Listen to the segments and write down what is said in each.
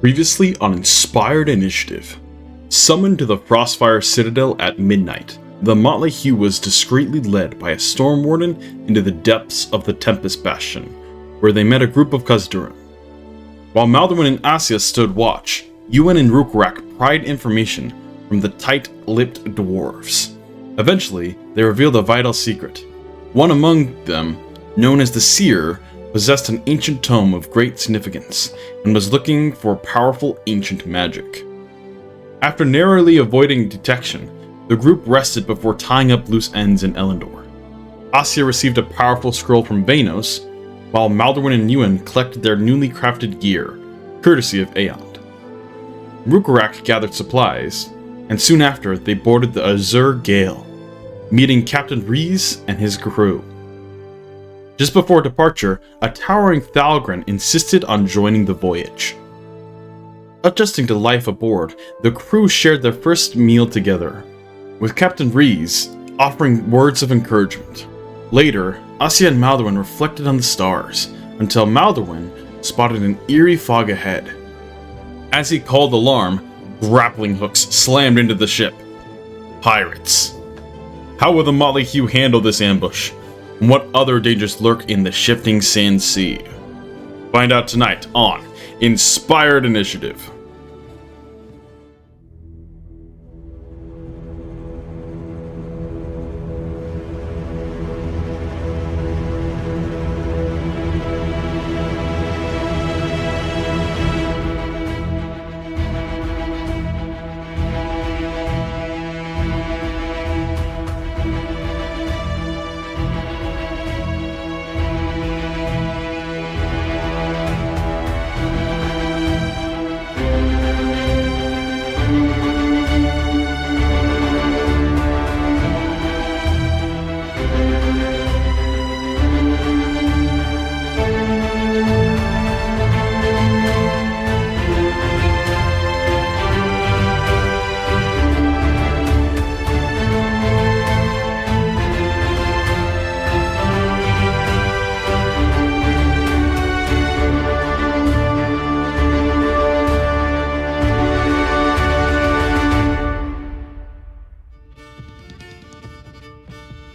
Previously on Inspired Initiative. Summoned to the Frostfire Citadel at midnight, the Motley Hue was discreetly led by a Storm Warden into the depths of the Tempest Bastion, where they met a group of Khaz'durim. While Maldorwen and Asja stood watch, Euan and Rhukkarrak pried information from the tight-lipped dwarves. Eventually, they revealed a vital secret. One among them, known as the Seer, possessed an ancient tome of great significance, and was looking for powerful ancient magic. After narrowly avoiding detection, the group rested before tying up loose ends in Elendor. Asja received a powerful scroll from Vanos, while Maldorwen and Euan collected their newly crafted gear, courtesy of Aeond. Rhukkarrak gathered supplies, and soon after they boarded the Azure Gale, meeting Captain Rees and his crew. Just before departure, a towering Thalgren insisted on joining the voyage. Adjusting to life aboard, the crew shared their first meal together, with Captain Rees offering words of encouragement. Later, Asja and Maldorwen reflected on the stars, until Maldorwen spotted an eerie fog ahead. As he called alarm, grappling hooks slammed into the ship. Pirates. How will the Motley Hue handle this ambush? And what other dangers lurk in the shifting sand sea? Find out tonight on Inspired Initiative.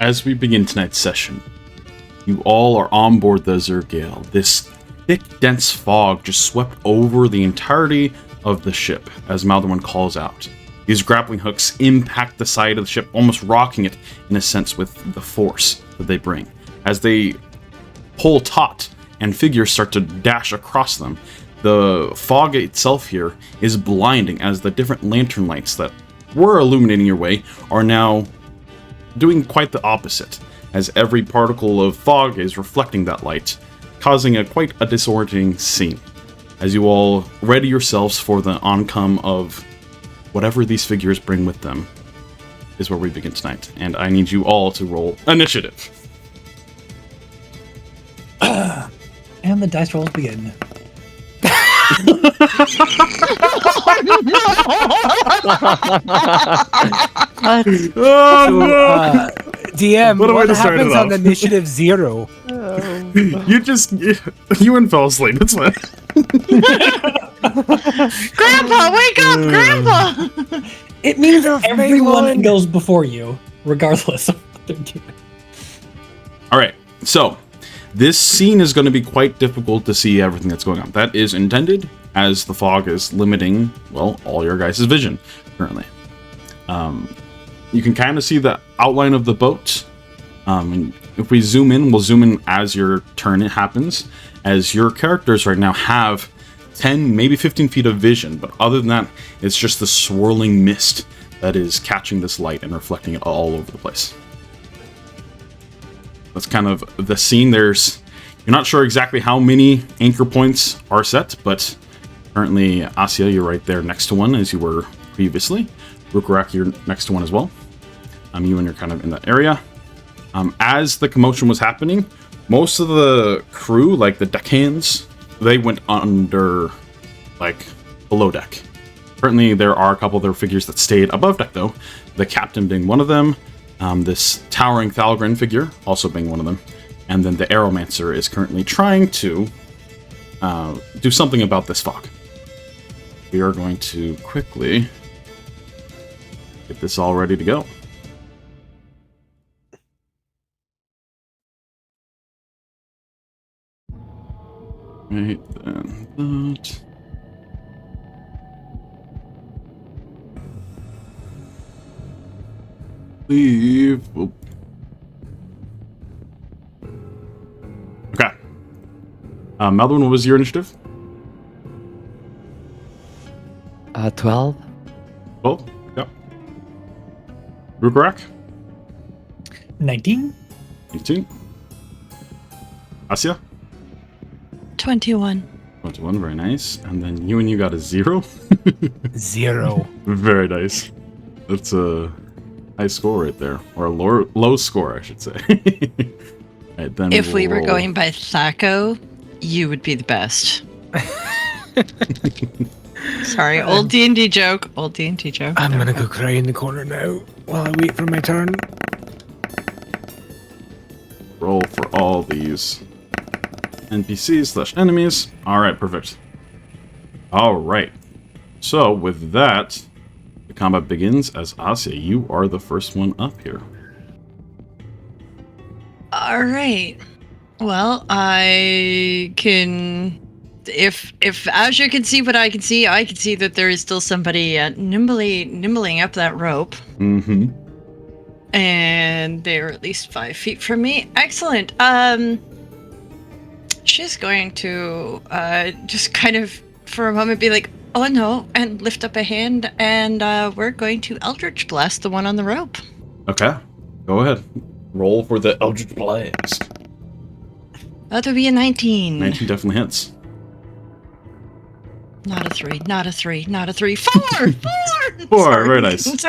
As we begin tonight's session, you all are on board the Azure Gale. This thick, dense fog just swept over the entirety of the ship as Maldorwen calls out. These grappling hooks impact the side of the ship, almost rocking it in a sense with the force that they bring. As they pull taut and figures start to dash across them, the fog itself here is blinding as the different lantern lights that were illuminating your way are now doing quite the opposite, as every particle of fog is reflecting that light, causing quite a disorienting scene. As you all ready yourselves for the oncome of whatever these figures bring with them, is where we begin tonight, and I need you all to roll initiative. And the dice rolls begin. DM, what happens on initiative 0? Euan fell asleep. It's fine. Grandpa, wake up, Grandpa! It means everyone goes before you, regardless of what they're doing. Alright, so this scene is going to be quite difficult to see everything that's going on. That is intended, as the fog is limiting, well, all your guys' vision currently. You can kind of see the outline of the boat. And if we zoom in, we'll zoom in as your turn happens, as your characters right now have 10, maybe 15 feet of vision, but other than that, it's just the swirling mist that is catching this light and reflecting it all over the place. That's kind of the scene. You're not sure exactly how many anchor points are set, but currently, Asja, you're right there next to one as you were previously. Rhukkarrak, you're next to one as well. You and you're kind of in that area. As the commotion was happening, most of the crew, like the deckhands, they went under, below deck. Currently, there are a couple of their figures that stayed above deck, though. The captain being one of them, this towering Thalgren figure also being one of them, and then the Aeromancer is currently trying to do something about this fog. we are going to quickly get this all ready to go. Right, then that. Leave. Oop. Okay. Maldorwen, what was your initiative? 12. Well, yeah. Rhukkarrak? 19. 18. Asja? 21. 21, very nice. And then Euan, you got a 0. 0. Very nice. That's a high score right there. Or a low score, I should say. Right, then If we were roll. going by Thaco, you would be the best. Sorry, old D&D joke. Old D&D joke. I'm gonna go cry in the corner now while I wait for my turn. Roll for all these NPCs/enemies. Alright, perfect. Alright. So, with that, the combat begins as Asja. You are the first one up here. All right. Well, I can. If Asja can see what I can see that there is still somebody nimbling up that rope. Mm-hmm. And they're at least 5 feet from me. Excellent. She's going to just kind of for a moment be like, oh no, and lift up a hand, and we're going to Eldritch Blast the one on the rope. Okay. Go ahead. Roll for the Eldritch Blast. That would be a 19. 19 definitely hits. Not a 3, not a 3, not a 3. 4! 4! 4, Sorry. very nice.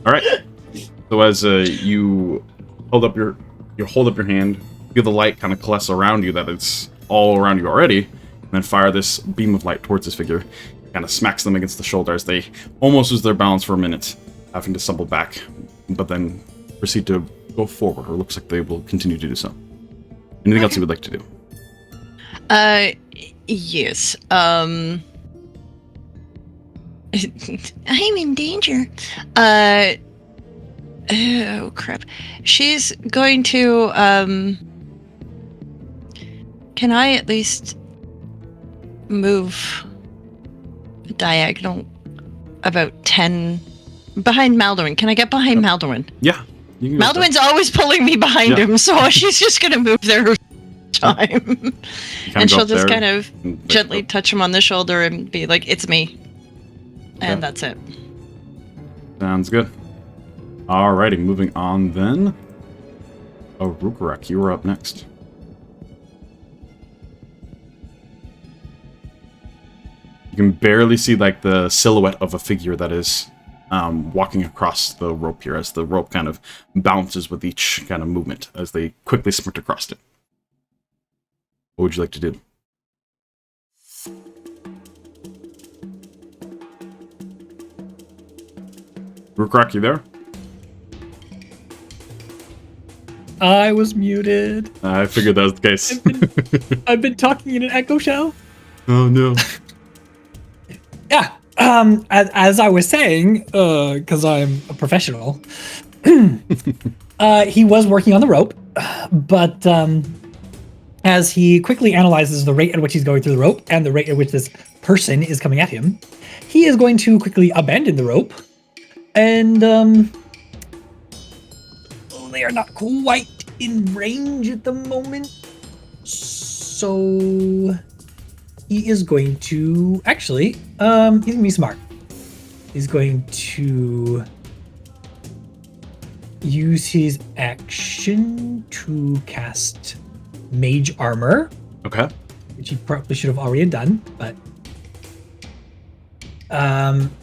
Alright. So as you hold up your hand, feel the light kind of coalesce around you, that it's all around you already, and then fire this beam of light towards this figure. Kind of smacks them against the shoulder as they almost lose their balance for a minute, having to stumble back, but then proceed to go forward, or looks like they will continue to do so. Anything else you would like to do? Yes. I'm in danger. Oh crap. She's going to can I at least move diagonal about 10 behind Maldorwen? Can I get behind Maldorwen? Yeah. You can go with Maldorwen's always pulling me behind him, so she's just gonna move there time. And she'll just kind of gently touch him on the shoulder and be like, it's me. And that's it. Sounds good. Alrighty, moving on then. Oh, Rhukkarrak, you were up next. You can barely see like the silhouette of a figure that is walking across the rope here, as the rope kind of bounces with each kind of movement as they quickly sprint across it. What would you like to do? Rhukkarrak, you there? I was muted. I figured that was the case. I've been talking in an echo shell. Oh no. Yeah. As I was saying, because I'm a professional, he was working on the rope, but as he quickly analyzes the rate at which he's going through the rope and the rate at which this person is coming at him, he is going to quickly abandon the rope, and they are not quite in range at the moment, so he is going to actually he's gonna be smart. He's going to use his action to cast Mage Armor. Okay. Which he probably should have already done, but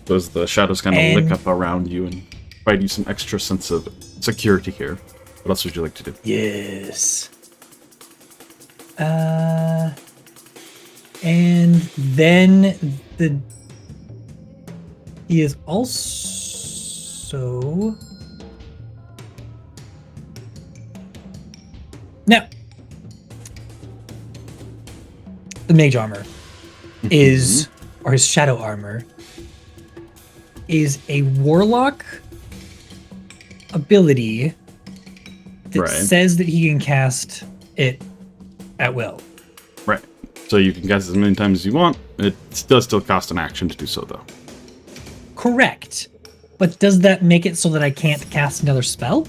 Those the shadows kind of lick up around you and provide you some extra sense of security here. What else would you like to do? yes. And then he is also now mage armor is, or his shadow armor, is a warlock ability that says that he can cast it at will. Right. So you can cast as many times as you want. It does still cost an action to do so, though. Correct. But does that make it so that I can't cast another spell?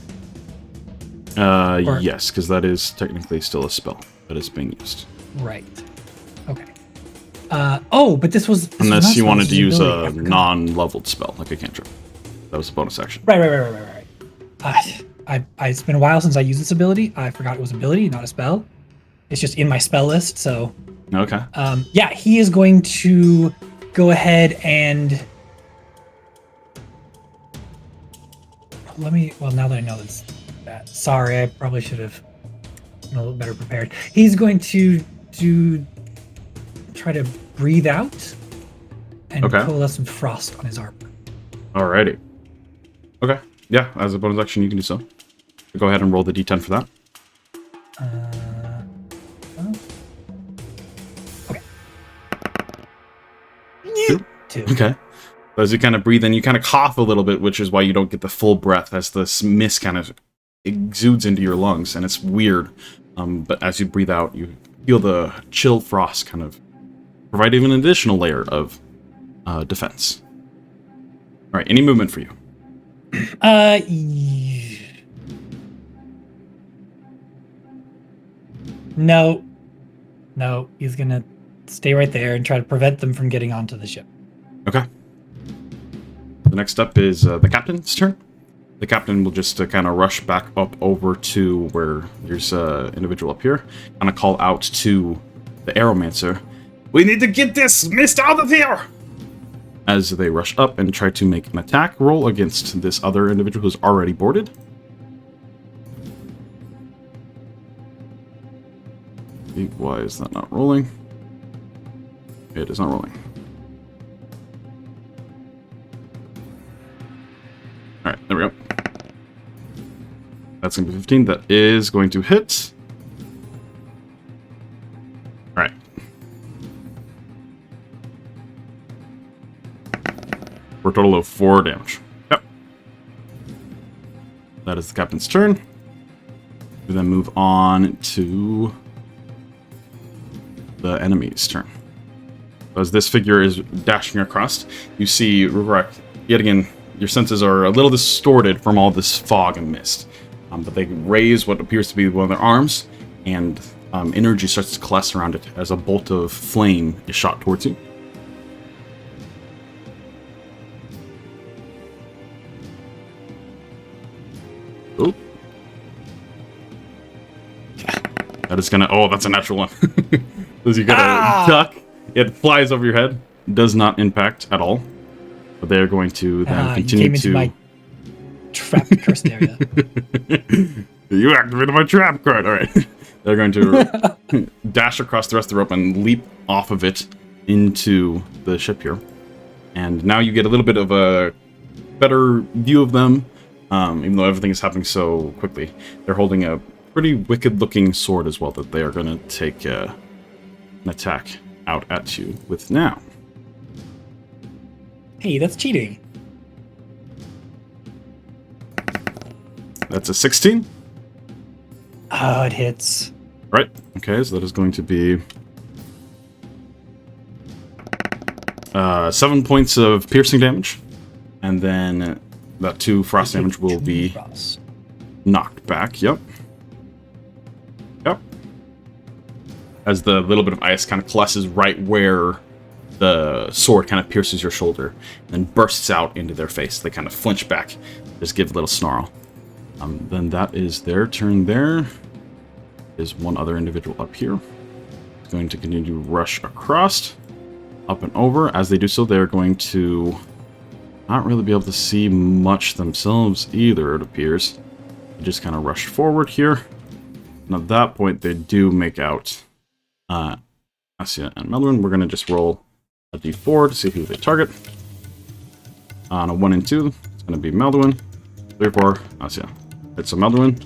Yes, because that is technically still a spell that is being used. Right. Okay. But this was... Unless you wanted to use a non-leveled spell, like a cantrip. That was a bonus action. Right. It's been a while since I used this ability. I forgot it was an ability, not a spell. It's just in my spell list, so... Okay. He is going to go ahead and... now that I know that, sorry, I probably should have been a little better prepared. He's going to try to breathe out and coalesce some frost on his armor. Alrighty. Okay. Yeah, as a bonus action, you can do so. Go ahead and roll the d10 for that. Okay. 2. Okay. As you kind of breathe in, you kind of cough a little bit, which is why you don't get the full breath as this mist kind of exudes into your lungs, and it's weird. But as you breathe out, you feel the chill frost kind of provide even an additional layer of defense. All right, any movement for you? No, he's gonna stay right there and try to prevent them from getting onto the ship. Okay. The next up is the captain's turn. The captain will just kind of rush back up over to where there's an individual up here. Kind of call out to the Aeromancer. We need to get this mist out of here! As they rush up and try to make an attack roll against this other individual who's already boarded. Why is that not rolling? It is not rolling. Alright, there we go. That's going to be 15. That is going to hit. Alright. For a total of 4 damage. Yep. That is the captain's turn. We then move on to the enemy's turn. As this figure is dashing across, you see Rhukkarrak, yet again, your senses are a little distorted from all this fog and mist. But they raise what appears to be one of their arms, and energy starts to coalesce around it as a bolt of flame is shot towards you. Oh. That is gonna... Oh, that's a natural one. As you gotta duck, it flies over your head. Does not impact at all. But they're going to then continue came into my trap cursed area. You activated my trap card. All right. They're going to dash across the rest of the rope and leap off of it into the ship here. And now you get a little bit of a better view of them, even though everything is happening so quickly. They're holding a pretty wicked-looking sword as well that they are going to take an attack out at you with now. Hey, that's cheating. That's a 16. Oh, it hits. Right. Okay, so that is going to be 7 points of piercing damage. And then that 2 frost damage will be knocked back. Yep. As the little bit of ice kind of coalesces right where the sword kind of pierces your shoulder and then bursts out into their face. They kind of flinch back, just give a little snarl. Then that is their turn there. There's one other individual up here. It's going to continue to rush across, up and over. As they do so, they're going to not really be able to see much themselves either, it appears. They just kind of rush forward here. And at that point, they do make out Asja and Maldorwen. We're going to just roll a d4 to see who they target. On a 1 and 2, it's going to be Maldorwen. 3 or 4, Asja. Right, so Maldorwen.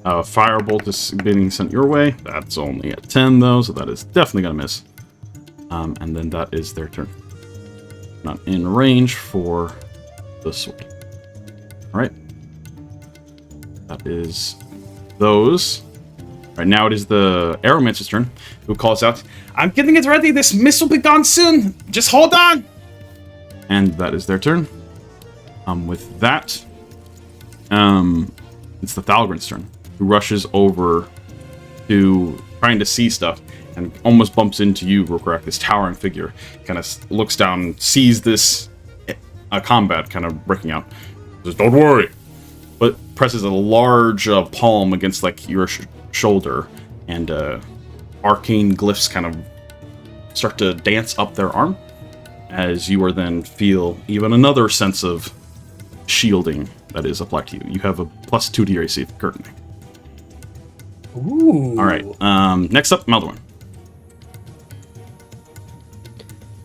Firebolt is being sent your way. That's only at 10 though, so that is definitely gonna miss. And then that is their turn. Not in range for the sword. Alright. That is those. Right now it is the Arrowmancer's turn, who calls out, "I'm getting it ready, this missile will be gone soon! Just hold on!" And that is their turn. With that, it's the Thalgren's turn, who rushes over to trying to see stuff, and almost bumps into you, Rhukkarrak, this towering figure. Kind of looks down, sees this combat kind of breaking out. Says, "Don't worry," but presses a large palm against like your shoulder, and arcane glyphs kind of start to dance up their arm, as you are then feel even another sense of shielding that is applied to you. You have a +2 to your AC currently. Ooh. All right. Next up, Maldorwen.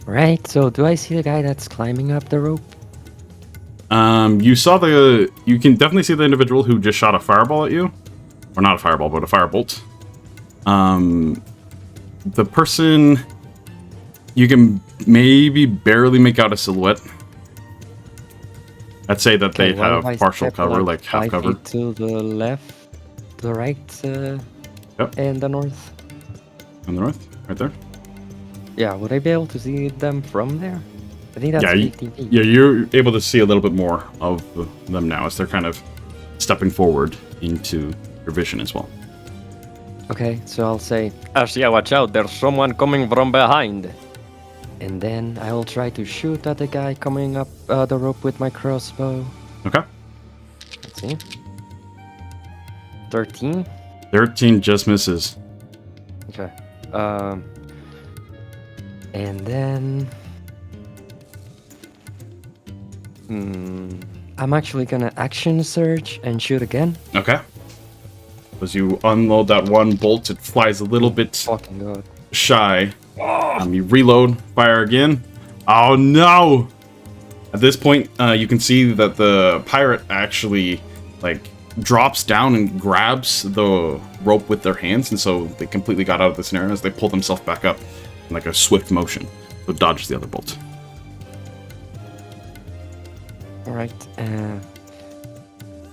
Right, so do I see the guy that's climbing up the rope? You can definitely see the individual who just shot a fireball at you. Or not a fireball, but a firebolt. The person, you can maybe barely make out a silhouette. I'd say that they have partial cover, like half cover. To the left, to the right, Yep. and the north. On the north, right there. Yeah, would I be able to see them from there? I think that's 15 feet. Yeah, you're able to see a little bit more of them now as they're kind of stepping forward into your vision as well. Okay, so I'll say, Asja, watch out, there's someone coming from behind. And then I will try to shoot at the guy coming up the rope with my crossbow. Okay. Let's see. 13. 13 just misses. Okay. And then... I'm actually gonna action surge and shoot again. Okay. As you unload that one bolt, it flies a little bit Fucking god. shy. You reload, fire again. Oh no! At this point, you can see that the pirate actually drops down and grabs the rope with their hands, and so they completely got out of the scenario as they pull themselves back up in like a swift motion. So dodges the other bolt. Alright, and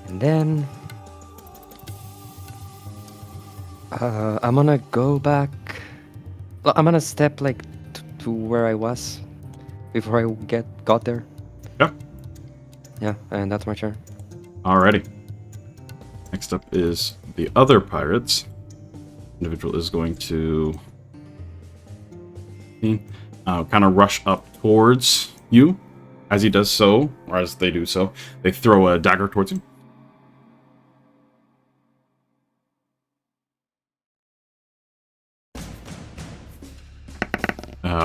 then I'm gonna go back. I'm gonna step to where I was before I got there. Yeah. Yeah, and that's my turn. Alrighty. Next up is the other pirates. Individual is going to kind of rush up towards you. As he does so, or as they do so, they throw a dagger towards you.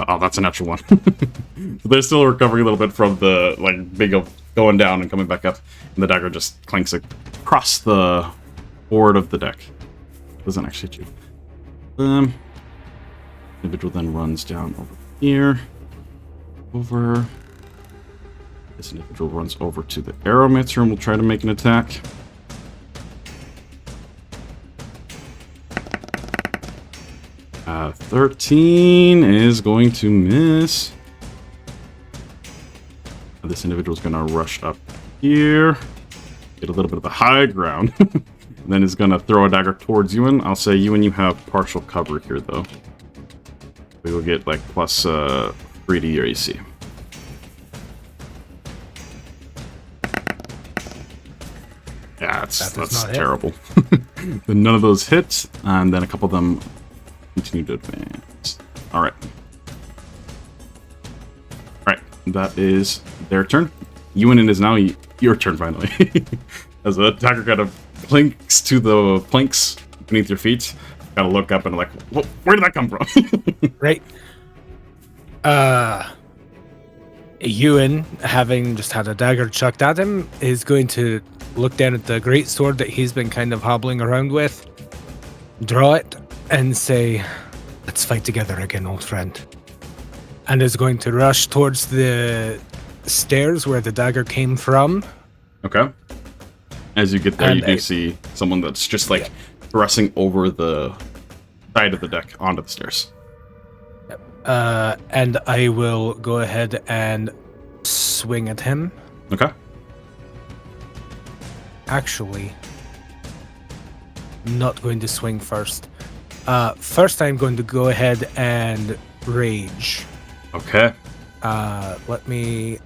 Oh, that's a natural one. So they're still recovering a little bit from the big of going down and coming back up, and the dagger just clanks across the board of the deck. Doesn't actually hit you. Individual then runs down over here. Over. This individual runs over to the Arrowmancer and will try to make an attack. Uh, 13 is going to miss. This individual is going to rush up here, get a little bit of the high ground, and then is going to throw a dagger towards Euan. I'll say, Euan, you have partial cover here, though. We will get plus 3 to your AC. Yeah, that's terrible. Then none of those hit, and then a couple of them continue to advance. Alright. Alright, that is their turn. Euan, it is now your turn, finally. As the attacker kind of clinks to the planks beneath your feet, gotta look up and where did that come from? Right. Euan, having just had a dagger chucked at him, is going to look down at the great sword that he's been kind of hobbling around with, draw it, and say, "Let's fight together again, old friend." And is going to rush towards the stairs where the dagger came from. Okay. As you get there, And you do see someone that's just like thrusting over the side of the deck onto the stairs. And I will go ahead and swing at him. Okay. Actually, not going to swing first. First, I'm going to go ahead and rage. Okay. Let me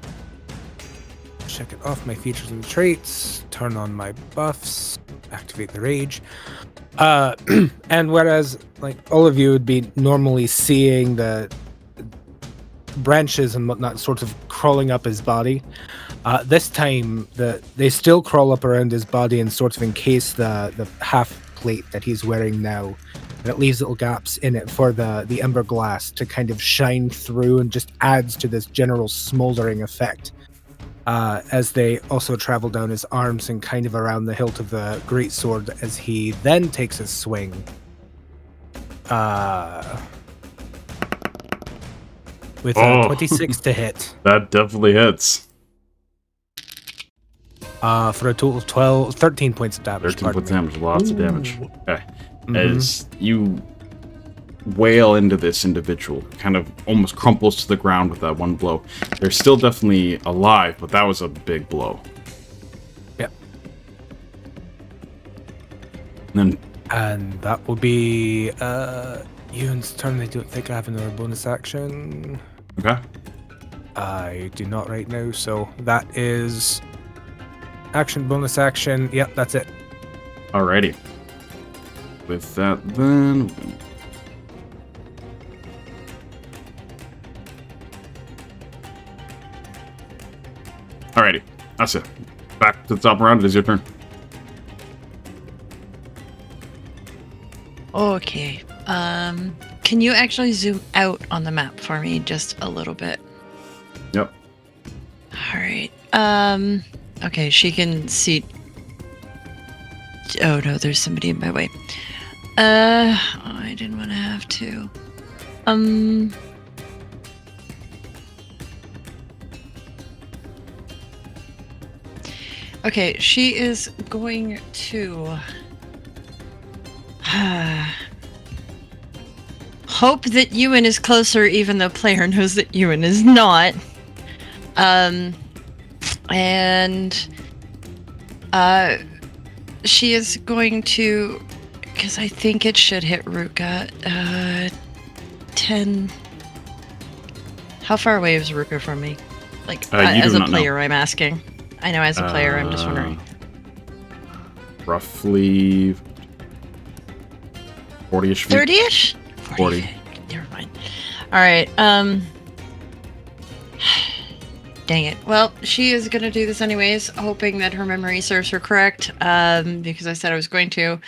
check it off my features and traits, turn on my buffs, activate the rage. And whereas, like, all of you would be normally seeing the branches and whatnot sort of crawling up his body, this time they still crawl up around his body and sort of encase the half plate that he's wearing now. And it leaves little gaps in it for the ember glass to kind of shine through and just adds to this general smoldering effect. As they also travel down his arms and kind of around the hilt of the greatsword as he then takes a swing. With a 26 to hit. That definitely hits. For a total of 13 points of damage. 13 points of damage, lots of damage. Okay. Mm-hmm. As you wail into this individual, kind of almost crumples to the ground with that one blow. They're still definitely alive, but that was a big blow. Yep. And that will be Euan's turn. I don't think I have another bonus action. Okay. I do not right now, so that is action, bonus action. Yep, that's it. Alrighty. With that, then. Alrighty. That's it. Back to the top round. It is your turn. Okay. Can you actually zoom out on the map for me just a little bit? Yep. All right. Okay, she can see. Oh no, there's somebody in my way. I didn't want to have to. Okay, she is going to hope that Euan is closer, even though player knows that Euan is not. And she is going to, because I think it should hit Rhukka. 10. How far away is Rhukka from me? Like, as a player, I'm asking. I know as a player, I'm just wondering. Roughly 40-ish feet. 30-ish? 40. Never mind. Alright, dang it. Well, she is going to do this anyways, hoping that her memory serves her correct, because I said I was going to.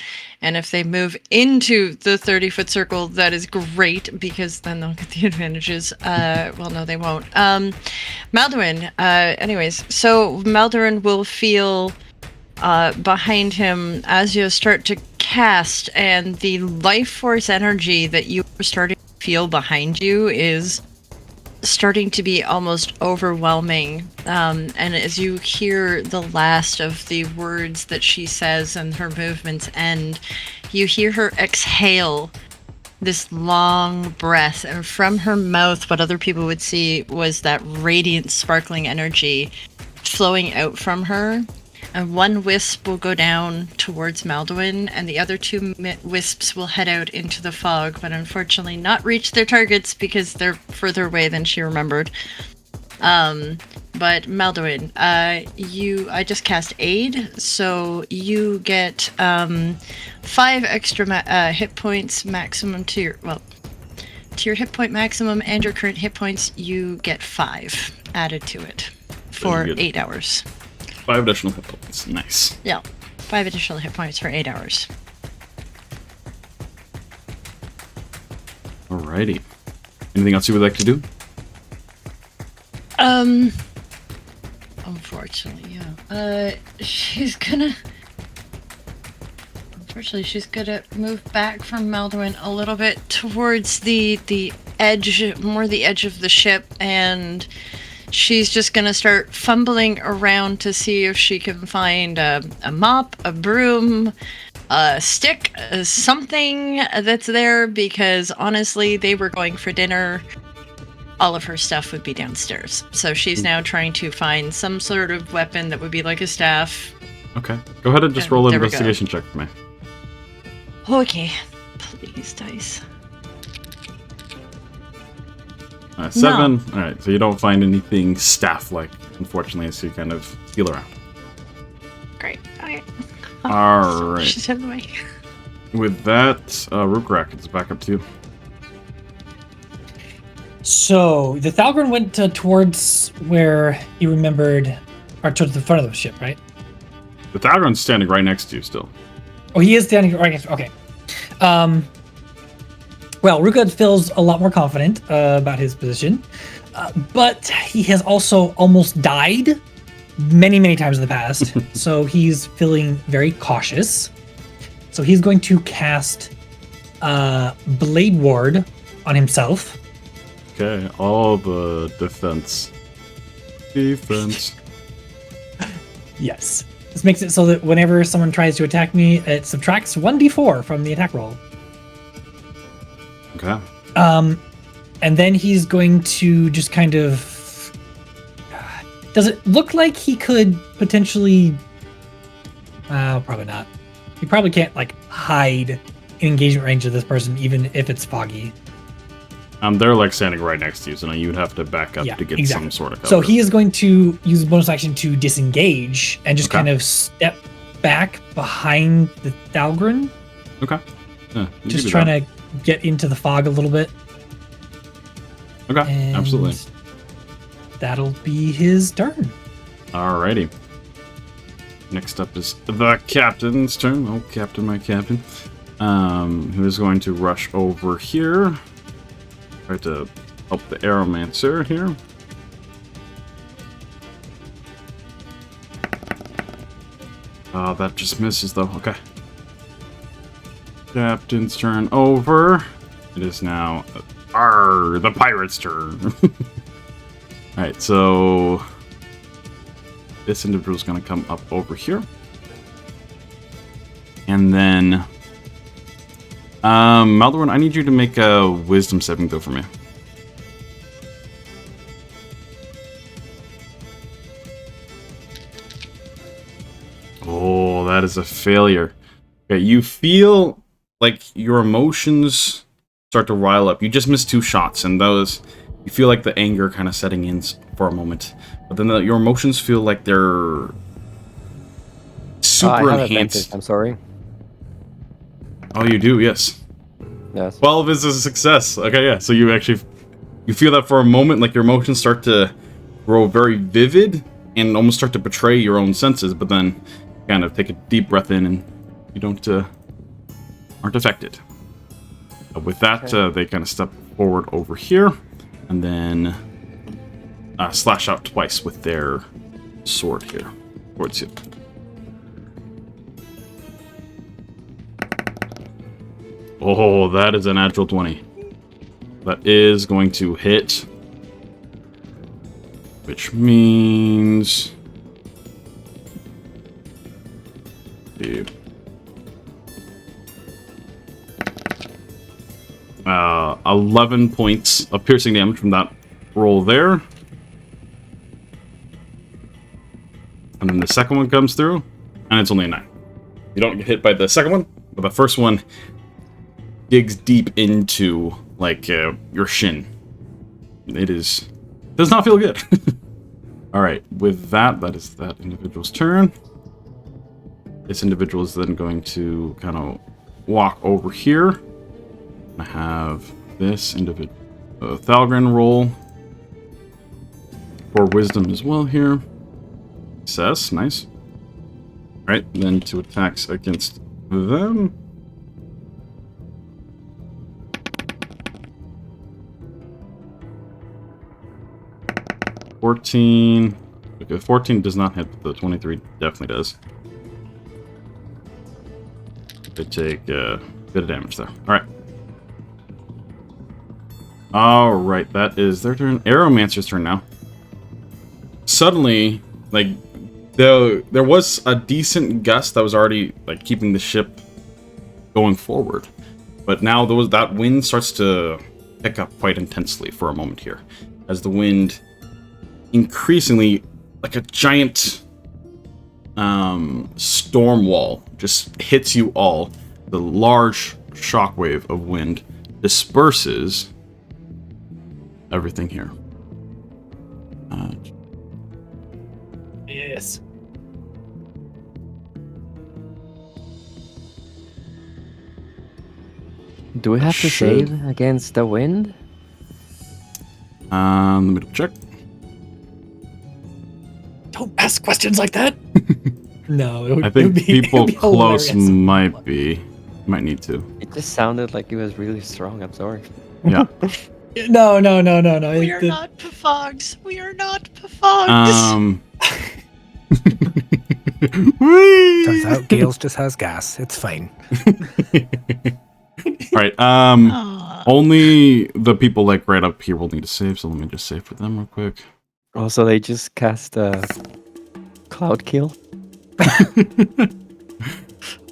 And if they move into the 30-foot circle, that is great, because then they'll get the advantages. Well, no, they won't. Maldorwen, anyways, so Maldorwen will feel behind him as you start to cast, and the life force energy that you are starting to feel behind you is starting to be almost overwhelming, and as you hear the last of the words that she says and her movements end, you hear her exhale this long breath, and from her mouth what other people would see was that radiant sparkling energy flowing out from her, and one wisp will go down towards Maldorwen, and the other two wisps will head out into the fog, but unfortunately not reach their targets because they're further away than she remembered. But Maldorwen, I just cast Aid, so you get 5 extra hit points maximum to your hit point maximum, and your current hit points, you get 5 added to it for 8 hours. 5 additional hit points. Nice. Yeah, 5 additional hit points for 8 hours. Alrighty. Anything else you would like to do? Unfortunately, yeah. She's gonna move back from Maldorwen a little bit towards the edge, more the edge of the ship, and she's just gonna start fumbling around to see if she can find a mop, a broom, a stick, something that's there, because honestly, they were going for dinner. All of her stuff would be downstairs. So she's now trying to find some sort of weapon that would be like a staff. Okay. Go ahead and just roll an There we go. investigation check for me. Okay. Please, dice. 7. All right. So you don't find anything staff-like, unfortunately, as you kind of feel around. Great. Okay. All right. She's out of the way. With that, Rhukkarrak, it's back up to you. So the Thalgren went towards where you remembered, or towards the front of the ship, right? The Thalgren's standing right next to you still. Oh, he is standing right next. Okay. Well, Rhukkarrak feels a lot more confident about his position, but he has also almost died many, many times in the past. So he's feeling very cautious. So he's going to cast Blade Ward on himself. Okay, all the defense. Yes. This makes it so that whenever someone tries to attack me, it subtracts 1d4 from the attack roll. Okay. And then he's going to just kind of... Does it look like he could potentially... probably not. He probably can't, like, hide in engagement range of this person, even if it's foggy. They're like standing right next to you, so now you'd have to back up to get some sort of cover. So he is going to use a bonus action to disengage and just kind of step back behind the Thalgren. Okay. Yeah, just trying to get into the fog a little bit. Okay, And absolutely. That'll be his turn. Alrighty. Next up is the captain's turn. Oh, captain, my captain. Who is going to rush over here. Try to help the Aeromancer here. That just misses though. Okay. Captain's turn over. It is now the pirate's turn. Alright, so this individual is going to come up over here. And then Maldorwen, I need you to make a wisdom saving throw for me. Oh, that is a failure. Okay, you feel like your emotions start to rile up. You just missed 2 shots, and those you feel like the anger kind of setting in for a moment. But then your emotions feel like they're super I have enhanced. advantage, I'm sorry. Oh, you do, yes. Yes. 12 is a success. Okay, yeah. So you feel that for a moment, like your emotions start to grow very vivid and almost start to betray your own senses, but then kind of take a deep breath in and you aren't affected. With that, they kind of step forward over here and then slash out twice with their sword here towards you. Oh, that is a natural 20. That is going to hit. Which means... 11 points of piercing damage from that roll there. And then the second one comes through, and it's only a 9. You don't get hit by the second one, but the first one digs deep into, like, your shin. Does not feel good. Alright, with that, that is that individual's turn. This individual is then going to kind of walk over here. I have this individual Thalgren roll for wisdom as well here. Success, nice. Alright, then 2 attacks against them. Okay, 14 does not hit, but the 23 definitely does. They take a bit of damage there. Alright. Alright, that is their turn. Aeromancer's turn now. suddenly, like, there was a decent gust that was already like keeping the ship going forward, but now that wind starts to pick up quite intensely for a moment here, as the wind increasingly, like a giant storm wall, just hits you all. The large shockwave of wind disperses everything here. Yes. Do we have to save against the wind? Let me double check. Don't ask questions like that. No, I think people close hilarious. might need to. It just sounded like it was really strong. I'm sorry. Yeah. No. We are not Pafogs. We are not Pafogs. Turns out Gales just has gas. It's fine. All right. Aw. Only the people like right up here will need to save. So let me just save for them real quick. Also, they just cast a cloud kill.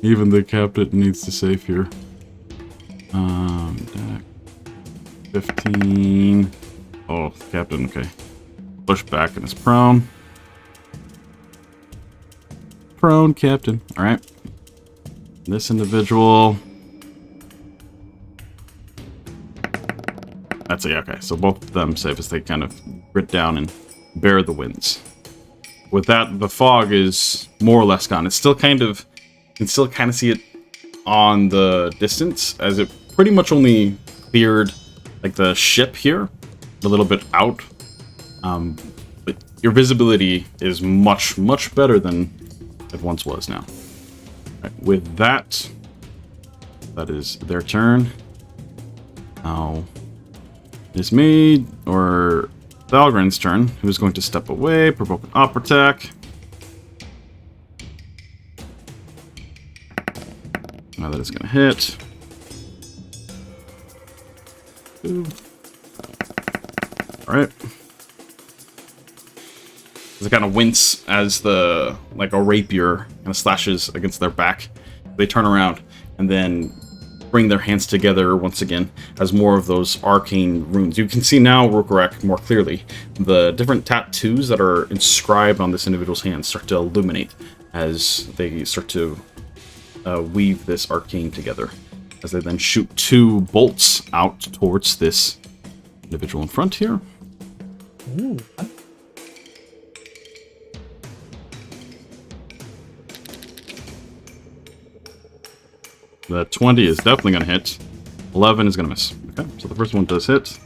Even the captain needs to save here. Deck 15. Oh, captain. Okay. Push back and it's prone. Prone captain. All right. This individual. That's it. Okay. So both of them save as they kind of grit down and bear the winds. With that, the fog is more or less gone. It's still kind of, you can still kind of see it on the distance, as it pretty much only cleared like the ship here, a little bit out. But your visibility is much, much better than it once was now. Right, with that, that is their turn. Now, it's me, or Thalgren's turn, who's going to step away, provoke an op attack. Now that is going to hit. Alright. They kind of wince as a rapier kind of slashes against their back. They turn around and then bring their hands together once again as more of those arcane runes. You can see now, Rhukkarrak, more clearly, the different tattoos that are inscribed on this individual's hands start to illuminate as they start to weave this arcane together. As they then shoot 2 bolts out towards this individual in front here. Ooh. The 20 is definitely going to hit. 11 is going to miss. Okay, so the first one does hit.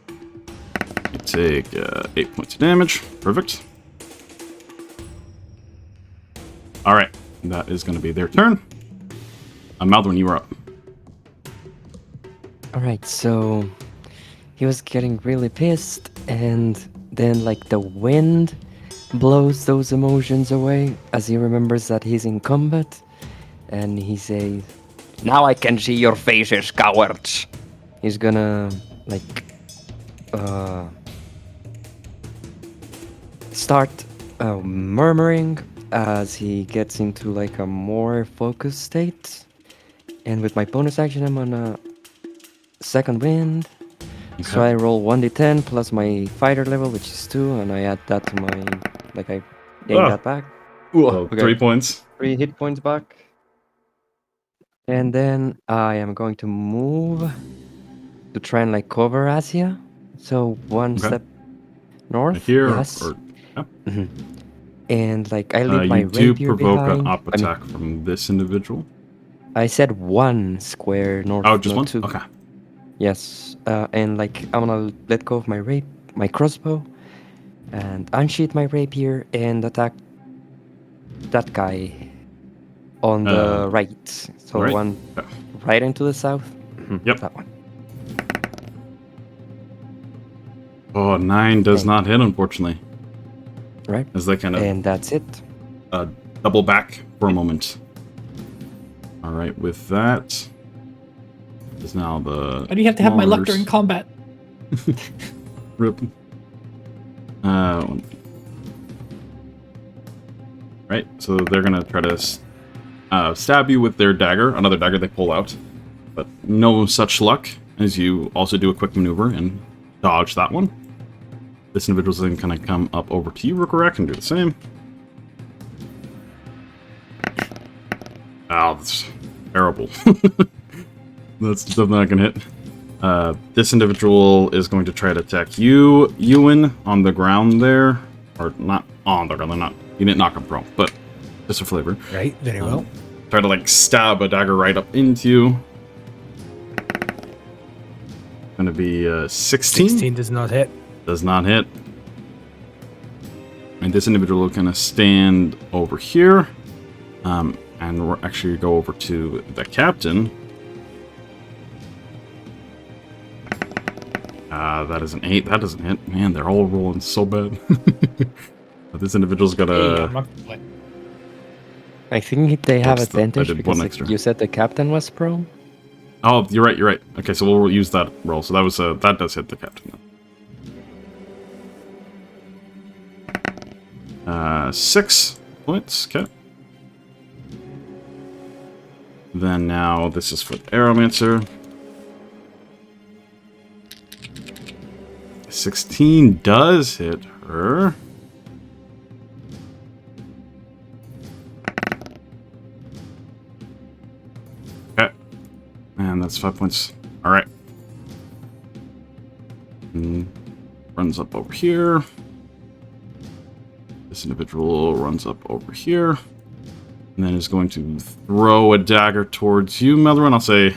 You take 8 points of damage. Perfect. Alright, that is going to be their turn. Maldorwen, you are up. Alright, so he was getting really pissed, and then like the wind blows those emotions away as he remembers that he's in combat. And he says, "Now I can see your faces, cowards." He's gonna like start murmuring as he gets into like a more focused state. And with my bonus action, I'm on a second wind. Okay. So I roll 1d10 plus my fighter level, which is 2, and I add that to my, like I gain that back. So Okay. 3 points. 3 hit points back. And then I am going to move to try and like cover Asja. So one step north. Right here, yes. or And like I leave my you do rapier provoke behind. an op attack from this individual. I said 1 square north. Oh, just not 1? 2. Okay. Yes. And like I'm gonna let go of my crossbow, and unsheath my rapier and attack that guy on the right. So right? one Yeah. right into the south. Yep. That one. Oh, 9 does not hit, unfortunately. Right. As they kind of And that's it. double back for a moment. Alright, with that is now the... Why do you have to have my luck Mars. during combat? Rip. Right, so they're gonna try to stab you with their dagger, another dagger they pull out, but no such luck as you also do a quick maneuver and dodge that one. This individual's then gonna come up over to you, Rhukkarrak, and do the same. Oh, that's terrible. That's definitely not gonna hit. This individual is going to try to attack you, Euan, on the ground there. Or not on the ground, they're not. You didn't knock him prone, but just for flavor. Right, very well. Try to like stab a dagger right up into you. Gonna be 16. 16 does not hit. Does not hit. And this individual will kind of stand over here. And we'll actually go over to the captain. That is an 8. That doesn't hit. Man, they're all rolling so bad. But this individual's got a... I think they have I advantage did one because extra. you said the captain was prone. Oh, you're right. Okay, so we'll use that roll. So that was that does hit the captain. 6 points. Okay. Then now this is for the Aeromancer. 16 does hit her. Okay. And that's 5 points. Alright. Runs up over here. This individual runs up over here. And then is going to throw a dagger towards you, Maldorwen. I'll say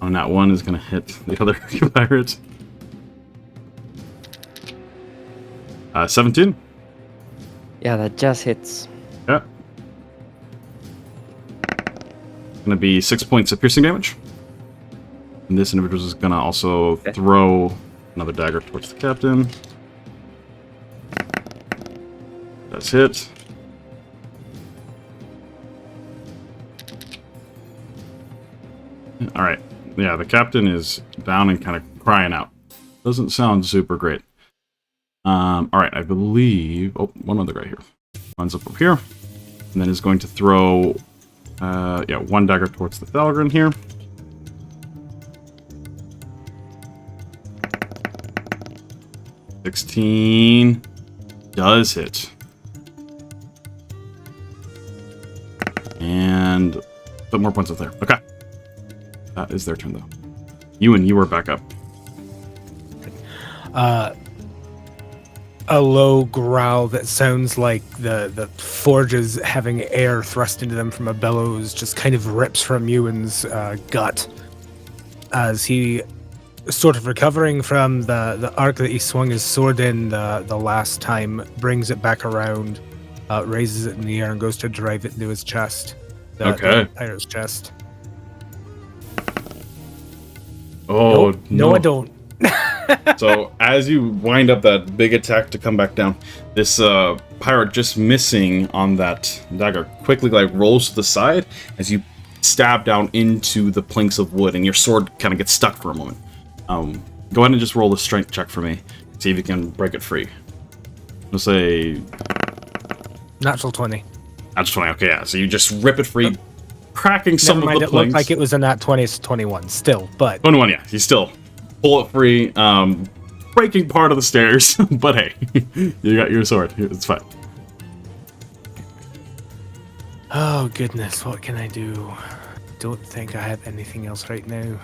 on that one is going to hit the other pirate. 17. Yeah, that just hits. Yeah. Going to be 6 points of piercing damage. And this individual is going to also throw another dagger towards the captain. That's hit. Alright. Yeah, the captain is down and kind of crying out. Doesn't sound super great. Alright, I believe... Oh, one other guy here. Runs up over here. And then is going to throw... one dagger towards the Thalgrin here. $16 does hit. And put more points up there. Okay. That is their turn, though. Euan, you are back up. A low growl that sounds like the forges having air thrust into them from a bellows just kind of rips from Euan's gut as he, sort of recovering from the arc that he swung his sword in the last time, brings it back around, raises it in the air and goes to drive it into his chest. The pirate's chest. Oh, no, I don't. So as you wind up that big attack to come back down, this pirate just missing on that dagger quickly like rolls to the side as you stab down into the planks of wood, and your sword kind of gets stuck for a moment. Go ahead and just roll a strength check for me. See if you can break it free. I'll say... Natural 20. Natural 20, okay, yeah. So you just rip it free, cracking some Never of mind, the it planks. looked like it was a nat 20, it's 21 still, but... 21, yeah. You still pull it free, breaking part of the stairs, but hey, you got your sword. It's fine. Oh, goodness, what can I do? Don't think I have anything else right now.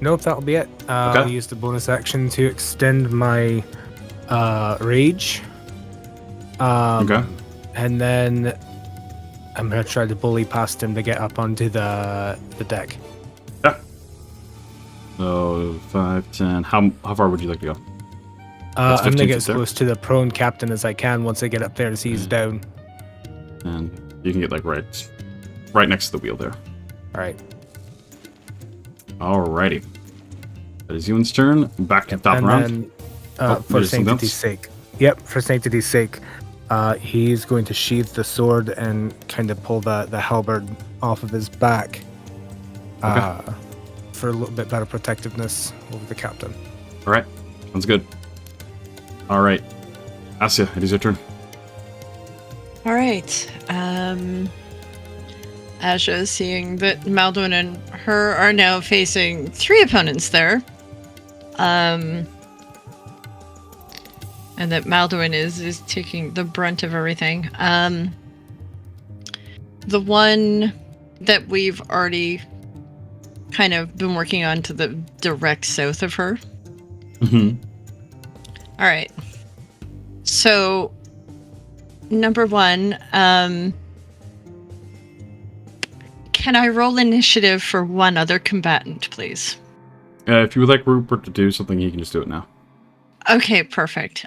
Nope, that'll be it. I'll use the bonus action to extend my rage. And then I'm going to try to bully past him to get up onto the deck. Yeah. So 5, 10. How far would you like to go? I'm going to get as close to the prone captain as I can once I get up there to see he's down. And you can get like right next to the wheel there. All right. Alrighty. That is Euan's turn. Back to top round. Then, for sanctity's sake. Yep, for sanctity's sake. He's going to sheath the sword and kind of pull the halberd off of his back for a little bit better protectiveness over the captain. All right. Sounds good. All right. Asja, it is your turn. All right. Asja, seeing that Maldorwen and her are now facing 3 opponents there, and that Maldorwen is taking the brunt of everything. The one that we've already kind of been working on to the direct south of her. Mm-hmm. All right. So, number 1, can I roll initiative for one other combatant, please? If you would like Rupert to do something, you can just do it now. Okay, perfect.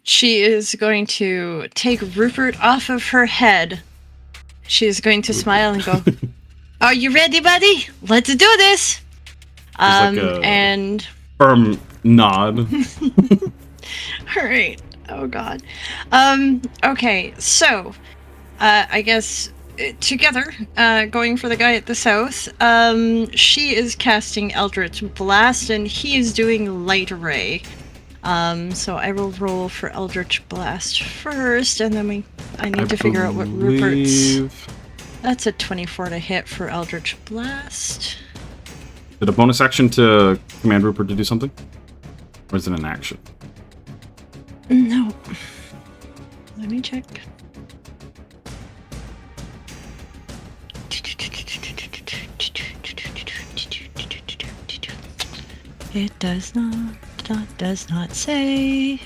She is going to take Rupert off of her head. She is going to smile and go, "Are you ready, buddy? Let's do this." And firm nod. all right. Oh God. Okay. So, I guess together, going for the guy at the south. She is casting Eldritch Blast, and he is doing Light Ray. So I will roll for Eldritch Blast first, and then I need to figure out what Rupert's. That's a 24 to hit for Eldritch Blast. Is it a bonus action to command Rupert to do something? Or is it an action? No. Let me check. It does not say.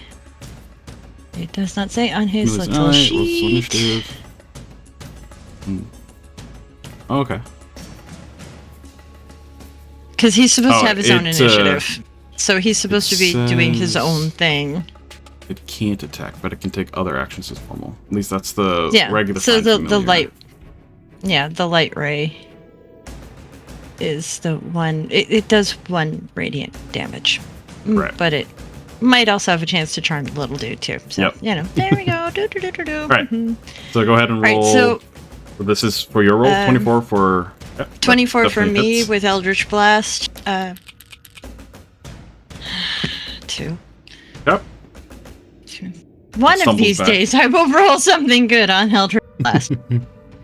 It does not say on his little sheet. Oh, okay. Because he's supposed to have his own initiative. So he's supposed to be doing his own thing. It can't attack, but it can take other actions as normal. At least that's the regular. So the light, the light ray is the one. It does 1 radiant damage, right? But it might also have a chance to charm the little dude too. So there we go. Right. So go ahead and roll. Right. So this is for your roll. 24 for. 24 for me hits. With Eldritch Blast. 2. Yep. 2. One of these days, I will roll something good on Eldritch Blast.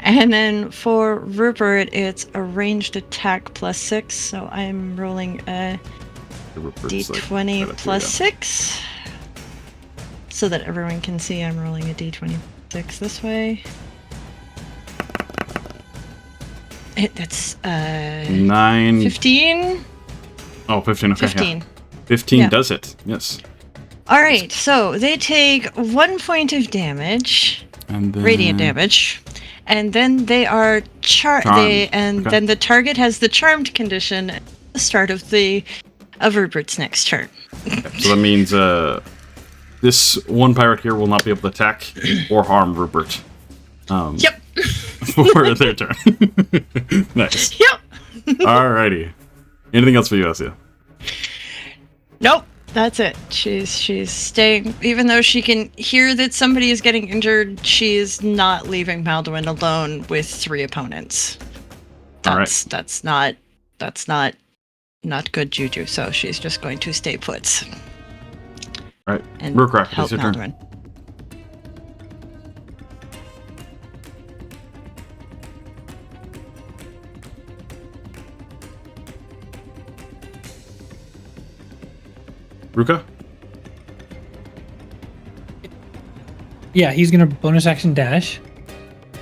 And then for Rupert, it's a ranged attack plus 6. So I'm rolling a d20 like plus 6. So that everyone can see I'm rolling a d20 6 this way. That's 9. 15. Oh, 15. Okay. 15. Yeah. 15 does it. Yes. All right. So they take 1 point of damage, and then... radiant damage, and then they are charmed. Then the target has the charmed condition at the start of Rupert's next turn. Okay. So that means this one pirate here will not be able to attack or harm Rupert. Yep. For their turn. Nice. Yep. Alrighty. Anything else for you, Asja? Nope. That's it. She's staying. Even though she can hear that somebody is getting injured, she is not leaving Maldorwen alone with 3 opponents. That's not good juju. So she's just going to stay put. All right. And Rhukkarrak, help it's your Maldorwen. turn. Ruka? Yeah, he's gonna bonus action dash.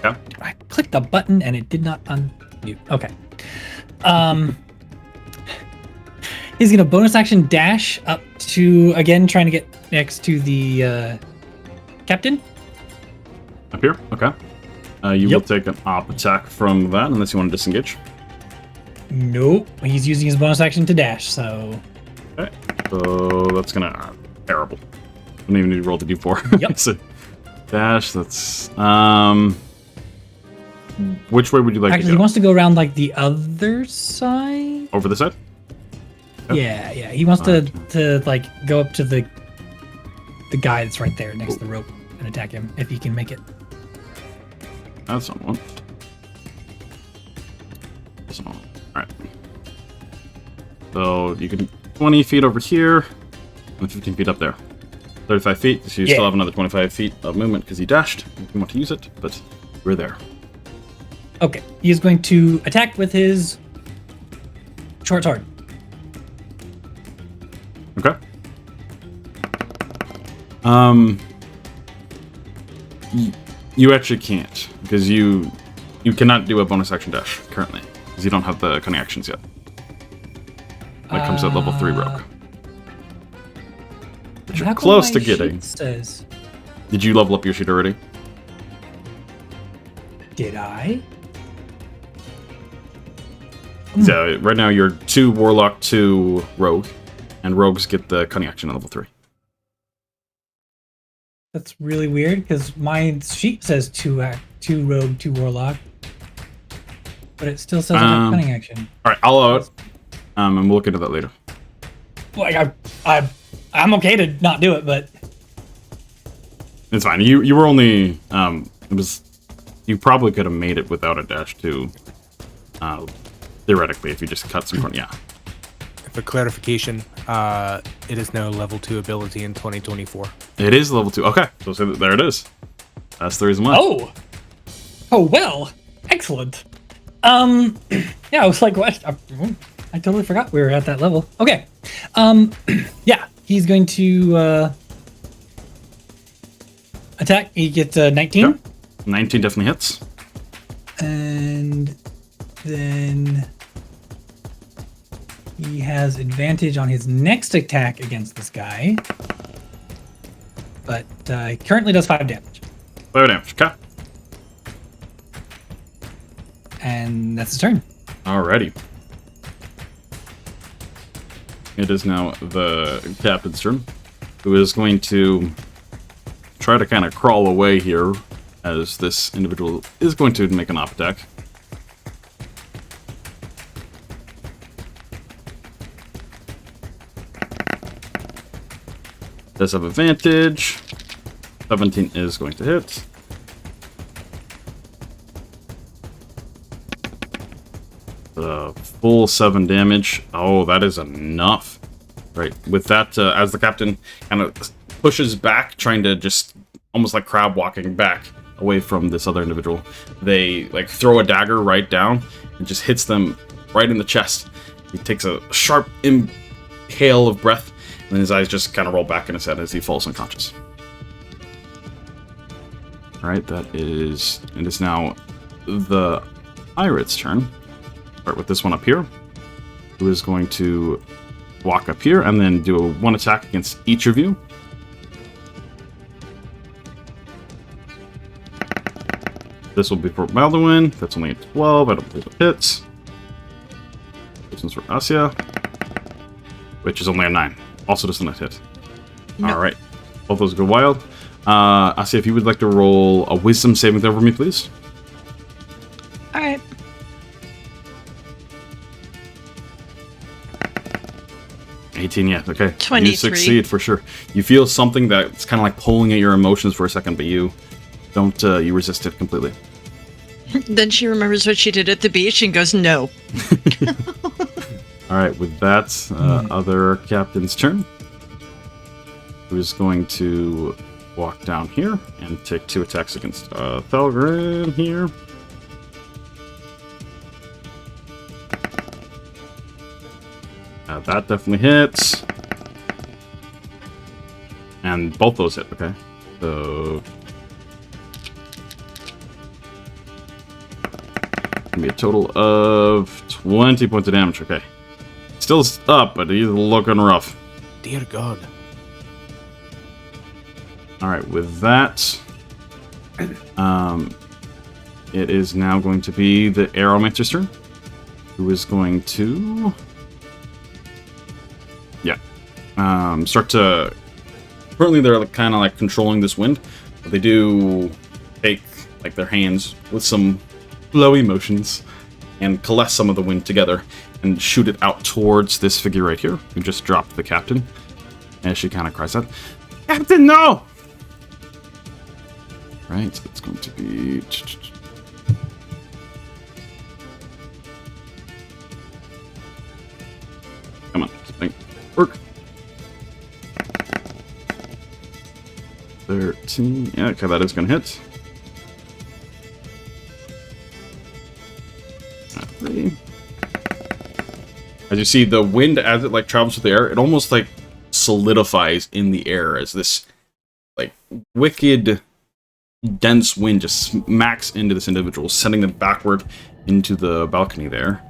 Yeah. I clicked the button and it did not unmute. Okay. He's gonna bonus action dash up to, again, trying to get next to the captain. Up here? Okay. You will take an op attack from that unless you want to disengage. Nope. He's using his bonus action to dash, so... Okay. So that's gonna... terrible. I don't even need to roll the d4. Yep. So, dash, that's... which way would you like to go? Actually, he wants to go around, like, the other side? Over the side? Yep. Yeah. He wants to like, go up to the the guy that's right there next to the rope and attack him if he can make it. That's not one. That's not one. Alright. So you can 20 feet over here and 15 feet up there. 35 feet, so you still have another 25 feet of movement because you dashed if you want to use it, but we're there. Okay, he is going to attack with his short sword. Okay. You actually can't because you cannot do a bonus action dash currently because you don't have the cunning actions yet. That comes at level 3 rogue. But you're close to getting. Says, Did you level up your sheet already? did I? Yeah, right now you're 2 warlock, 2 rogue, and rogues get the cunning action at level 3. That's really weird because my sheet says 2 rogue, 2 warlock, but it still says I have cunning action. All right, I'll allow it, and we'll look into that later. Like I'm okay to not do it, but It's fine. You were only it was you probably could have made it without a dash too. Theoretically, if you just cut some corner, yeah. For clarification, it is now level 2 ability in 2024. It is level 2. Okay, so there it is. That's the reason why. Oh well, excellent. Yeah, I was like, what? I totally forgot we were at that level. Okay, yeah, he's going to attack. He gets 19. Yep. 19 definitely hits. And then he has advantage on his next attack against this guy. But he currently does 5 damage. 5 damage, okay. And that's his turn. Alrighty. It is now the captain's turn, who is going to try to kind of crawl away here as this individual is going to make an op attack. Does have advantage. 17 is going to hit. Full 7 damage. Oh, that is enough. Right, with that, as the captain kind of pushes back, trying to just almost like crab walking back away from this other individual, they like throw a dagger right down and just hits them right in the chest. He takes a sharp inhale of breath, and then his eyes just kind of roll back in his head as he falls unconscious. All right, it is now the pirate's turn. Start with this one up here, who is going to walk up here and then do 1 attack against each of you. This will be for Maldorwen. That's only a 12. I don't believe it hits. This one's for Asja, which is only a 9. Also does not hit. Nope. All right, both those go wild. Asja, if you would like to roll a wisdom saving throw for me, please. All right. 18, yeah, okay. 23. You succeed for sure. You feel something that's kind of like pulling at your emotions for a second, but you don't, you resist it completely. Then she remembers what she did at the beach and goes, no. All right, with that, other captain's turn. Who's going to walk down here and take 2 attacks against Thalgrim here. That definitely hits. And both those hit, okay. So gonna be a total of 20 points of damage, okay. Still up, but he's looking rough. Dear God. Alright, with that, it is now going to be the Aeromancer's turn, who is going to start to... Currently they're kind of like controlling this wind, but they do take like their hands with some flowy motions and coalesce some of the wind together and shoot it out towards this figure right here, who just dropped the captain, as she kind of cries out, Captain, no! Right, so it's going to be... Come on, work. 13. Yeah, okay, that is going to hit. 3. As you see, the wind, as it like travels through the air, it almost like solidifies in the air as this like wicked, dense wind just smacks into this individual, sending them backward into the balcony there,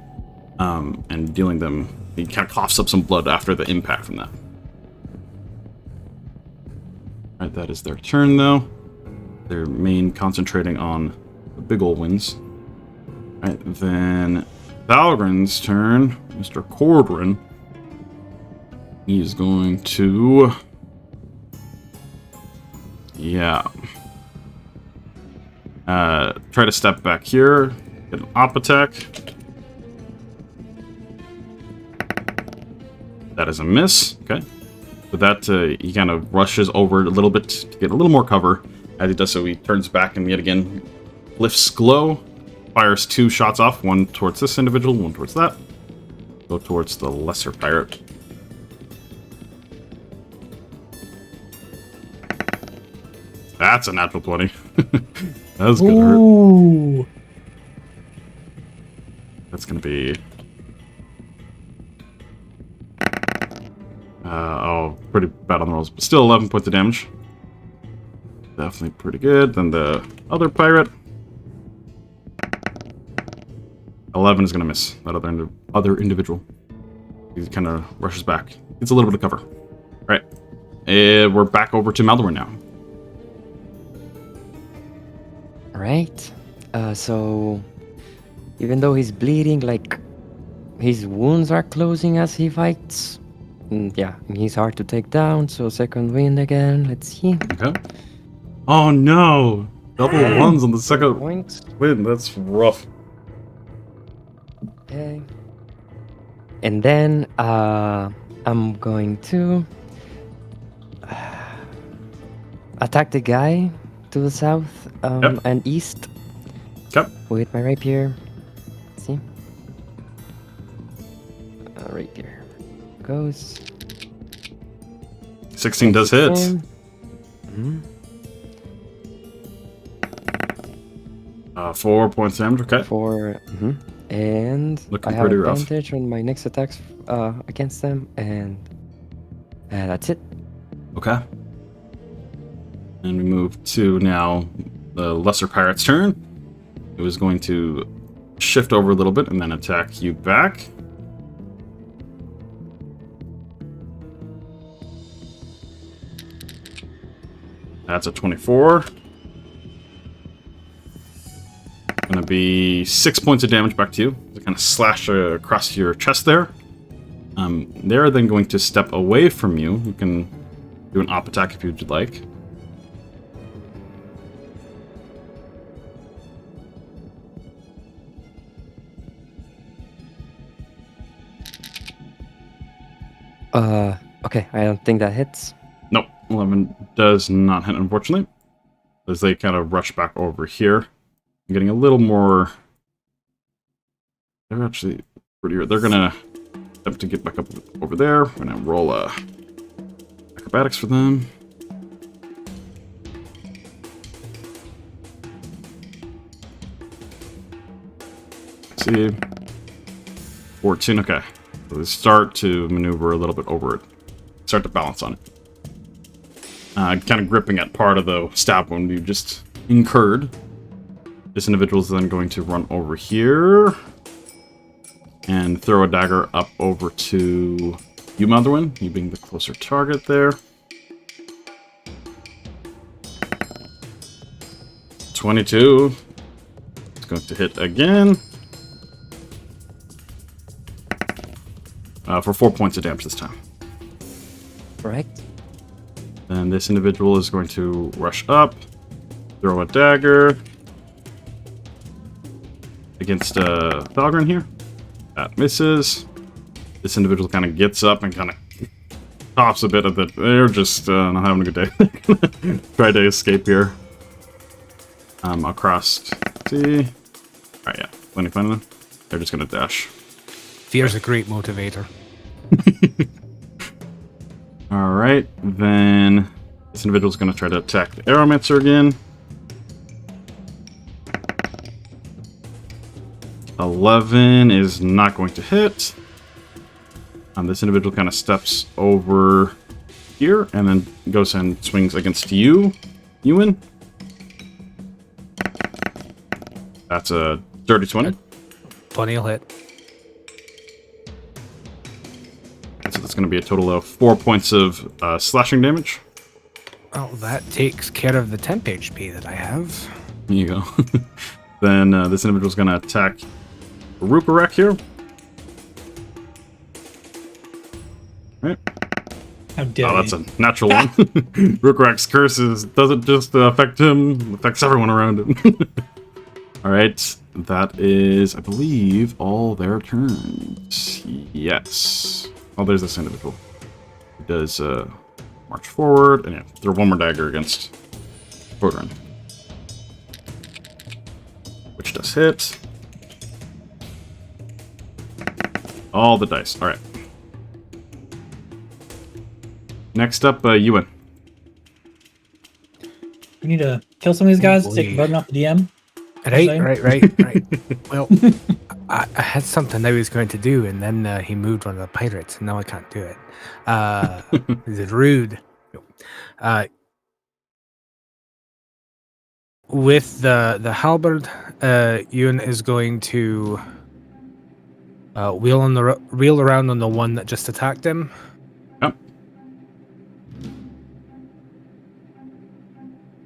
and dealing them. He kind of coughs up some blood after the impact from that. Alright, that is their turn, though. They're main concentrating on the big ol' winds. Alright, then Valgren's turn. Mr. Cordrin. He is going to... Yeah. Try to step back here. Get an op attack. That is a miss. Okay. With that, he kind of rushes over a little bit to get a little more cover. As he does so, he turns back and yet again lifts glow. Fires 2 shots off. One towards this individual, one towards that. Go towards the lesser pirate. That's a natural 20. That was good. Ooh. That's going to be... pretty bad on the rolls, but still 11 points of damage. Definitely pretty good. Then the other pirate. 11 is going to miss that other individual. He kind of rushes back. Gets a little bit of cover. All right. We're back over to Maldorwen now. Right. So even though he's bleeding, like his wounds are closing as he fights. Yeah, he's hard to take down. So second wind again. Let's see. Okay. Oh no! Double ones on the second Points. wind. That's rough. Okay. And then I'm going to attack the guy to the south and east. Okay. With my rapier. See? Rapier. Goes. 16 does hit. Mm-hmm. 4 points of damage. Okay. 4. And Looking I have pretty rough. advantage on my next attacks against them, and that's it. Okay. And we move to now the lesser pirate's turn. It was going to shift over a little bit and then attack you back. That's a 24. Gonna be 6 points of damage back to you. They kind of slash across your chest there. They're then going to step away from you. You can do an op attack if you'd like. Okay, I don't think that hits. Nope, 11 does not hit, unfortunately. As they kind of rush back over here. I'm getting a little more... They're actually pretty... They're gonna attempt to get back up over there. We're gonna roll acrobatics for them. Let's see. 14, okay. So they start to maneuver a little bit over it. Start to balance on it. Kind of gripping at part of the stab wound you just incurred. This individual is then going to run over here and throw a dagger up over to you, Maldorwen, you being the closer target there. 22. It's going to hit again. For 4 points of damage this time. Correct. And this individual is going to rush up, throw a dagger against Valgren here. That misses. This individual kind of gets up and kind of coughs a bit at that. They're just not having a good day. Try to escape here. Across. See. Alright, yeah. Plenty fun of them. They're just gonna dash. Fear's a great motivator. Alright, then this individual's gonna try to attack the Aeromancer again. 11 is not going to hit. This individual kind of steps over here and then goes and swings against you, Euan. That's a dirty 20. 20 will hit. So that's going to be a total of 4 points of slashing damage. Oh, that takes care of the temp HP that I have. There you go. Then this individual's going to attack Rhukkarrak here. Right. How dare Oh, that's you. a natural one. Rhukkarrak's curses doesn't just affect him, it affects everyone around him. Alright, that is, I believe, all their turns. Yes. Oh, there's this individual. He does march forward, and yeah, throw one more dagger against Maldorwen. Which does hit. All the dice. Alright. Next up, Euan. We need to kill some of these guys, boy. take the burden off the DM. Right. Well, I had something I was going to do, and then he moved one of the pirates, and now I can't do it. Is it rude? With the halberd, Euan is going to wheel around on the one that just attacked him. Yep.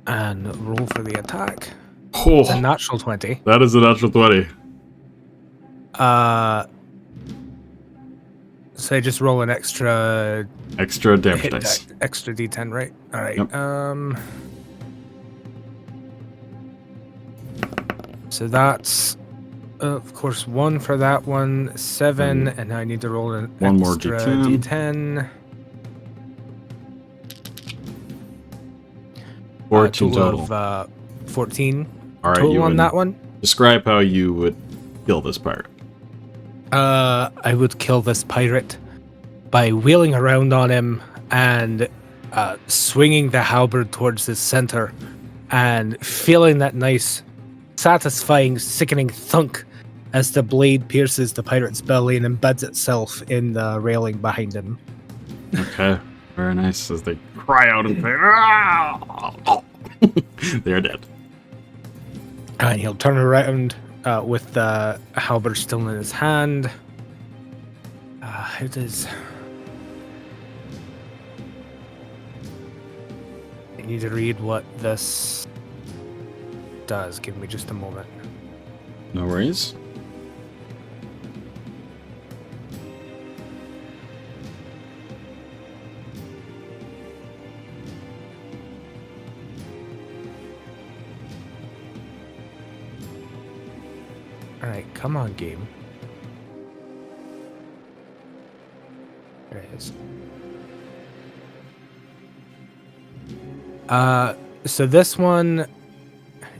And roll for the attack. Oh, It's a natural 20. that is a natural 20. So I just roll an extra Extra damage hit dice. extra D10, right? All right. Yep. So that's of course 1 for that one, 7, and now I need to roll an One more extra D10. D10. 14 total total. of 14 All right, total on Euan. that one. Describe how you would kill this pirate. I would kill this pirate by wheeling around on him and swinging the halberd towards his center and feeling that nice, satisfying, sickening thunk as the blade pierces the pirate's belly and embeds itself in the railing behind him. Okay, very nice. As they cry out and say, "Ah!" They are dead. And he'll turn around with the halberd still in his hand. It is. I need to read what this does. Give me just a moment. No worries. Alright, come on, game. There it is. So this one,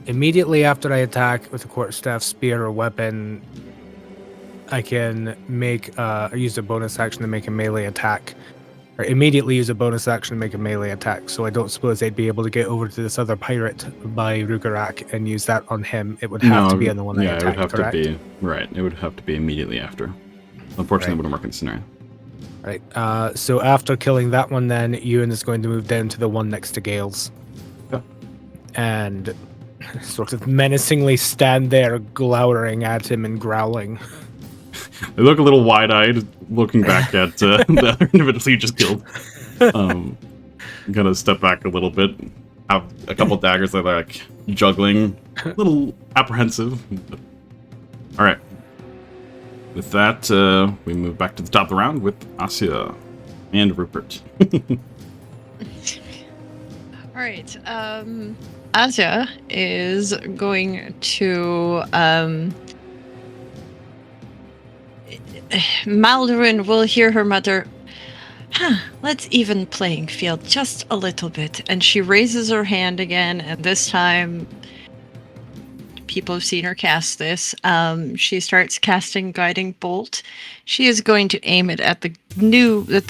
immediately after I attack with a quarterstaff, spear, or weapon, I can make use a bonus action to make a melee attack. Or immediately use a bonus action to make a melee attack. So I don't suppose I'd be able to get over to this other pirate by Rhukkarrak and use that on him. It would have to be on the one I attacked, it would have correct? to be right. It would have to be immediately after. Unfortunately, it wouldn't work in this scenario. Right. So after killing that one, then Euan is going to move down to the one next to Gale's. Yep. And sort of menacingly stand there, glowering at him and growling. They look a little wide-eyed, looking back at the other individual you just killed. Gonna step back a little bit. Have a couple daggers that are like juggling, a little apprehensive. All right. With that, we move back to the top of the round with Asja and Rupert. All right. Asja is going to Maldorwen will hear her mutter, Let's even playing field just a little bit. And she raises her hand again, and this time people have seen her cast this. She starts casting Guiding Bolt. She is going to aim it at the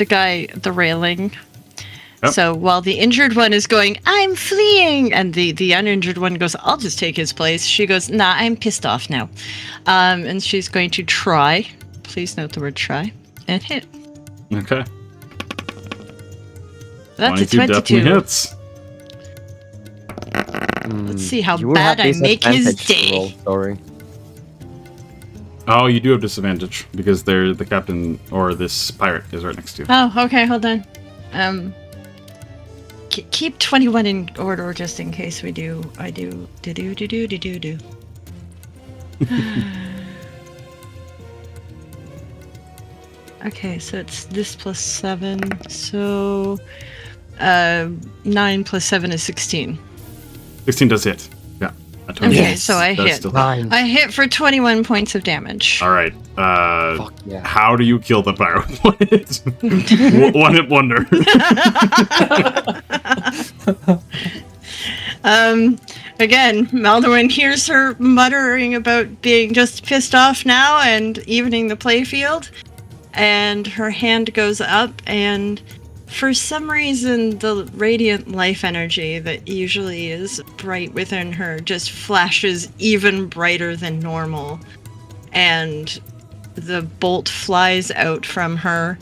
guy at the railing. Yep. So while the injured one is going, I'm fleeing, and the uninjured one goes, I'll just take his place. She goes, nah, I'm pissed off now. And she's going to try. Please note the word try. And hit. Okay. That's a 22 definitely 22. hits. Let's see how You bad have I make his disadvantage to day. roll, sorry. Oh, you do have disadvantage because they're the captain or this pirate is right next to you. Oh, okay, hold on. Keep 21 in order just in case we do. I do. Do. Okay, so it's this plus 7. So 9 plus 7 is 16. 16 does hit. Yeah. Okay, so I That's hit. still- Fine. I hit for 21 points of damage. All right. Fuck yeah. How do you kill the pirate? One hit wonder. Again, Maldorwen hears her muttering about being just pissed off now and evening the playfield, and her hand goes up, and for some reason the radiant life energy that usually is bright within her just flashes even brighter than normal, and the bolt flies out from her,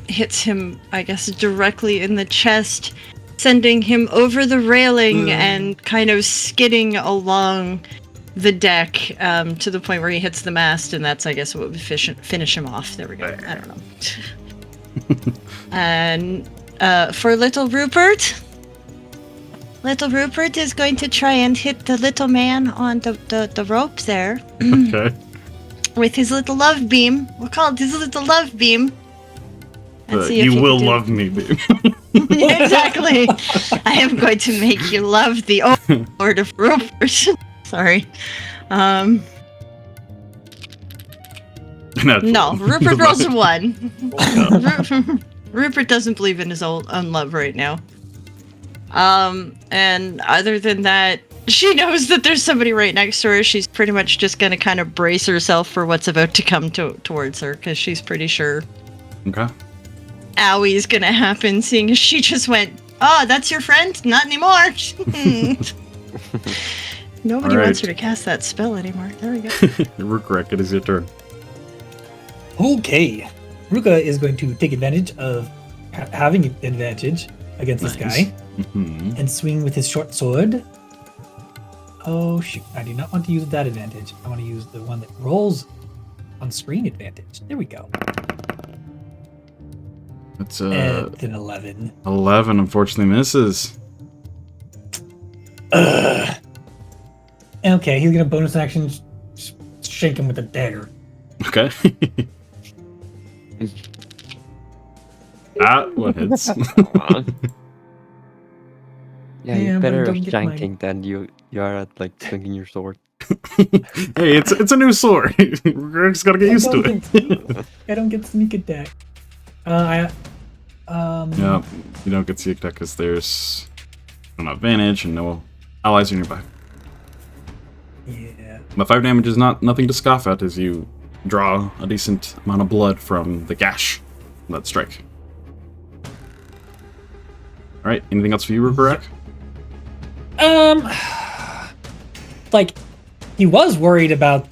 hits him, I guess, directly in the chest, sending him over the railing and kind of skidding along the deck to the point where he hits the mast, and that's, I guess, what would finish him off. There we go. I don't know. And for little Rupert is going to try and hit the little man on the rope there Okay. with his little love beam. We'll call it his little love beam. And see if You he will can do- love me, babe. Exactly. I am going to make you love the Lord of Rupert. Sorry. No, Rupert rolls a 1. Rupert doesn't believe in his own love right now. And other than that, she knows that there's somebody right next to her. She's pretty much just going to kind of brace herself for what's about to come towards her, because she's pretty sure Okay. Owie's going to happen, seeing as she just went, oh, that's your friend? Not anymore. Nobody All wants right. her to cast that spell anymore. There we go. Rhukkarrak, it is your turn. Okay. Ruka is going to take advantage of having an advantage against this Nice. guy Mhm. and swing with his short sword. Oh shoot, I do not want to use that advantage. I want to use the one that rolls on screen advantage. There we go. That's And an 11. 11 unfortunately misses. Ugh. Okay, he's gonna bonus action shake him with a dagger. Okay. What hits? Yeah, Yeah, you're but better don't get my- shanking than you are at like swinging your sword. Hey, it's a new sword. Rhukkarrak's gotta get used to it. I don't get sneak attack. Yeah, you don't get sneak attack because there's an advantage and no allies are nearby. Yeah. But 5 damage is nothing to scoff at as you draw a decent amount of blood from the gash from that strike. Alright, anything else for you, Rhukkarrak? Like, he was worried about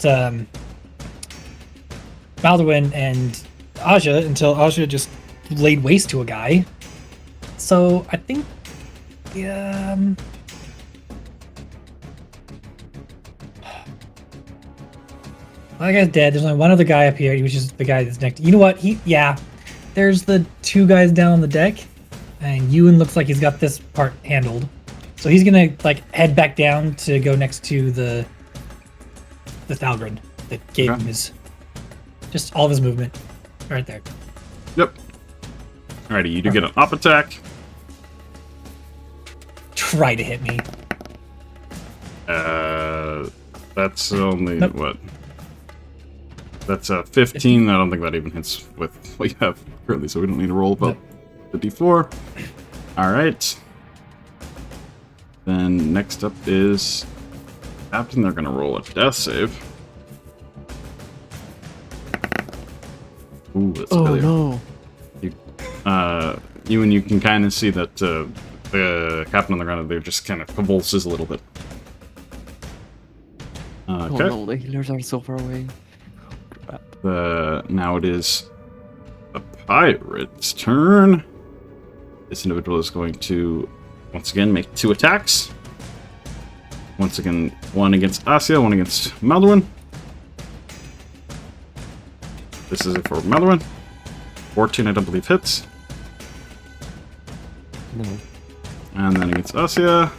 Maldorwen and Asja until Asja just laid waste to a guy. So I think, well, that guy's dead. There's only one other guy up here. He was just the guy that's next. You know what? There's the 2 guys down on the deck, and Euan looks like he's got this part handled. So he's gonna like head back down to go next to the Thalgrin that gave Okay. him his just all of his movement right there. Yep. Alrighty, you do get an up attack. Try to hit me. That's only Nope. what? That's a 15. I don't think that even hits with what you have. currently, so we don't need to roll about the d4. All right. Then next up is Captain. They're going to roll a death save. Ooh, that's failure. no. Euan, you can kind of see that the captain on the ground there just kind of convulses a little bit. Okay. Oh no, the healers are so far away. Now it is the pirate's turn. This individual is going to once again make 2 attacks. Once again, one against Asja, one against Maldorwen. This is it for Maldorwen. 14, I don't believe, hits. No. And then against Asja,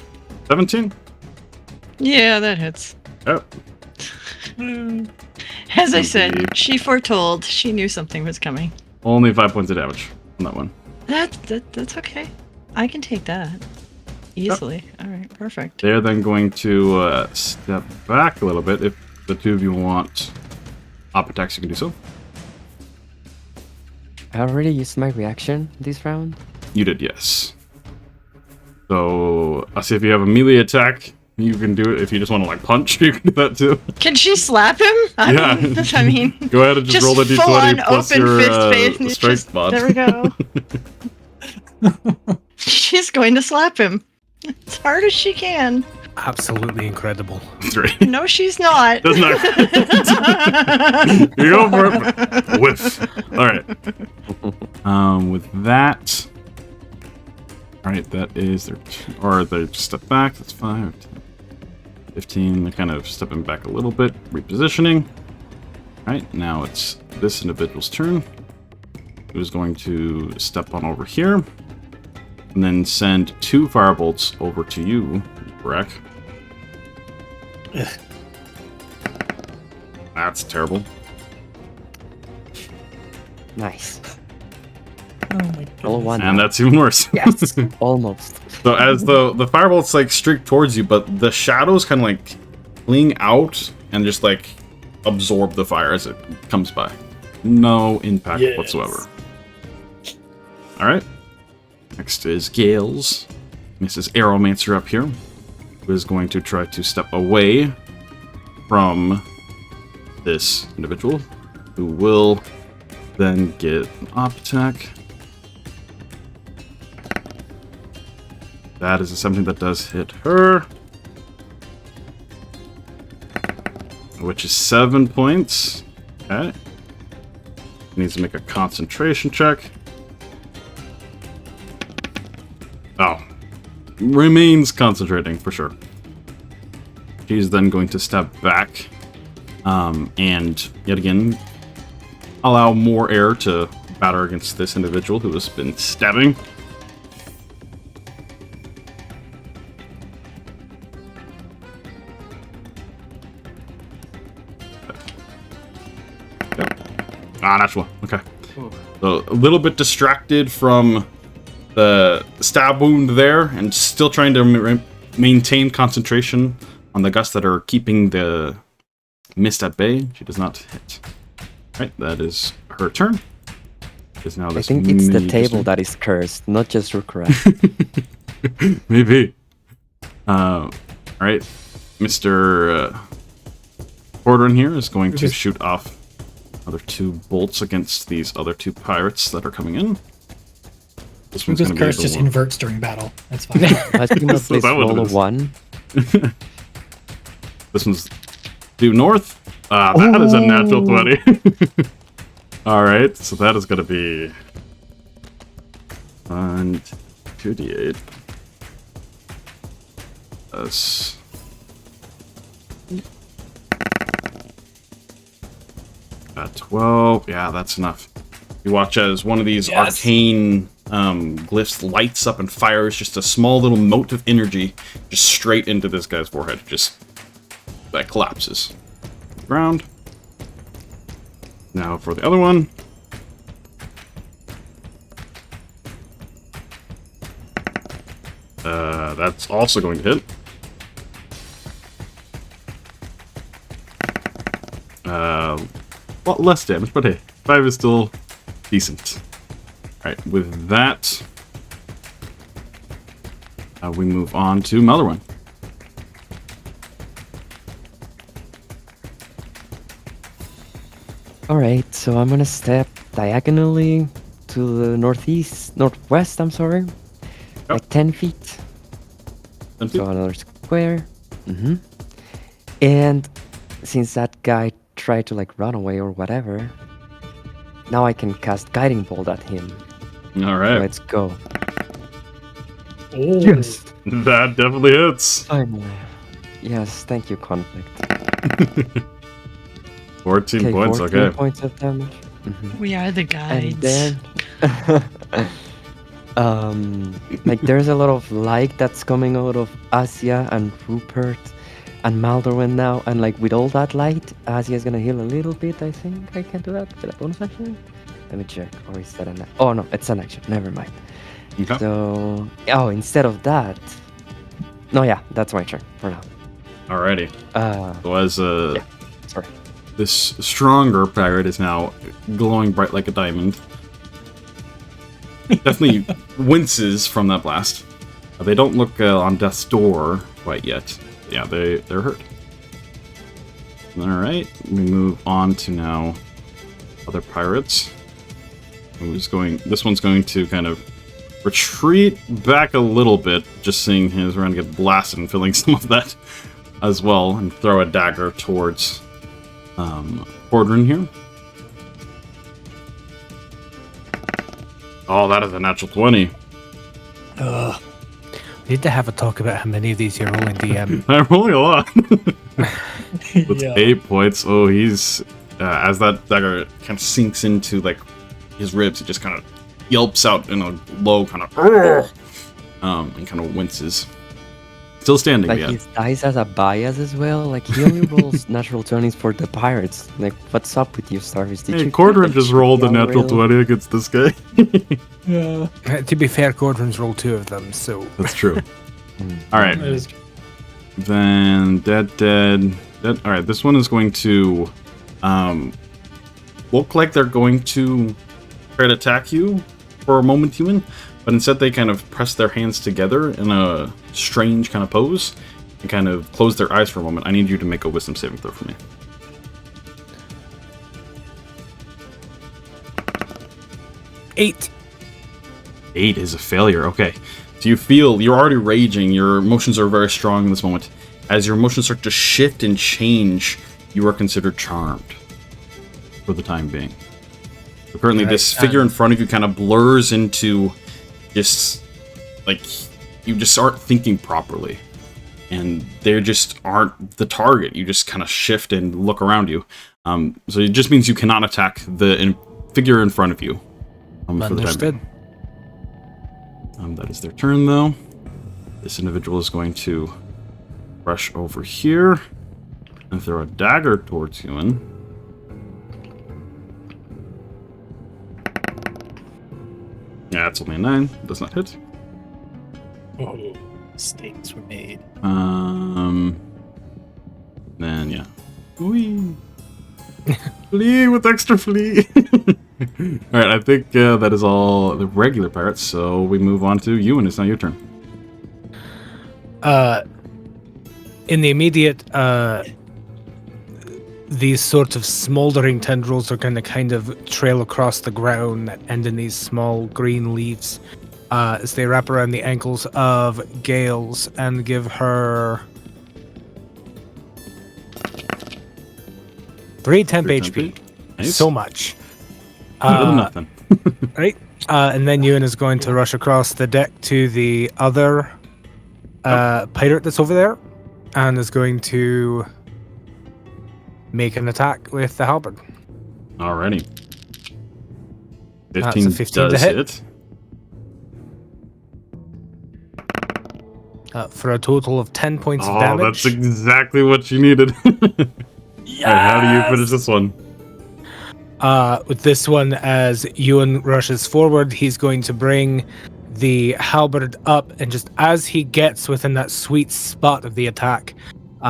17. Yeah, that hits. Oh, As I Indeed. said, she foretold. She knew something was coming. only 5 points of damage on that one. That's okay. I can take that easily. All right, perfect. They're then going to step back a little bit. If the two of you want op attacks, you can do so. I already used my reaction this round. You did, yes. So, I'll see if you have a melee attack. You can do it. If you just want to like punch, you can do that too. Can she slap him? Yeah. I mean, Go ahead and just roll the full on d20 plus open your fist face and strength just- mod. There we go. She's going to slap him as hard as she can. Absolutely incredible. 3. No, she's not. Doesn't you go for it. But whiff. All right. With that. All right, that is their. Or they just step back. That's 5, 10, 15. They're kind of stepping back a little bit, repositioning. All right, now it's this individual's turn. Who's going to step on over here, and then send 2 firebolts over to you, Rhukkarrak. That's terrible. Nice. Oh my god. Roll a 1. And that's even worse. Yes, almost. So as the firebolts like streak towards you, but the shadows kind of like fling out and just like absorb the fire as it comes by. No impact Yes. whatsoever. All right. Next is Gales. Mrs. Arrowmancer up here, who is going to try to step away from this individual, who will then get an op attack. That is a 17 that does hit her, which is 7 points. Okay. Needs to make a concentration check. Oh. Remains concentrating, for sure. She's then going to step back, and yet again, allow more air to batter against this individual who has been stabbing. Natural. Okay. So a little bit distracted from the stab wound there, and still trying to maintain concentration on the gusts that are keeping the mist at bay. She does not hit. Right, that is her turn. Is now I this think it's the mini table turn. that is cursed, not just Rhukkarrak. Maybe. All right, Mr. Porter in here is going to shoot off other 2 bolts against these other 2 pirates that are coming in. This one's Ruka's going to be curse the just one. inverts during battle. That's fine. I think So please that what roll it a is. 1. This one's due north. That is a natural 20. All right, so that is going to be 2d8. That's 12. Yeah, that's enough. You watch as one of these Yes. arcane glyphs lights up and fires just a small little mote of energy just straight into this guy's forehead. Just that collapses. Ground. Now for the other one. That's also going to hit. A lot less damage, but hey, 5 is still decent. Alright, with that, we move on to Maldorwen. Alright, so I'm gonna step diagonally to the northwest, I'm sorry. Like 10 feet. So another square. And since that guy tried to like run away or whatever, now I can cast Guiding Bolt at him. Alright. Let's go. Oh. Yes! That definitely hits. Finally. Yes, thank you, Conflict. 14 points, 14 okay. points of damage. We are the And guides. then, like there's a lot of light that's coming out of Asja and Rupert and Maldorwen now, and like with all that light, Asja's gonna heal a little bit. I think I can do that with a bonus action. Let me check. Or is that an? Oh no, it's an action. Never mind. Okay. So, instead of that, no, yeah, that's my turn for now. Alrighty. So as Sorry. this stronger pirate is now glowing bright like a diamond. Definitely winces from that blast. They don't look on death's door quite yet. Yeah, they're hurt. Alright, we move on to now other pirates. This one's going to kind of retreat back a little bit, just seeing his around get blasted and feeling some of that as well, and throw a dagger towards Cordrin here. Oh, that is a natural 20. Ugh. We need to have a talk about how many of these you're rolling, DM. I'm rolling a lot. With Yeah. 8 points. Oh, he's as that dagger kind of sinks into like his ribs, it just kind of yelps out in a low kind of and kind of winces. Still standing, Like yeah. his dice has a bias as well. Like he only rolls natural 20s for the pirates. Like, what's up with you, Starvis? Did Hey, you Cordrin just rolled a down natural rail? 20 against this guy. Yeah. To be fair, Gordon's rolled 2 of them, so... That's true. Alright, That is- then dead. Alright, this one is going to look like they're going to try to attack you for a moment, Human, but instead they kind of press their hands together in a strange kind of pose and kind of close their eyes for a moment. I need you to make a wisdom saving throw for me. 8. 8 is a failure. Okay. So you feel you're already raging. Your emotions are very strong in this moment. As your emotions start to shift and change, you are considered charmed for the time being. So currently, Right, this figure in front of you kind of blurs into just like you just aren't thinking properly, and they just aren't the target. You just kind of shift and look around you. So it just means you cannot attack the figure in front of you. For the time being. Understood. That is their turn, though. This individual is going to rush over here and throw a dagger towards Euan. Yeah, that's only a 9. Does not hit. Oh, mistakes were made. Then, yeah. Whee! Flee with extra flee! Alright, I think that is all the regular pirates, so we move on to you, and it's now your turn. In the immediate, these sorts of smoldering tendrils are going to kind of trail across the ground that end in these small green leaves as they wrap around the ankles of Gales and give her 3 temp 3 HP. Nice. So much. Better than nothing. Right? And then Euan is going to rush across the deck to the other pirate that's over there and is going to make an attack with the halberd. Alrighty. That's 15, a 15 to does hit. For a total of 10 points of Oh, damage. that's exactly what you needed. Alright, how do you finish this one? With this one, as Euan rushes forward, he's going to bring the halberd up, and just as he gets within that sweet spot of the attack,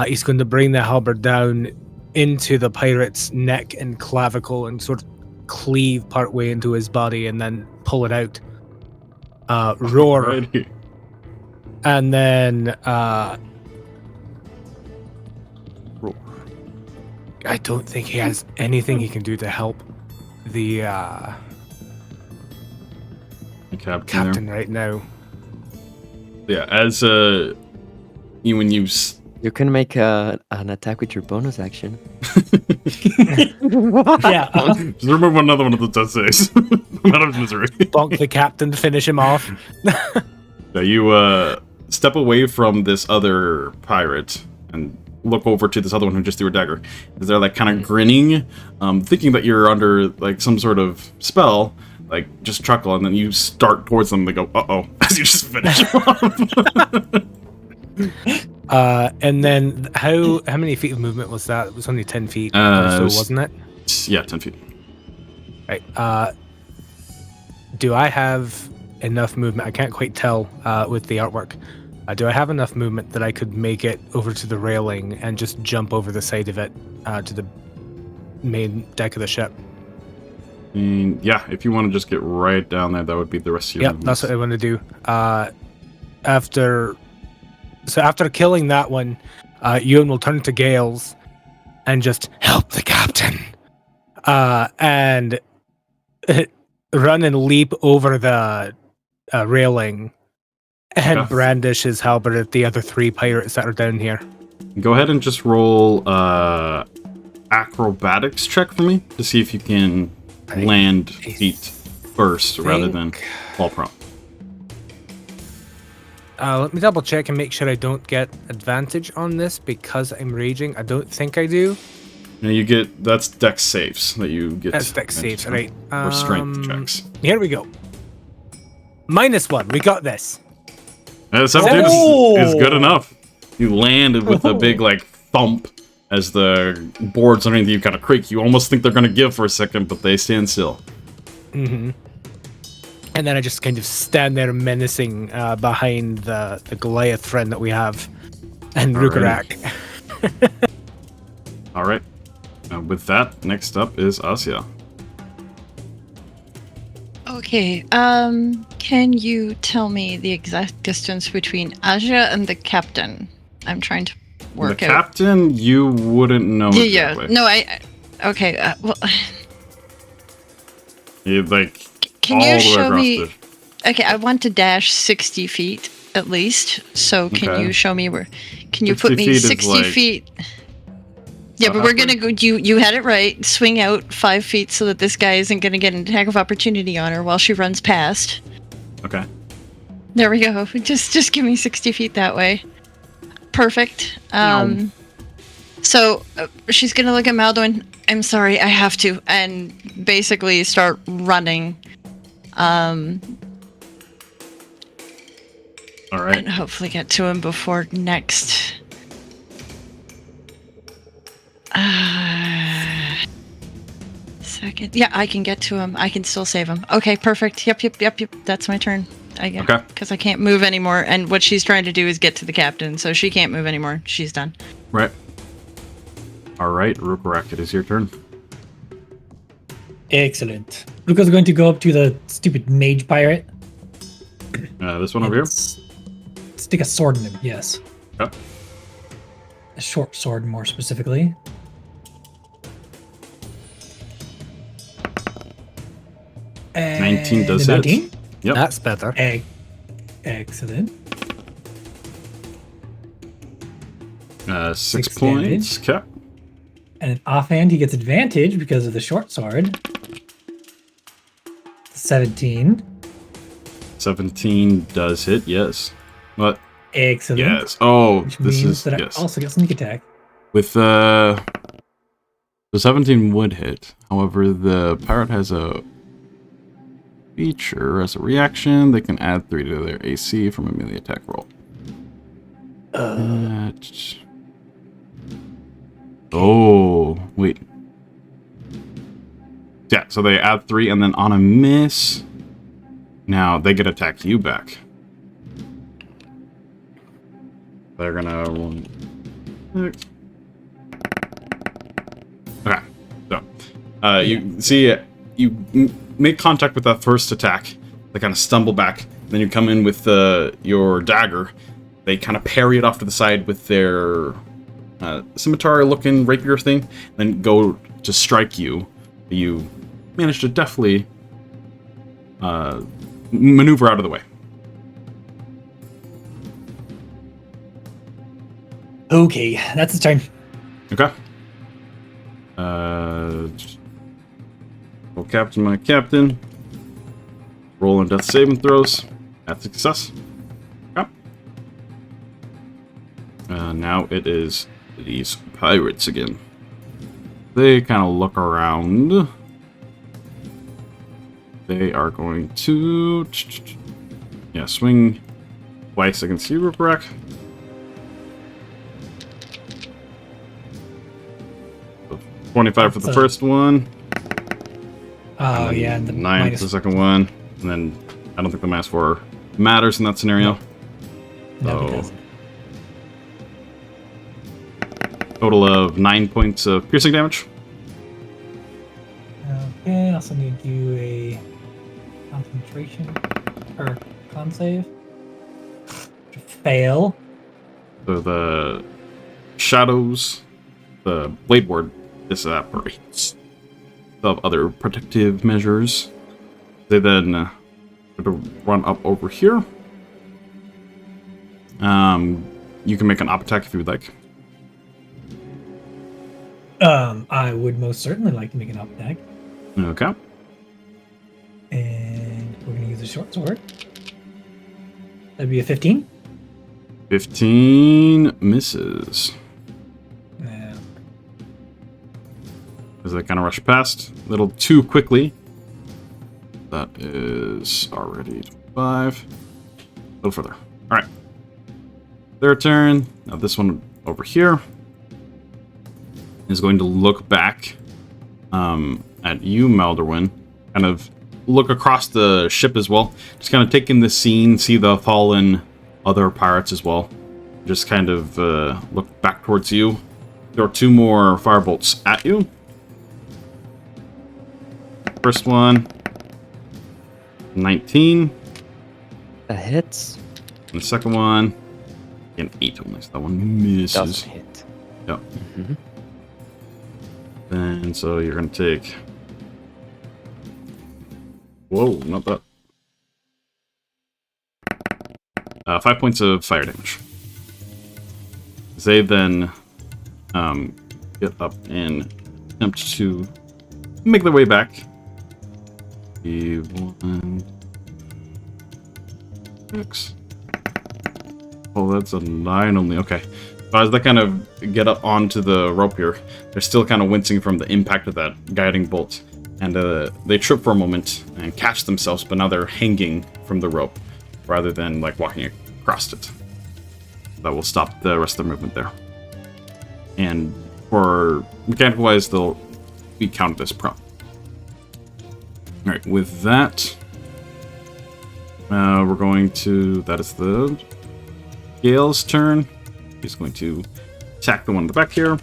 he's going to bring the halberd down into the pirate's neck and clavicle and sort of cleave partway into his body and then pull it out. Roar. Alrighty. And then Roar. I don't think he has anything he can do to help the The captain right now. Yeah, as when you You can make an attack with your bonus action. Yeah. just remember another one of the death saves. I'm out of misery. Bonk the captain to finish him off. Yeah, you step away from this other pirate and look over to this other one who just threw a dagger. As they're like kind of grinning, thinking that you're under like some sort of spell, like just chuckle, and then you start towards them. They go, "Uh-oh," as you just finish off. And then how many feet of movement was that? It was only 10 feet or so, wasn't it? Yeah, 10 feet. Right. Do I have enough movement? I can't quite tell with the artwork. Do I have enough movement that I could make it over to the railing and just jump over the side of it to the main deck of the ship? And yeah, if you want to just get right down there, that would be the rest of your Yeah, movements. that's what I want to do. After killing that one, Euan will turn to Gales and just help the captain. And run and leap over the railing and Okay. brandish his halberd at the other 3 pirates that are down here. Go ahead and just roll acrobatics check for me to see if you can land feet first rather than fall prone. Let me double check and make sure I don't get advantage on this because I'm raging. I don't think I do. And you get, that's dex saves that you get. That's dex saves, right? Or strength checks. Here we go. -1. We got this. 17 Oh! is good enough. You landed with a big like thump as the boards underneath you kind of creak. You almost think they're going to give for a second, but they stand still. Mm-hmm. And then I just kind of stand there menacing behind the Goliath friend that we have, and Rhukkarrak. All right. With that, next up is Asja. Okay, can you tell me the exact distance between Asja and the captain? I'm trying to work The out. captain, you wouldn't know. Yeah. exactly. No, okay, well, You like can all you the way show across me... the- Okay, I want to dash 60 feet at least, so can Okay. you show me where... Can you 60 put me feet is 60 like- feet... Yeah, So but we're halfway? gonna go... You had it right. Swing out 5 feet so that this guy isn't gonna get an attack of opportunity on her while she runs past. Okay. There we go. Just give me 60 feet that way. Perfect. So she's gonna look at Maldorwen. I'm sorry, I have to, and basically start running. All right. And hopefully get to him before next. Second. Yeah, I can get to him. I can still save him. Okay, perfect. Yep. That's my turn. Okay. Because I can't move anymore, and what she's trying to do is get to the captain, so she can't move anymore. She's done. Right. All right, Rhukkarrak, it is your turn. Excellent. Luca's going to go up to the stupid mage pirate. This one over here. Stick a sword in him, yes. Yep. A short sword, more specifically. And 19 does a hit. 19? Yep. That's better. Excellent. 6 6 points. Okay. And an offhand, he gets advantage because of the short sword. 17. 17 does hit, yes. But Excellent. yes. Oh, Which this means is that yes. I also get sneak attack. With the 17 would hit. However, the pirate has a feature as a reaction. They can add 3 to their AC from a melee attack roll. Oh, wait. Yeah, so they add 3, and then on a miss, now they get attack you back. They're gonna roll. Okay, so you see, you make contact with that first attack, They kind of stumble back. Then you come in with your dagger. They kind of parry it off to the side with their scimitar-looking rapier thing, then go to strike you. You manage to deftly maneuver out of the way. Okay, that's his turn. Okay. Well, Captain, my captain. Roll on death saving throws. That's a success. Okay. Now it is these pirates again. They kind of look around. They are going to... Yeah, swing twice against you, Rhukkarrak. So 25 for the first one. Oh, yeah. And 9 for the second one. And then I don't think the mass 4 matters in that scenario. No, it So, doesn't. total of 9 points of piercing damage. Okay, I also need to do a concentration or con save. Fail. So the shadows, the blade ward disapparates of other protective measures. They then run up over here. You can make an up attack if you would like. I would most certainly like to make an up attack. Okay. And we're going to use a short sword. That'd be a 15. 15 misses. Yeah. As they kind of rush past a little too quickly. That is already 5. A little further. All right. Their turn. Now this one over here is going to look back at you, Maldorwen. Kind of look across the ship as well. Just kind of take in the scene, see the fallen other pirates as well. Just kind of look back towards you. There are 2 more firebolts at you. First one, 19. That hits. And the second one, an 8 only. So that one misses. Doesn't hit. Yep. Mm-hmm. And so you're going to take... Whoa, not that. 5 points of fire damage. They then get up and attempt to make their way back. 1, 6. Oh, that's a 9 only. Okay. But as they kind of get up onto the rope here, they're still kind of wincing from the impact of that guiding bolt. And they trip for a moment and catch themselves, but now they're hanging from the rope rather than like walking across it. That will stop the rest of their movement there. And for mechanical wise, they'll be counted as prone. Alright, with that, we're going to... That is the Gale's turn. He's going to attack the one in the back here.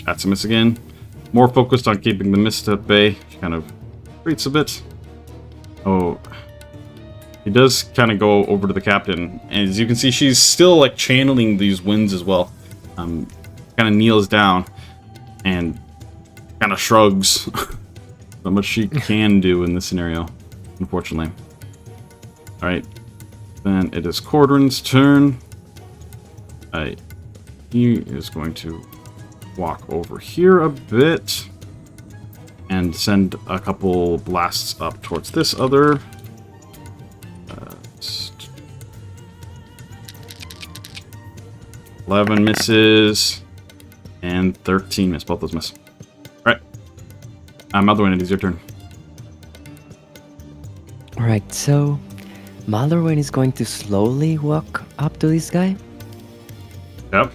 That's a miss again. More focused on keeping the mist at bay. She kind of retreats a bit. Oh, he does kind of go over to the captain. And as you can see, she's still like channeling these winds as well. Kind of kneels down and kind of shrugs. Not much she can do in this scenario, unfortunately. All right. Then it is Cordrin's turn. He is going to walk over here a bit and send a couple blasts up towards this other. 11 misses and 13 miss. Both those miss. All right. Maldorwen, it is your turn. Alright, so Maldorwen is going to slowly walk up to this guy Yep.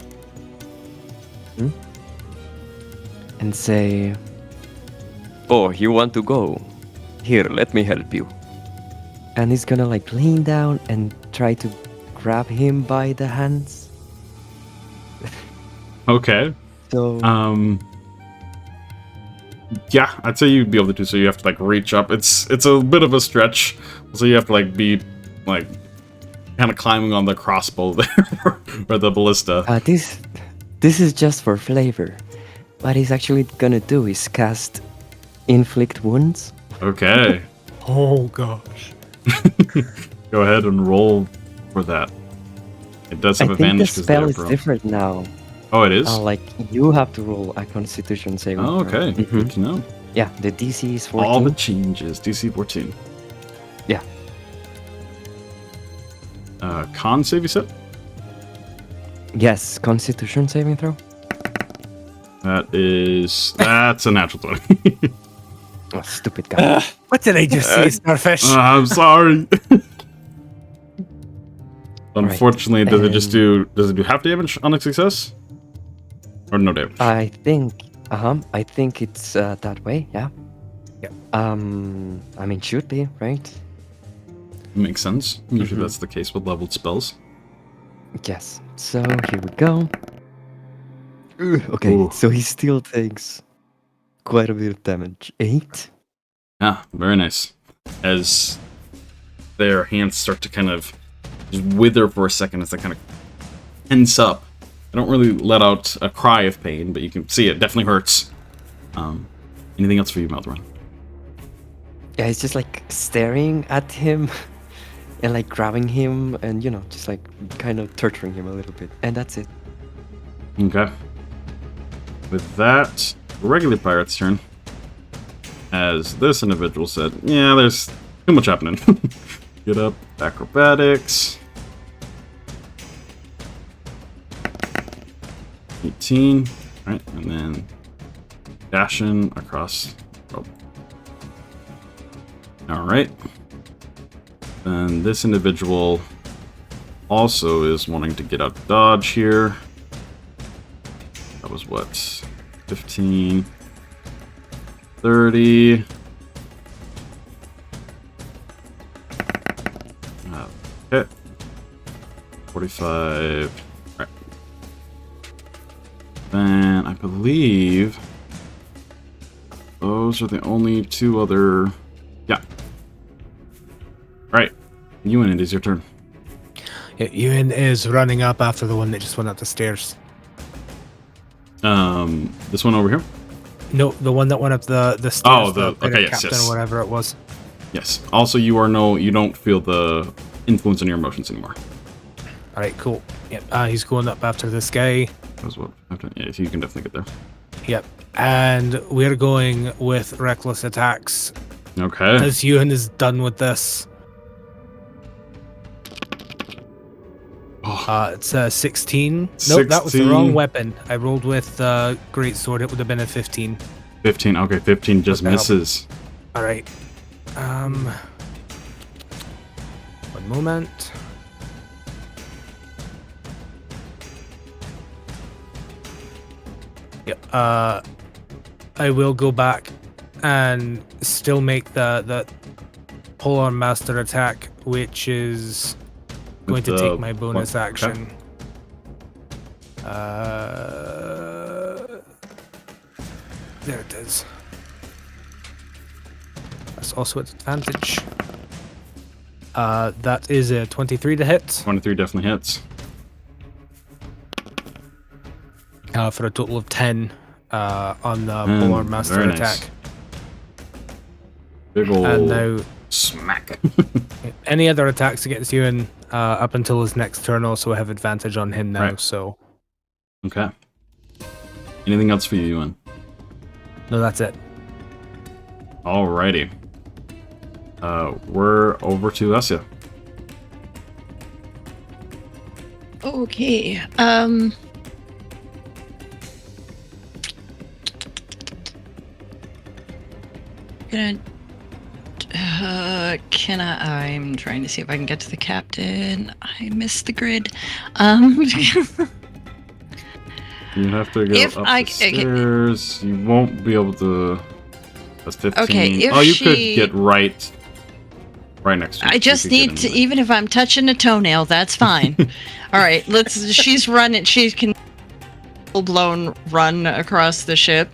and say, "Oh, you want to go? Here, let me help you." And he's gonna like lean down and try to grab him by the hands. Okay. So Yeah, I'd say you'd be able to do so. You have to like reach up. It's a bit of a stretch, so you have to like be like kind of climbing on the crossbow there or the ballista. This is just for flavor. What he's actually gonna do is cast inflict wounds. Okay, Oh gosh. go ahead and roll for that. It does have I think the advantage because spell they're is prone. different now. Oh, it is. Like you have to roll a Constitution saving. Oh, throw. okay, good Mhm. to know. Yeah, the DC is 14. All the changes. DC 14. Yeah. Con save, you said? Yes, Constitution saving throw. That's a natural 20. Oh, stupid guy. What did I just say, Starfish? I'm sorry. Unfortunately, does it do half damage on a success? Or no damage? I think it's that way. Yeah. Yeah. I mean, should be right. Makes sense. Usually that's the case with leveled spells. Yes. So here we go. Okay. Ooh. So he still takes quite a bit of damage. 8. Yeah, very nice. As their hands start to kind of just wither for a second as they kind of tense up. I don't really let out a cry of pain, but you can see it definitely hurts. Anything else for you, Maldorwen? Yeah, he's just like staring at him and like grabbing him and just like kind of torturing him a little bit. And that's it. Okay. With that, regular pirate's turn. As this individual said, yeah, there's too much happening. Get up, acrobatics. 18. Alright, and then dashing across. Oh. Alright. Then this individual also is wanting to get out of dodge here. That was what? 15. 30. Okay. 45. Alright. Then I believe those are the only two other. Yeah. Alright. Euan, it is your turn. Yeah, Euan is running up after the one that just went up the stairs. This one over here? No, the one that went up the stairs. Oh, the okay, yes, captain yes. or whatever it was. Yes. Also, you don't feel the influence on your emotions anymore. All right, cool. Yep, he's going up after this guy. That's what. Yeah, you can definitely get there. Yep, and we're going with reckless attacks. Okay. As Euan is done with this. It's 16. Nope, that was the 16. wrong weapon. I rolled with great sword. It would have been a 15. 15. Okay, 15 just What the hell? misses. All right. One moment. Yep. I will go back and still make the polearm master attack, which is going to take my bonus okay. action. There it is. That's also at advantage. That is a 23 to hit. 23 definitely hits. For a total of 10 on the polearm master very nice. attack. Big ol' And now smack. any other attacks against Euan up until his next turn also have advantage on him now. Right. So Okay. Anything else for you, Euan? no, that's it. Alrighty. We're over to Asja. Okay. I'm trying to see if I can get to the captain. I missed the grid. You have to go If up I- the stairs. You won't be able to. That's 15. Okay, if you she- could get right next to you. I You just could get need in to, there. even if I'm touching a toenail, that's fine. All right, she's running. She can full-blown run across the ship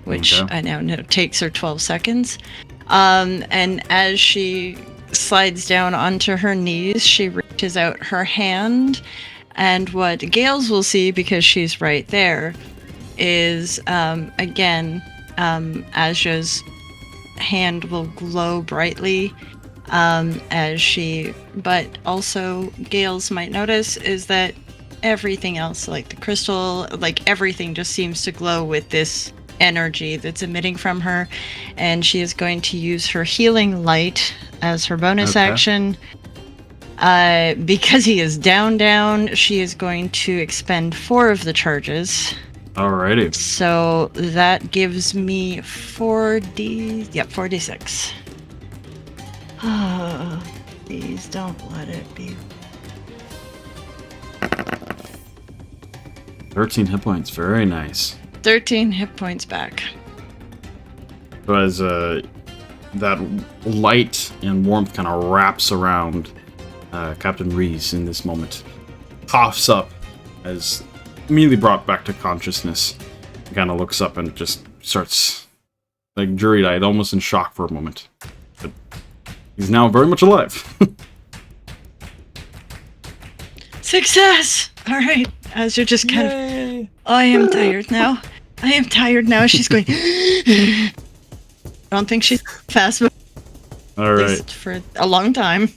which Okay. I now know takes her 12 seconds. And as she slides down onto her knees, she reaches out her hand, and what Gales will see, because she's right there, is again, Asja's hand will glow brightly as she, but also Gales might notice is that everything else, like the crystal, like everything just seems to glow with this energy that's emitting from her, and she is going to use her healing light as her bonus action. Because he is down, she is going to expend 4 of the charges. Alrighty. So that gives me 4d6. Please don't let it be. 13 hit points. Very nice. 13 hit points back. So as that light and warmth kind of wraps around Captain Reese in this moment, coughs up as immediately brought back to consciousness. He kind of looks up and just starts like jury-eyed, almost in shock for a moment. But he's now very much alive. Success! Alright, as you're just kind of... I am tired now. She's going... I don't think she's fast, but All at right. least for a long time.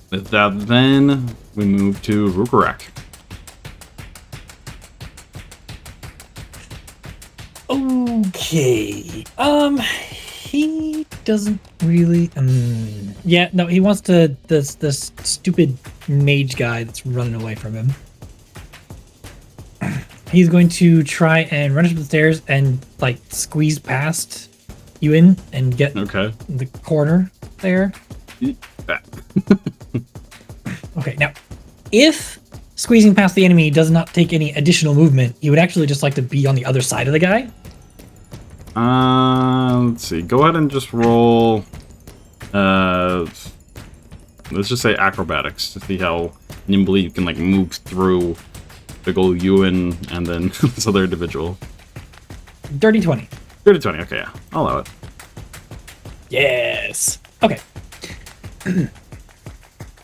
With that, then we move to Rhukkarrak. Okay. He doesn't really. Yeah, no, he wants to. This stupid mage guy that's running away from him. He's going to try and run up the stairs and like squeeze past Euan and get Okay. the corner there. Back. Okay, now, if squeezing past the enemy does not take any additional movement, he would actually just like to be on the other side of the guy. Let's see. Go ahead and just roll. Let's just say acrobatics to see how nimbly you can like move through big old Euan and then this other individual. Dirty 20. 30-20. Okay, yeah, I'll allow it. Yes. Okay.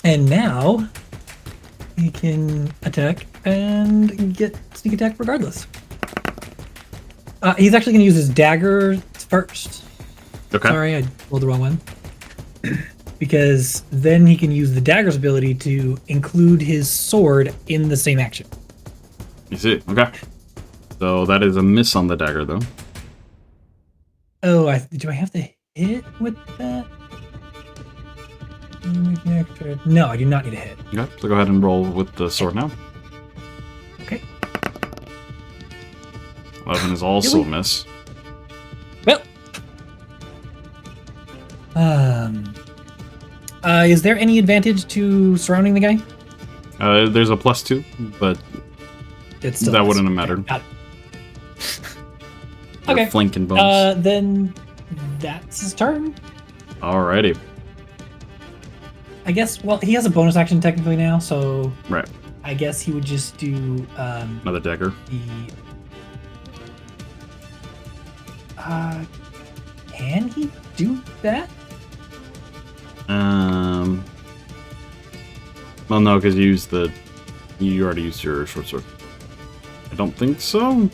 And now he can attack and get sneak attack regardless. He's actually going to use his dagger first. Okay. Sorry, I rolled the wrong one. Because then he can use the dagger's ability to include his sword in the same action. You see. Okay. So that is a miss on the dagger, though. Oh, do I have to hit with that? No, I do not need a hit. Okay. So go ahead and roll with the sword now. Okay. 11 is also a Really? miss. Well. Is there any advantage to surrounding the guy? There's a +2, but It's still that nice. wouldn't have mattered. Got it. Your Okay. flank and bonus. Then that's his turn. Alrighty. I guess. Well, he has a bonus action technically now, so Right. I guess he would just do Another dagger. the. Can he do that? Well, no, because you already used your short sword. I don't think so.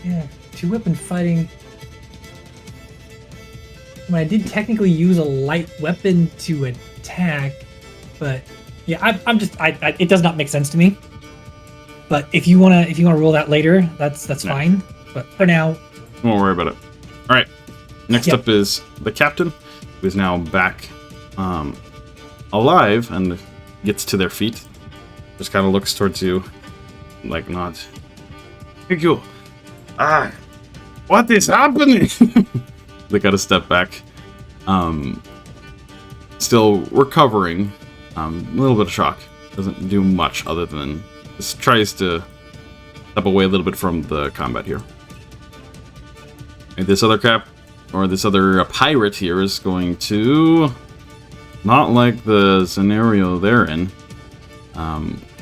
Yeah, two-weapon fighting. When I did technically use a light weapon to attack, but yeah, it does not make sense to me. But if you wanna roll that later, that's Yeah. fine. But for now, Won't worry about it. All right. Next Yep. up is the captain, who is now back, alive and gets to their feet. Just kind of looks towards you, like nods. Thank you. What is happening? They got to step back. Still recovering. A little bit of shock. Doesn't do much other than just tries to step away a little bit from the combat here. And this other pirate here is going to not like the scenario they're in.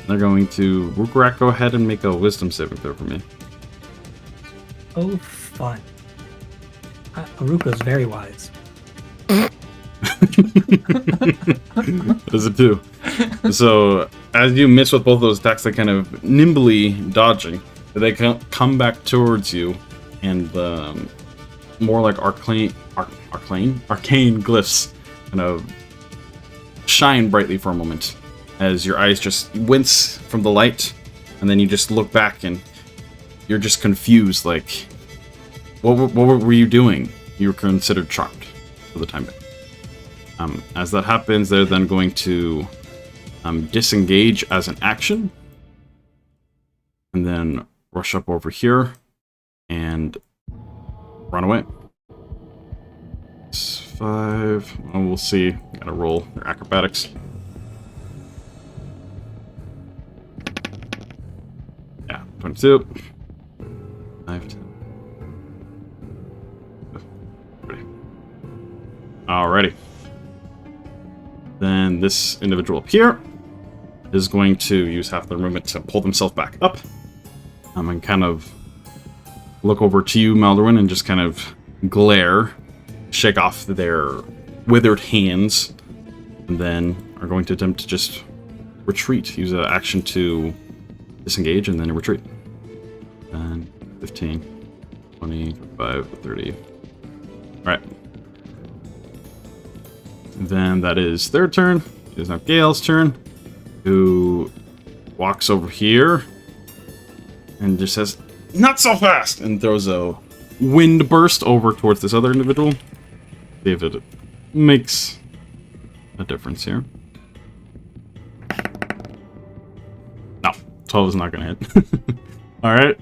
They're going to... Rhukkarrak, go ahead and make a wisdom saving throw for me. Oh, fun. Aruka's very wise. Does it too? So, as you miss with both those attacks, they kind of nimbly dodging. They come back towards you, and more like arcane glyphs kind of shine brightly for a moment as your eyes just wince from the light, and then you just look back and you're just confused, like, what were you doing? You were considered trapped for the time being. As that happens, they're then going to disengage as an action, and then rush up over here and run away. It's 5. Oh, we'll see. Gotta roll their acrobatics. Yeah, 22. 5, 10. Alrighty. Then this individual up here is going to use half their movement to pull themselves back up. And kind of look over to you, Maldorwen, and just kind of glare, shake off their withered hands, and then are going to attempt to just retreat. Use an action to disengage and then retreat. 10, 15, 20, 25, 30. Alright. Then that is their turn. It is now Gale's turn, who walks over here and just says, "Not so fast!" and throws a wind burst over towards this other individual. See if it makes a difference here. No, 12 is not going to hit. Alright.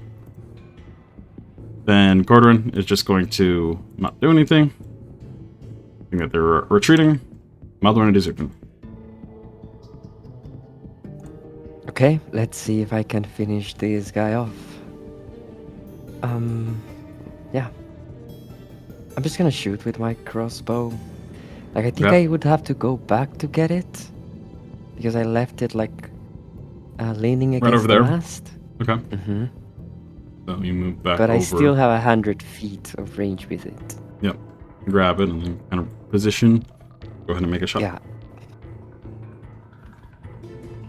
Then Gordon is just going to not do anything. I think that they're retreating. Maldorwen, it is your turn. Okay, let's see if I can finish this guy off. Yeah. I'm just gonna shoot with my crossbow. Like, I think I would have to go back to get it, because I left it, like, leaning against over the there. mast. Okay. Mm-hmm. So you move back But over. I still have 100 feet of range with it. Yep. Grab it and then kind of position. Go ahead and make a shot. Yeah.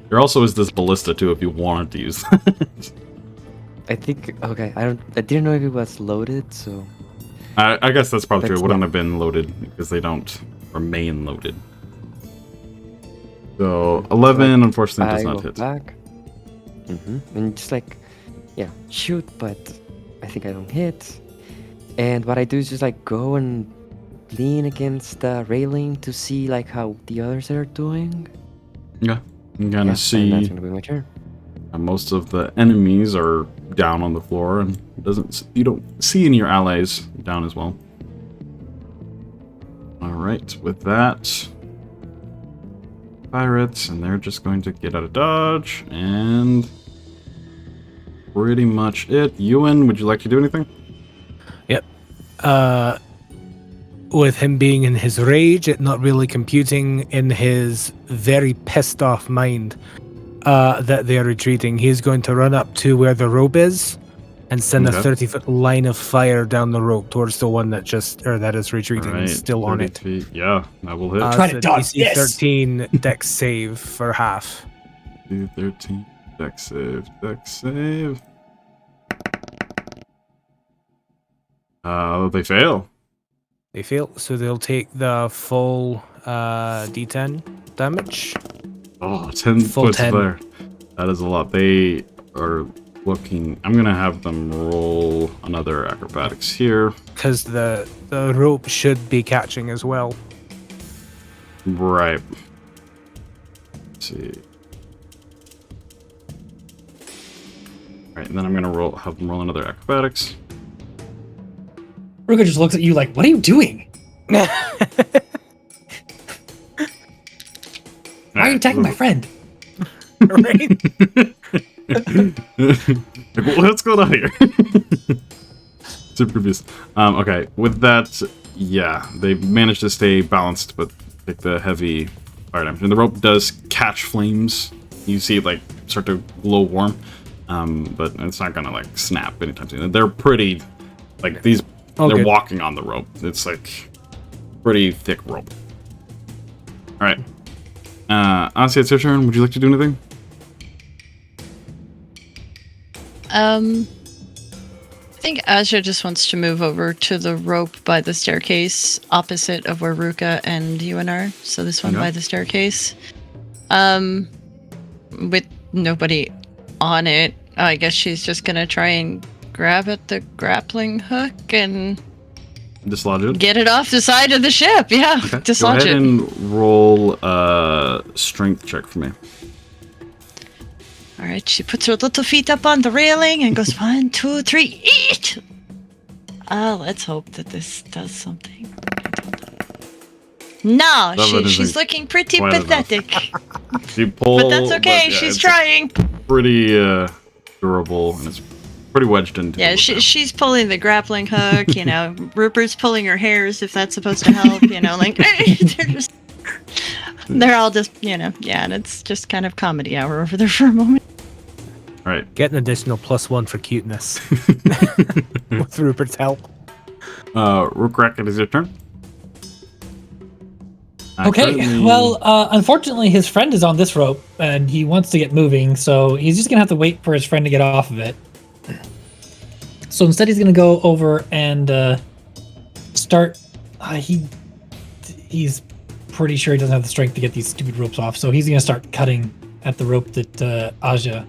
There also is this ballista too if you wanted to use that. I think, okay, I didn't know if it was loaded, so... I guess that's probably true. It That's wouldn't not- have been loaded because they don't remain loaded. So 11 unfortunately does I not go hit. back. And just like, yeah, shoot, but I think I don't hit. And what I do is just like go and lean against the railing to see like how the others are doing. Yeah. You kind Yeah, of and that's see gonna be my turn. most of the enemies are down on the floor, and you don't see any of your allies down as well. All right, with that, pirates, and they're just going to get out of dodge, and pretty much it. Euan, would you like to do anything? Yep. With him being in his rage, it not really computing in his very pissed off mind that they are retreating, he's going to run up to where the rope is and send a 30-foot line of fire down the rope towards the one that is retreating and still on 30 it. feet. Yeah, that will hit. Try to dodge DC this. 13 dex save for half. 13, dex save, dex save. They fail. They fail, so they'll take the full D10 damage. Oh, 10 Full points 10. there. That is a lot. They are looking... I'm going to have them roll another acrobatics here. Because the rope should be catching as well. Right. Let's see. Alright, and then I'm going to have them roll another acrobatics. Ruka just looks at you like, what are you doing? Why are you attacking my friend? Right? Like, what's going on here? Super confused. Okay, with that, yeah, they managed to stay balanced, but take the heavy fire damage. And the rope does catch flames You see it like start to glow warm, but it's not gonna like snap anytime soon. They're pretty, like these. Oh, they're good. walking on the rope. It's like pretty thick rope. All right, Asja, it's your turn. Would you like to do anything? I think Asja just wants to move over to the rope by the staircase opposite of where Ruka and Euan are. So this one Okay. by the staircase. With nobody on it, I guess she's just gonna try and grab at the grappling hook and Dislodge it. get it off the side of the ship. Yeah, Okay. dislodge Go ahead it. and roll a strength check for me. All right, she puts her little feet up on the railing and goes 1, 2, 3, eat. Let's hope that this does something. No, she's isn't looking pretty quite enough. pathetic. You pull, But that's okay. but, yeah, She's it's trying. pretty durable, and it's pretty wedged into. Yeah, the wood now. she's pulling the grappling hook. You know, Rupert's pulling her hairs if that's supposed to help. You know, like they're all just yeah, and it's just kind of comedy hour over there for a moment. All right. Get an additional +1 for cuteness with Rupert's help. Rhukkarrak, it is your turn. Okay, Currently- well, unfortunately, his friend is on this rope, and he wants to get moving, so he's just gonna have to wait for his friend to get off of it. So instead, he's gonna go over and start. He's pretty sure he doesn't have the strength to get these stupid ropes off, so he's gonna start cutting at the rope that Asja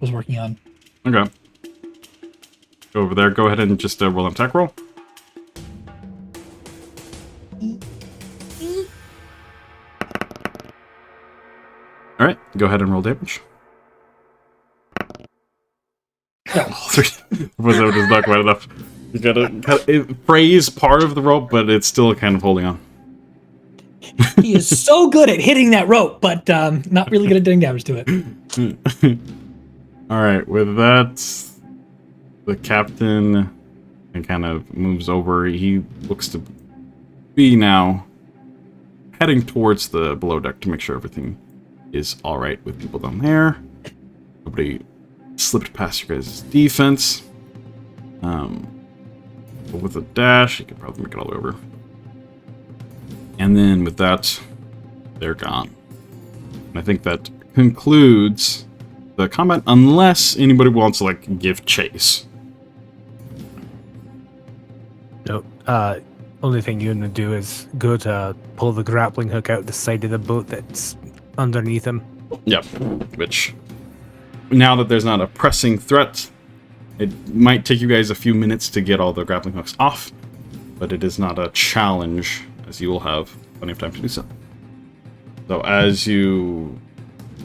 was working on. Okay. Go over there. Go ahead and just roll an attack roll. All right. Go ahead and roll damage. Was not quite enough. You gotta phrase part of the rope, but it's still kind of holding on. He is so good at hitting that rope, but not really good at doing damage to it. All right. With that, the captain kind of moves over. He looks to be now heading towards the below deck to make sure everything is all right with people down there. Nobody slipped past your guys' defense. But with a dash, you could probably make it all the way over. And then with that, they're gone. And I think that concludes the combat, unless anybody wants to like give chase. Nope. Only thing you're gonna do is go to pull the grappling hook out the side of the boat that's underneath him. Yep. Which, now that there's not a pressing threat, it might take you guys a few minutes to get all the grappling hooks off, but it is not a challenge, as you will have plenty of time to do so. So as you,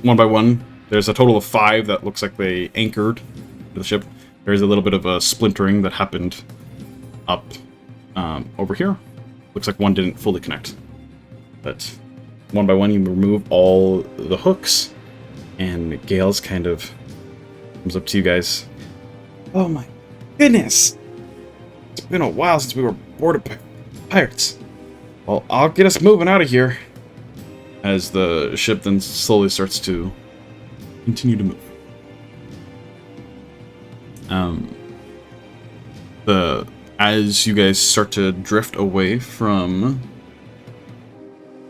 one by one, there's a total of 5 that looks like they anchored to the ship. There's a little bit of a splintering that happened up over here. Looks like one didn't fully connect. But one by one, you remove all the hooks, and Gale's kind of comes up to you guys. Oh my goodness! It's been a while since we were boarded by pirates. Well, I'll get us moving out of here. As the ship then slowly starts to continue to move. As you guys start to drift away from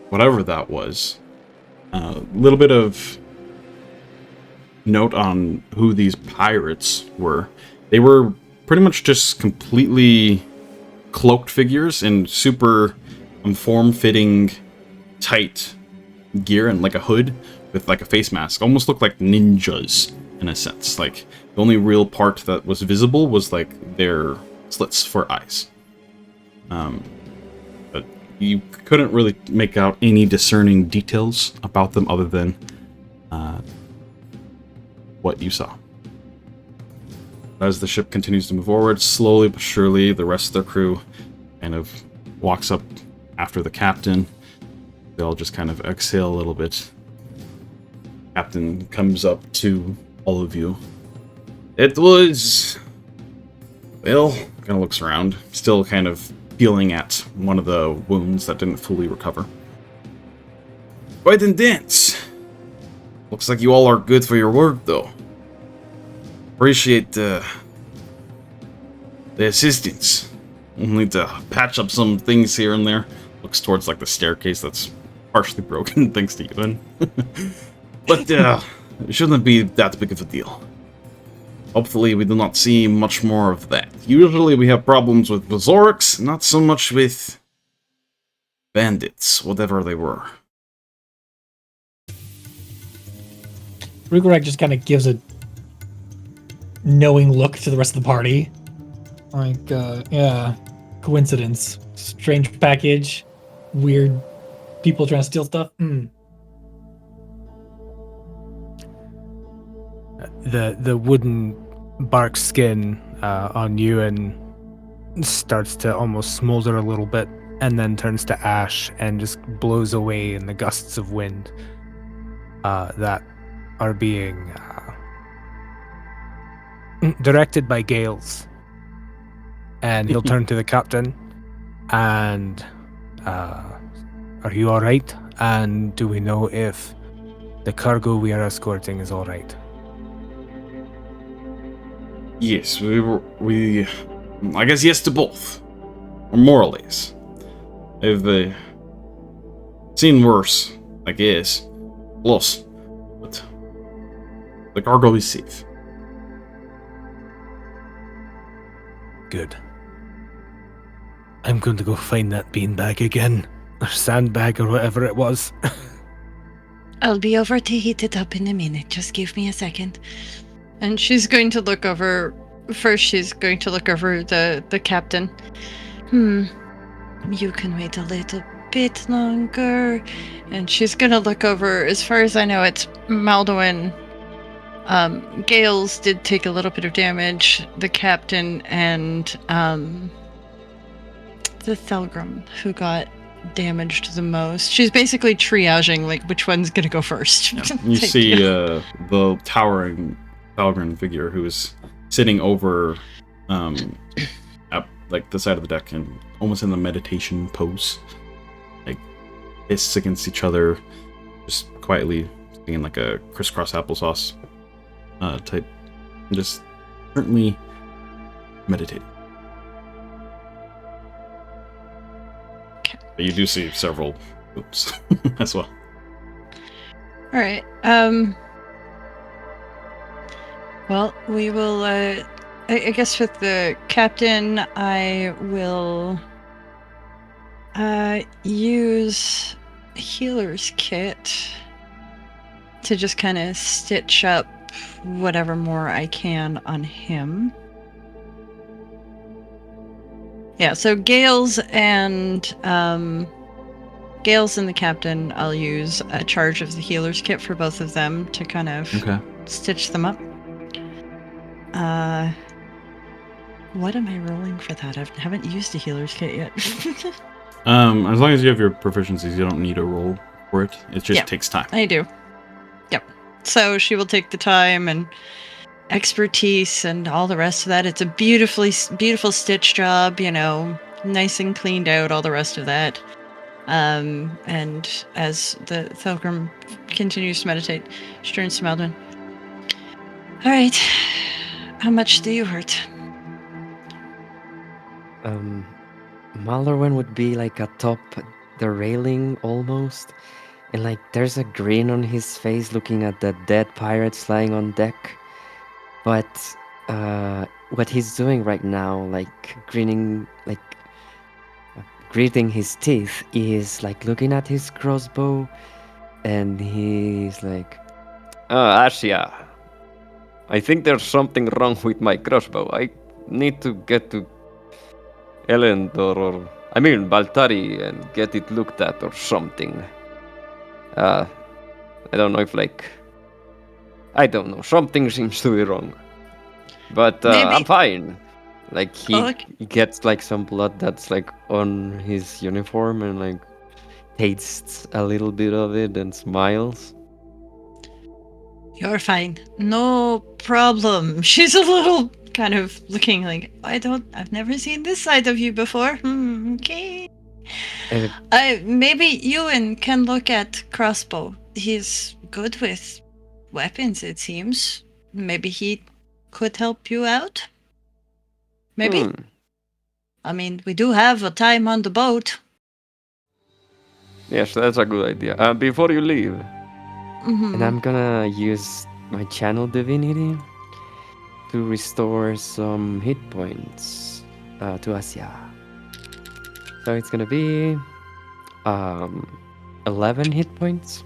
whatever that was, a little bit of note on who these pirates were. They were pretty much just completely cloaked figures in super form-fitting, tight gear and like a hood with like a face mask. Almost looked like ninjas in a sense. Like the only real part that was visible was like their slits for eyes. But you couldn't really make out any discerning details about them other than what you saw. As the ship continues to move forward, slowly but surely, the rest of their crew kind of walks up after the captain. They'll just kind of exhale a little bit. Captain comes up to all of you. It was... Well, kind of looks around, still kind of peeling at one of the wounds that didn't fully recover. Quite intense. Looks like you all are good for your work, though. Appreciate the assistance. We'll need to patch up some things here and there. Looks towards like the staircase that's partially broken, thanks to Euan. But it shouldn't be that big of a deal. Hopefully we do not see much more of that. Usually we have problems with Bazorics, not so much with bandits, whatever they were. Rhukkarrak just kind of gives a knowing look to the rest of the party. Like, yeah, coincidence. Strange package. Weird people trying to steal stuff. The wooden bark skin on Euan starts to almost smolder a little bit and then turns to ash and just blows away in the gusts of wind that are being directed by gales. And he'll turn to the captain and are you alright? And do we know if the cargo we are escorting is alright? Yes, we I guess yes to both. Or more or less. They've seen worse, I guess. Plus, but the cargo is safe. Good. I'm going to go find that beanbag again. Or sandbag or whatever it was. I'll be over to heat it up in a minute. Just give me a second. And she's going to look over... First, she's going to look over the captain. You can wait a little bit longer. And she's going to look over... As far as I know, it's Maldorwen. Gales did take a little bit of damage. The captain and the Thelgrim, who got damaged the most. She's basically triaging, like, which one's going to go first. Yeah. You see the towering Thelgrim figure who is sitting over at like the side of the deck and almost in the meditation pose. Like fists against each other, just quietly singing like a crisscross applesauce type. And just currently meditating. Okay. But you do see several oops as well. Alright, well, we will, I guess with the captain, I will, use healer's kit to just kind of stitch up whatever more I can on him. Yeah, so Gales and the captain, I'll use a charge of the healer's kit for both of them to kind of stitch them up. What am I rolling for that? I haven't used a healer's kit yet. As long as you have your proficiencies, you don't need a roll for it. It just takes time. I do. Yep. So she will take the time and expertise and all the rest of that. It's a beautiful stitch job, you know, nice and cleaned out, all the rest of that. And as the Thelgrim continues to meditate, she turns to Maldorwen. All right, how much do you hurt? Maldorwen would be like atop the railing almost, and like there's a grin on his face looking at the dead pirates lying on deck. But what he's doing right now, like grinning, like gritting his teeth, is like looking at his crossbow, and he's like, Asja, I think there's something wrong with my crossbow. I need to get to Elendor Baltari and get it looked at or something. I don't know if I don't know. Something seems to be wrong. But I'm fine. Like he gets like some blood that's like on his uniform and like tastes a little bit of it and smiles. You're fine. No problem. She's a little kind of looking like, I've never seen this side of you before. Okay. Maybe Euan can look at crossbow. He's good with weapons, it seems. Maybe he could help you out? Maybe? I mean, we do have a time on the boat. Yes, that's a good idea. Before you leave, And I'm gonna use my channel divinity to restore some hit points to Asja. So it's gonna be 11 hit points.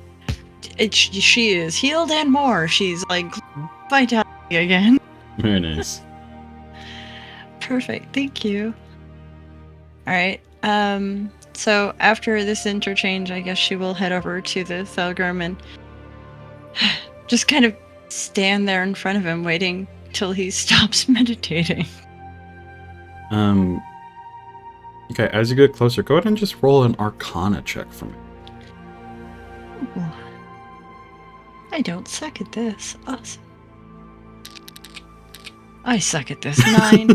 She is healed and more. She's like vitality again. Very nice. Perfect. Thank you. All right. So after this interchange, I guess she will head over to the Thelgrim and just kind of stand there in front of him, waiting till he stops meditating. Okay, as you get closer, go ahead and just roll an Arcana check for me. Ooh. I don't suck at this. Awesome. I suck at this. 9.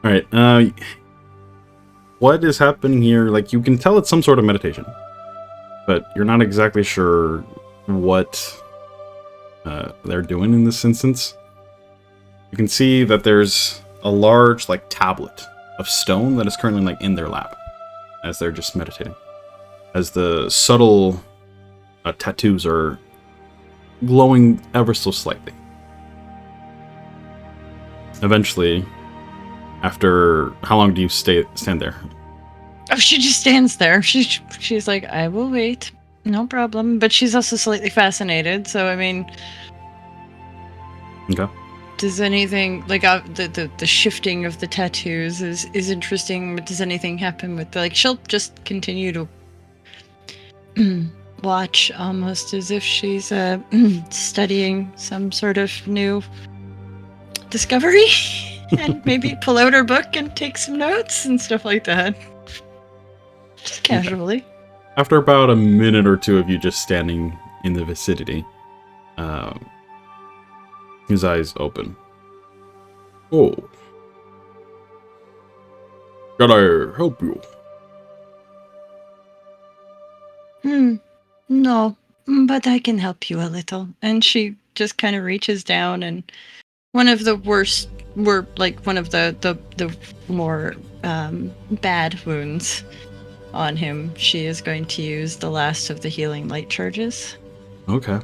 Alright, what is happening here? Like, you can tell it's some sort of meditation, but you're not exactly sure what they're doing in this instance. You can see that there's a large, like, tablet of stone that is currently, like, in their lap as they're just meditating. As the subtle tattoos are glowing ever so slightly. Eventually, after how long do you stand there? Oh, she just stands there. She's like, I will wait. No problem. But she's also slightly fascinated. So I mean, Okay. does anything like the shifting of the tattoos is interesting? But does anything happen with she'll just continue to watch almost as if she's studying some sort of new discovery and maybe pull out her book and take some notes and stuff like that. Just casually. After about a minute or two of you just standing in the vicinity, his eyes open. Oh. Can I help you? No, but I can help you a little. And she just kind of reaches down, and one of the more bad wounds on him, she is going to use the last of the healing light charges. Okay.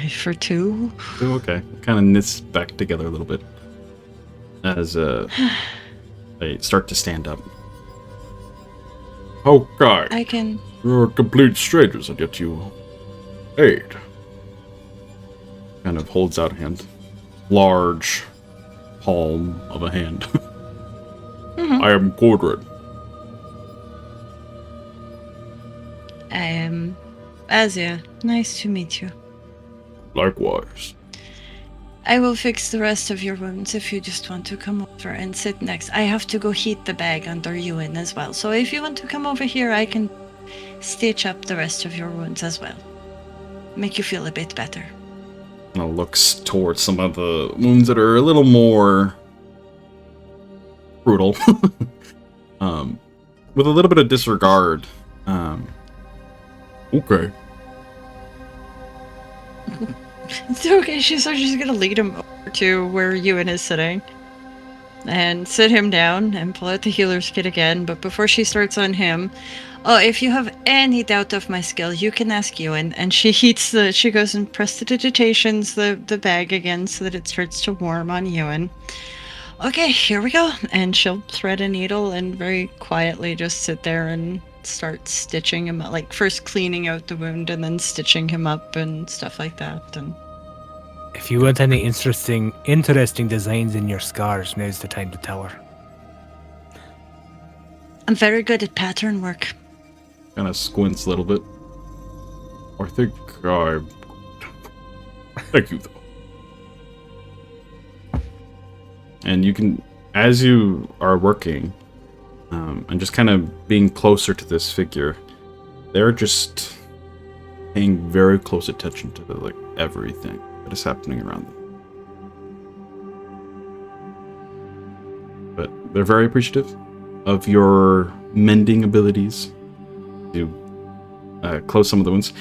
For 2. Oh, okay. Kind of knits back together a little bit as they start to stand up. Okay. I can. You're complete strangers, and yet you aid. Kind of holds out a hand. Large palm of a hand. I am Gordred. I am Asja. Nice to meet you. Likewise. I will fix the rest of your wounds if you just want to come over and sit next. I have to go heat the bag under Euan as well. So if you want to come over here, I can stitch up the rest of your wounds as well. Make you feel a bit better. And looks towards some of the wounds that are a little more brutal. With a little bit of disregard. Okay. It's okay. She's gonna lead him over to where Euan is sitting and sit him down and pull out the healer's kit again. But before she starts on him, if you have any doubt of my skill, you can ask Euan. And she goes and prestidigitations the bag again so that it starts to warm on Euan. Okay, here we go. And she'll thread a needle and very quietly just sit there and start stitching him up, like first cleaning out the wound and then stitching him up and stuff like that. And if you want any interesting designs in your scars, now's the time to tell her. I'm very good at pattern work. Kind of squints a little bit. I think I... Thank you, though. And you can, as you are working, and just kind of being closer to this figure, they're just paying very close attention to everything that is happening around them. But they're very appreciative of your mending abilities to close some of the wounds.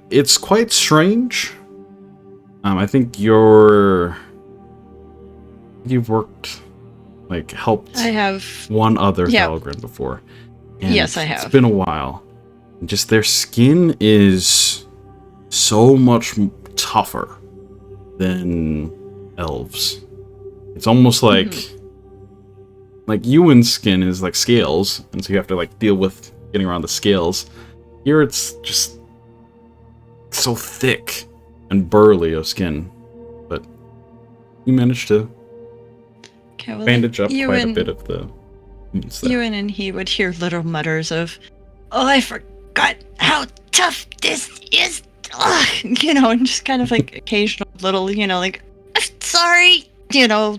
It's quite strange. I think you've worked, helped I have. one other Yeah. Thalgren before. And Yes, I have. It's been a while. Just their skin is so much tougher than elves. It's almost like Euan's skin is like scales, and so you have to deal with getting around the scales. Here it's just so thick and burly of skin, but you managed to Okay, well, bandage up quite a Euan- bit of the wounds there. Euan and he would hear little mutters of, "Oh, I forgot how tough this is," and just kind of occasional little, "I'm sorry,"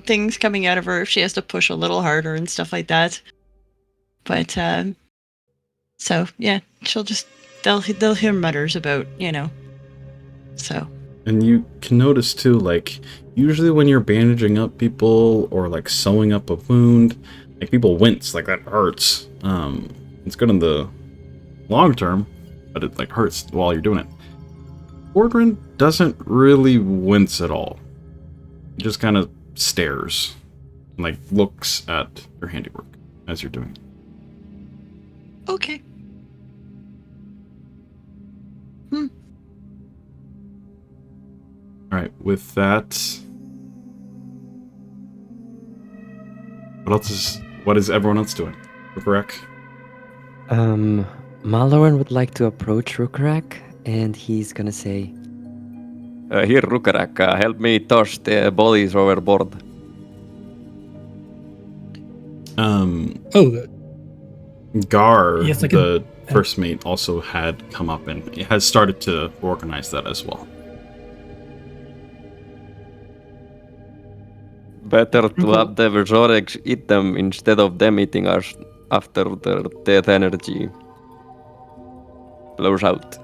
things coming out of her if she has to push a little harder and stuff like that. But so yeah, they'll hear mutters about, so. And you can notice too, usually when you're bandaging up people or sewing up a wound, people wince, that hurts. It's good in the long term, but it hurts while you're doing it. Mordrin doesn't really wince at all. He just kind of stares and looks at your handiwork as you're doing it. Okay. Alright, with that, what is everyone else doing? Rhukkarrak? Maldorwen would like to approach Rhukkarrak, and he's gonna say, Here, Rhukkarrak, help me toss the bodies overboard. Gar, Yes, I can- the first mate, also had come up and has started to organize that as well. Better to have the Verzoreks eat them instead of them eating us after their death energy blows out.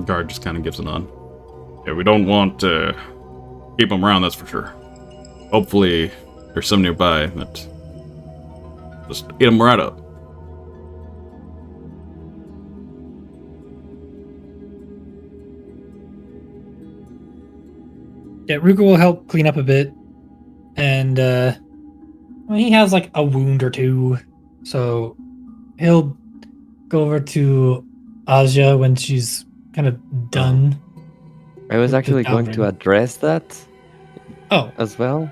Gar just kind of gives a nod. Yeah, we don't want to keep them around, that's for sure. Hopefully, there's some nearby that just eat them right up. Yeah, Ruka will help clean up a bit, and he has a wound or two, so he'll go over to Asja when she's kind of done. I was With actually going to Alvin. address that Oh, as well.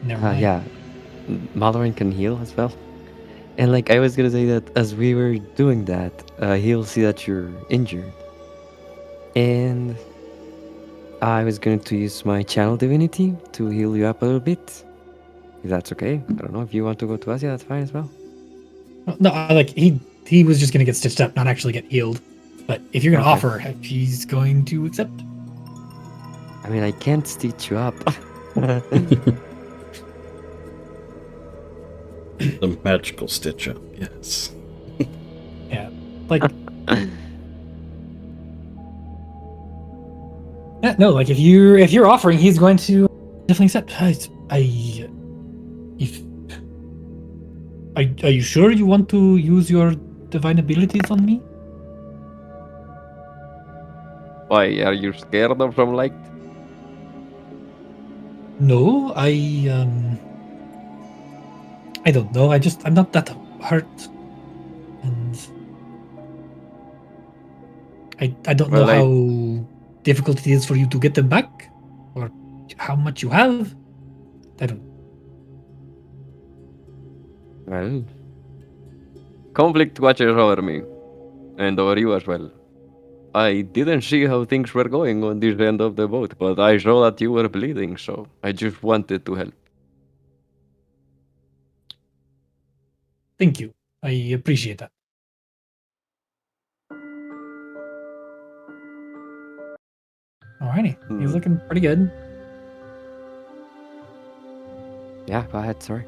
never mind. Yeah, Maldorwen can heal as well. And I was gonna say that as we were doing that, he'll see that you're injured. And I was going to use my channel divinity to heal you up a little bit. If that's okay. I don't know if you want to go to Asja, that's fine as well. No, he was just gonna get stitched up, not actually get healed. But if you're gonna Okay. offer, he's going to accept. I mean, I can't stitch you up. The magical stitch up, yes. Yeah, yeah, no, if you're offering, he's going to definitely accept. Are you sure you want to use your divine abilities on me? Why, are you scared of some light? No, I don't know. I'm not that hurt, and I don't know Well, how difficult it is for you to get them back, or how much you have. I don't. Well, conflict watches over me, and over you as well. I didn't see how things were going on this end of the boat, but I saw that you were bleeding, so I just wanted to help. Thank you. I appreciate that. Alrighty, he's looking pretty good. Yeah, go ahead, sorry.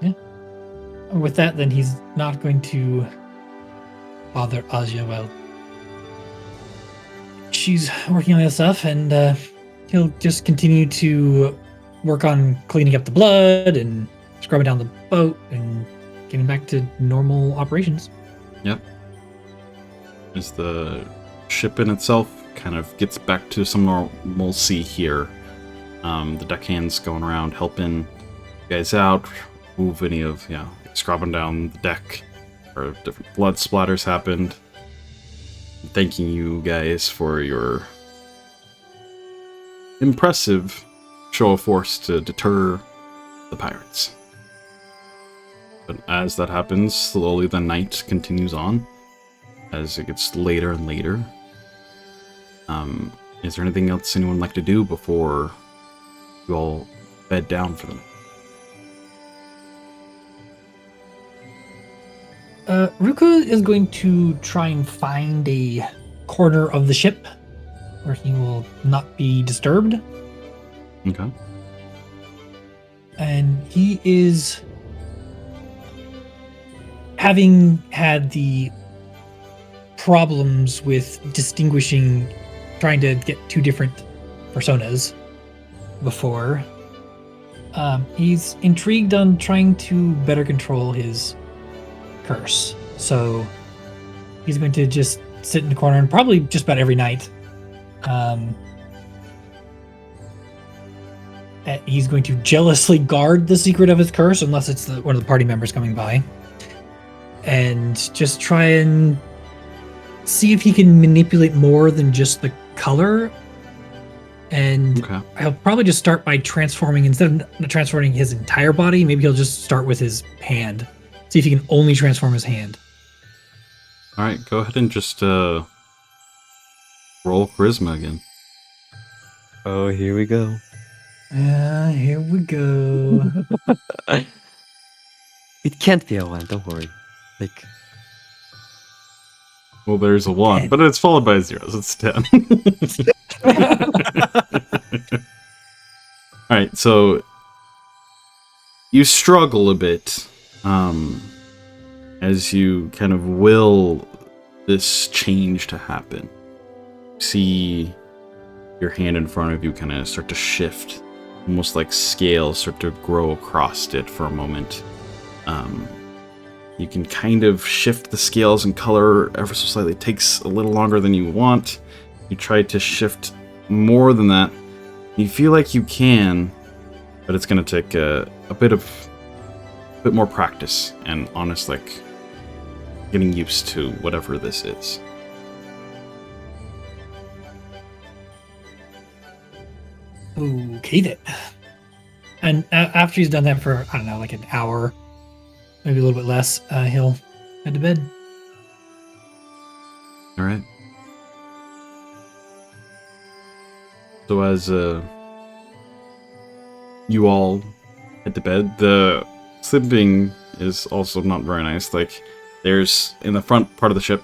And with that, then he's not going to bother Asja while she's working on this stuff, and he'll just continue to work on cleaning up the blood and scrubbing down the boat and getting back to normal operations. Yep. As the ship in itself kind of gets back to some normalcy here. The deckhands going around helping you guys out, move any of, scrubbing down the deck, or different blood splatters happened. Thanking you guys for your impressive show of force to deter the pirates. But as that happens, slowly the night continues on as it gets later and later. Is there anything else anyone would like to do before you all bed down for the night? Ruka is going to try and find a corner of the ship where he will not be disturbed. Okay. And he is, having had the problems with distinguishing, trying to get two different personas before, he's intrigued on trying to better control his curse. So he's going to just sit in the corner and probably just about every night. He's going to jealously guard the secret of his curse unless it's one of the party members coming by. And just try and see if he can manipulate more than just the color. And He'll probably just start by transforming, instead of transforming his entire body, maybe he'll just start with his hand. See if he can only transform his hand. Alright, go ahead and just roll charisma again. Oh, here we go. Here we go. It can't be a 1, don't worry. Well, there's a 1, but it's followed by a 0, so it's 10. Alright, so you struggle a bit as you kind of will this change to happen. See your hand in front of you kind of start to shift, almost like scales start to grow across it for a moment. You can kind of shift the scales and color ever so slightly. It takes a little longer than you want. You try to shift more than that. You feel like you can, but it's going to take a bit more practice and honest, getting used to whatever this is. Okay then. And after he's done that for, I don't know, an hour, maybe a little bit less, he'll head to bed. All right. So as you all head to bed, the sleeping is also not very nice. There's, in the front part of the ship,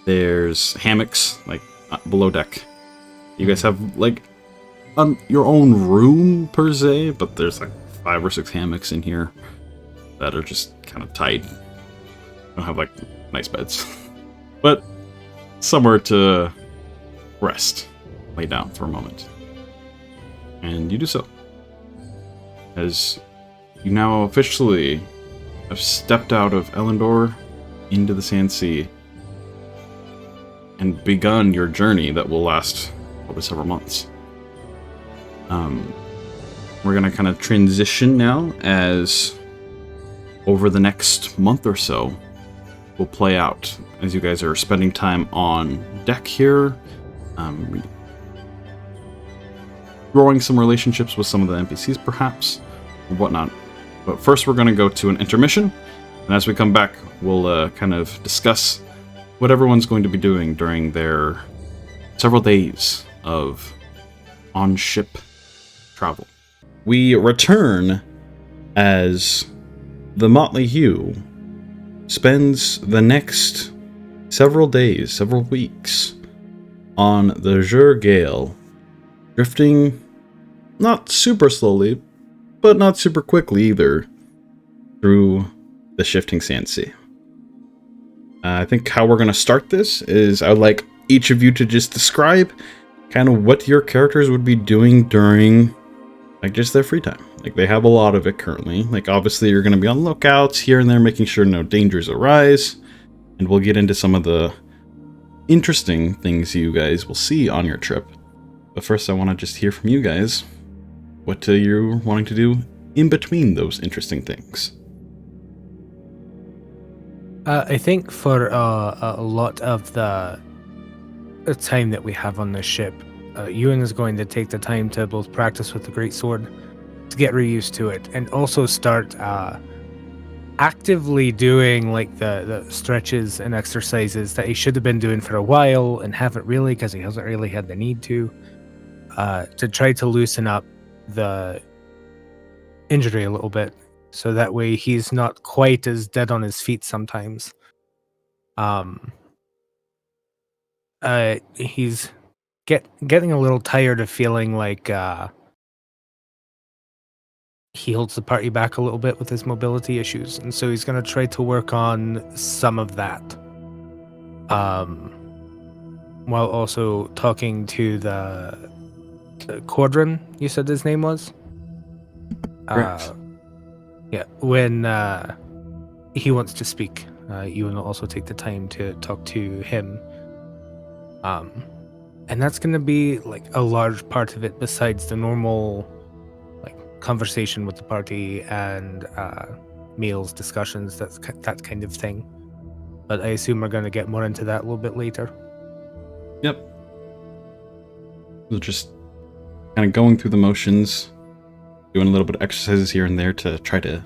there's hammocks, below deck. You guys have, your own room, per se, but there's, 5 or 6 hammocks in here that are just kind of tight. Don't have, nice beds. But somewhere to rest. Lay down for a moment. And you do so. As you now officially have stepped out of Elendor into the Sand Sea and begun your journey that will last probably several months. We're going to kind of transition now as over the next month or so will play out as you guys are spending time on deck here, growing some relationships with some of the NPCs perhaps, or whatnot. But first we're going to go to an intermission, and as we come back we'll kind of discuss what everyone's going to be doing during their several days of on-ship travel. We return as the Motley Hue spends the next several days, several weeks, on the Jur Gale, drifting not super slowly, but not super quickly either, through the shifting Sand Sea. I think how we're going to start this is I would like each of you to just describe kind of what your characters would be doing during like just their free time. Like they have a lot of it currently. Like obviously you're going to be on lookouts here and there, making sure no dangers arise. And we'll get into some of the interesting things you guys will see on your trip. But first I want to just hear from you guys what you're wanting to do in between those interesting things. I think for a lot of the time that we have on this ship, Euan is going to take the time to both practice with the Great Sword to get reused to it, and also start actively doing like the stretches and exercises that he should have been doing for a while and haven't really, because he hasn't really had the need to try to loosen up the injury a little bit, so that way he's not quite as dead on his feet sometimes. He's getting a little tired of feeling like he holds the party back a little bit with his mobility issues, and so he's going to try to work on some of that, while also talking to the Quadrin, you said his name was? Correct. Yeah, when he wants to speak, you will also take the time to talk to him. And that's going to be like a large part of it, besides the normal like conversation with the party and meals, discussions, that kind of thing. But I assume we're going to get more into that a little bit later. Yep. So just kind of going through the motions, doing a little bit of exercises here and there to try to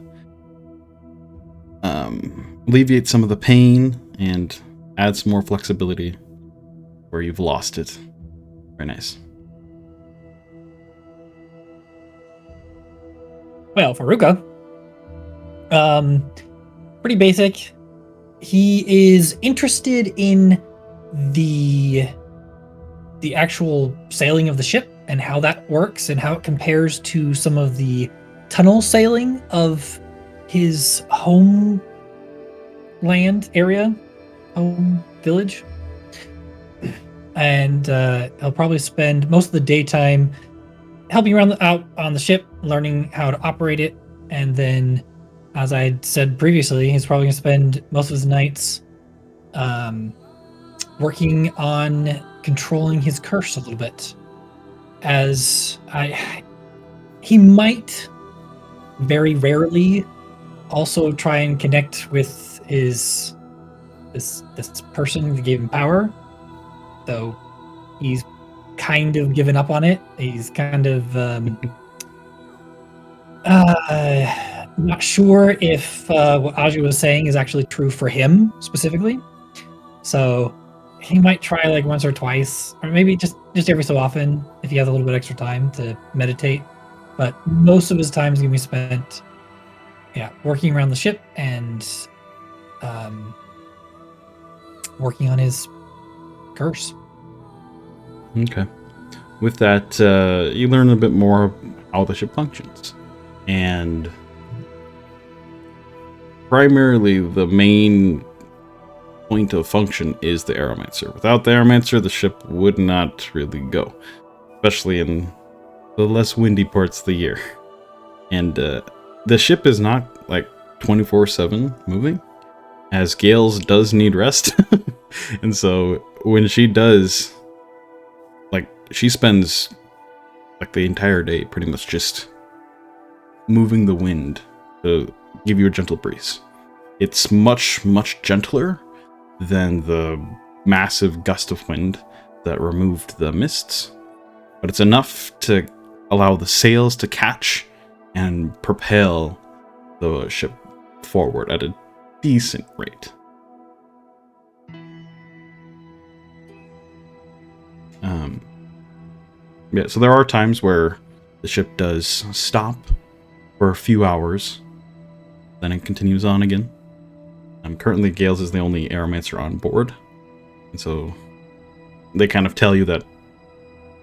alleviate some of the pain and add some more flexibility where you've lost it. Very nice. Well, for Ruka, pretty basic. He is interested in the actual sailing of the ship and how that works and how it compares to some of the tunnel sailing of his home village. And he'll probably spend most of the daytime helping out on the ship, learning how to operate it, and then, as I said previously, he's probably going to spend most of his nights working on controlling his curse a little bit. He might very rarely also try and connect with this person that gave him power, though he's kind of given up on it. He's kind of not sure if what Asja was saying is actually true for him specifically. So he might try like once or twice, or maybe just every so often if he has a little bit extra time to meditate. But most of his time is going to be spent, working around the ship and working on his curse. Okay. With that, you learn a bit more how the ship functions. And primarily the main point of function is the Aeromancer. Without the Aeromancer, the ship would not really go, especially in the less windy parts of the year. And the ship is not like 24/7 moving, as Gales does need rest. And so when she does, like, she spends like the entire day pretty much just moving the wind to give you a gentle breeze. It's much, much gentler than the massive gust of wind that removed the mists, but it's enough to allow the sails to catch and propel the ship forward at a decent rate. So there are times where the ship does stop for a few hours, then it continues on again. Currently, Gales is the only Aeromancer on board, and so they kind of tell you that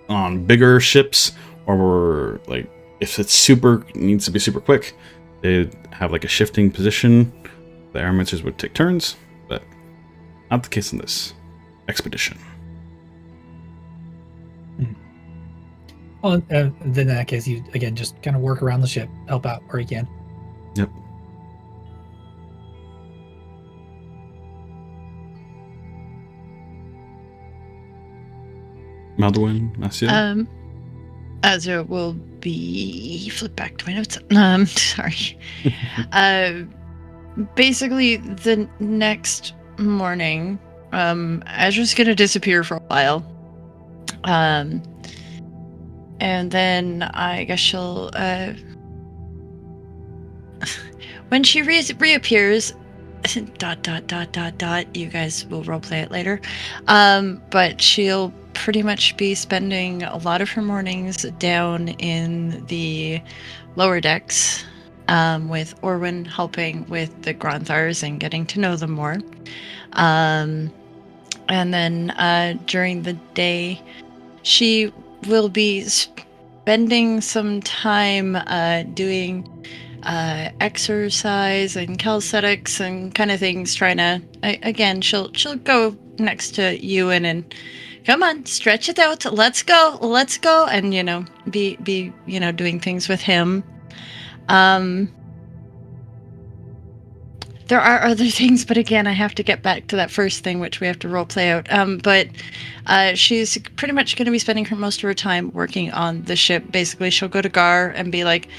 on bigger ships, or like if it's needs to be super quick, they have like a shifting position. The Aeromancers would take turns, but not the case in this expedition. Well, then in that case, you again just kind of work around the ship, help out where you can. Yep. Maldorwen, Asja? Asja will be flip back to my notes. Sorry. Basically, the next morning, Asja's gonna disappear for a while. And then I guess she'll when she reappears, ... You guys will roleplay it later. But she'll pretty much be spending a lot of her mornings down in the lower decks, with Orwin helping with the Gronthars and getting to know them more. And then during the day, she will be spending some time doing exercise and calisthenics and kind of things, trying to again she'll go next to Euan and come on, stretch it out, let's go, and be doing things with him. There are other things, but again, I have to get back to that first thing, which we have to role play out. But she's pretty much going to be spending most of her time working on the ship. Basically, she'll go to Gar and be like,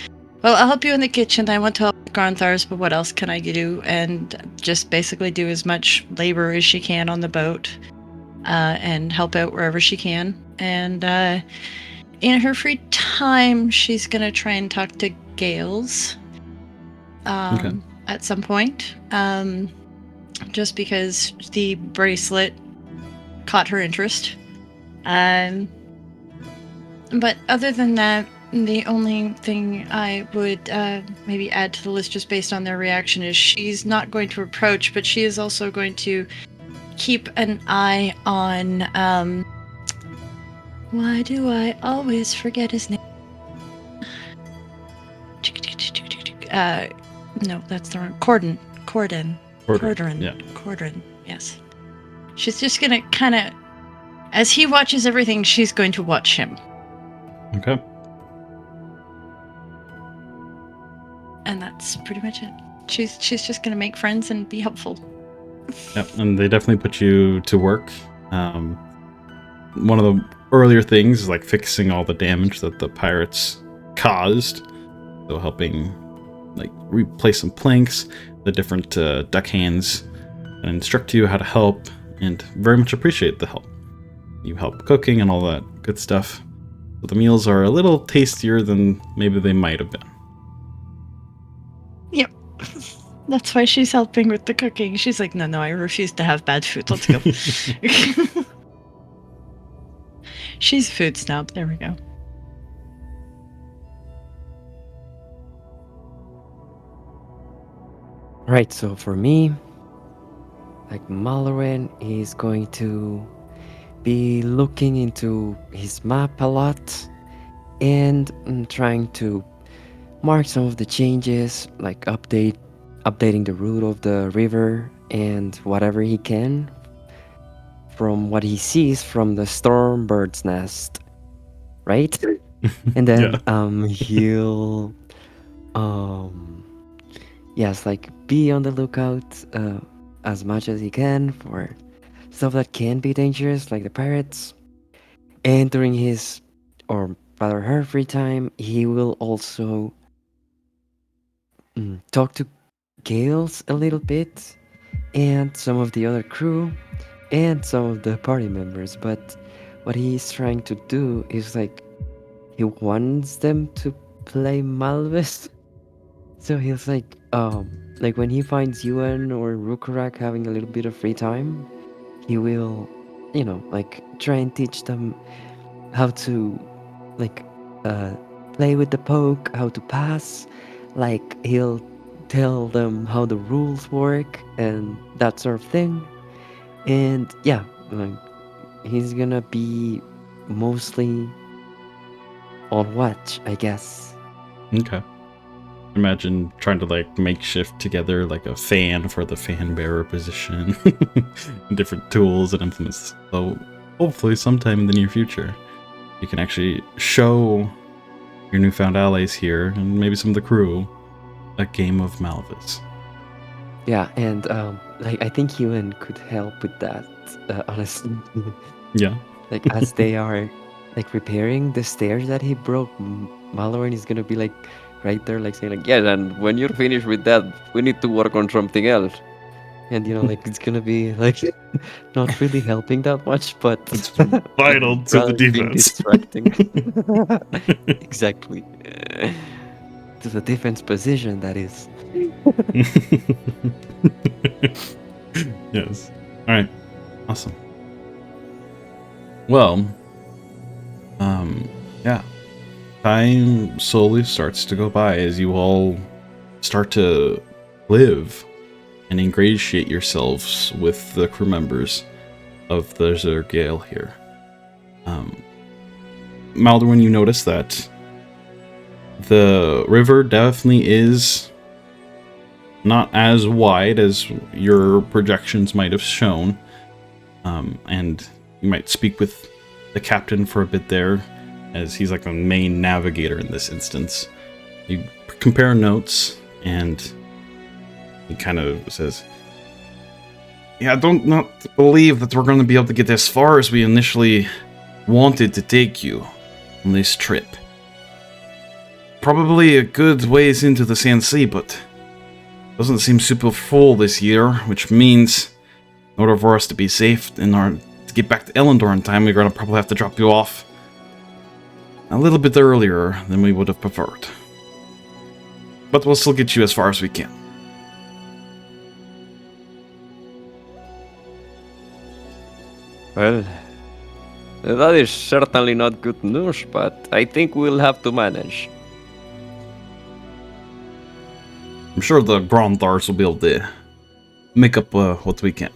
well, I'll help you in the kitchen. I want to help the Gronthars, but what else can I do? And just basically do as much labor as she can on the boat, and help out wherever she can. And in her free time, she's going to try and talk to Gales at some point, just because the bracelet caught her interest. But other than that, the only thing I would maybe add to the list, just based on their reaction, is she's not going to approach, but she is also going to keep an eye on... why do I always forget his name? No, that's the wrong... Corden. Yeah. Corden, yes. She's just gonna kind of... As he watches everything, she's going to watch him. Okay. And that's pretty much it. She's just gonna make friends and be helpful. Yep, and they definitely put you to work. One of the earlier things is like fixing all the damage that the pirates caused. So helping like replace some planks, the different deckhands, and instruct you how to help, and very much appreciate the help. You help cooking and all that good stuff. But the meals are a little tastier than maybe they might have been. Yep. That's why she's helping with the cooking. She's like, no, I refuse to have bad food. Let's go. She's a food snob. There we go. Right, so for me, like Maldorwen is going to be looking into his map a lot and trying to mark some of the changes, like updating the route of the river and whatever he can from what he sees from the storm bird's nest, right? And then he'll yes, like be on the lookout as much as he can for stuff that can be dangerous, like the pirates. And during his, or rather her free time, he will also talk to Gales a little bit, and some of the other crew, and some of the party members. But what he's trying to do is like, he wants them to play Malvis. So he's like when he finds Euan or Rhukkarrak having a little bit of free time, he will, like try and teach them how to play with the poke, how to pass. Like he'll tell them how the rules work and that sort of thing. And yeah, like he's gonna be mostly on watch, I guess. Okay. Imagine trying to like makeshift together like a fan for the fan bearer position, different tools and implements. So hopefully sometime in the near future. You can actually show your newfound allies here, and maybe some of the crew, a game of Malvis. Yeah, and like I think Euan could help with that. Honestly, Yeah. like as they are like repairing the stairs that he broke, Maldorwen is gonna be like right there, like saying like, Yes, and when you're finished with that, we need to work on something else. and like it's gonna be like not really helping that much, but It's vital to the rather being defense. distracting. Exactly. To the defense position, that is. Yes. All right. Awesome. Well, yeah. Time slowly starts to go by as you all start to live and ingratiate yourselves with the crew members of the Zergale here. Maldorwen, you notice that the river definitely is not as wide as your projections might have shown. And you might speak with the captain for a bit there, as he's like the main navigator in this instance. You compare notes, and he kind of says, "Yeah, I don't not believe that we're going to be able to get as far as we initially wanted to take you on this trip. Probably a good ways into the Sand Sea, but doesn't seem super full this year, which means in order for us to be safe, in order to get back to Elendor in time, we're going to probably have to drop you off a little bit earlier than we would have preferred. But we'll still get you as far as we can." Well, that is certainly not good news, but I think we'll have to manage. I'm sure the Grondars will be able to make up what we can.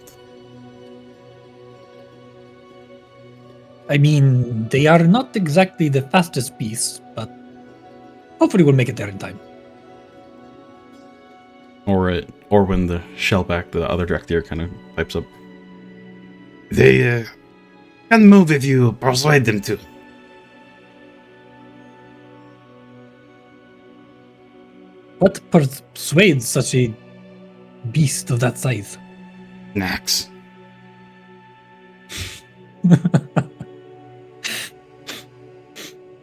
I mean, they are not exactly the fastest beasts, but hopefully we'll make it there in time. Or when the Shellback, the other Draktyr, kind of pipes up. They can move if you persuade them to. What persuades such a beast of that size? Nax.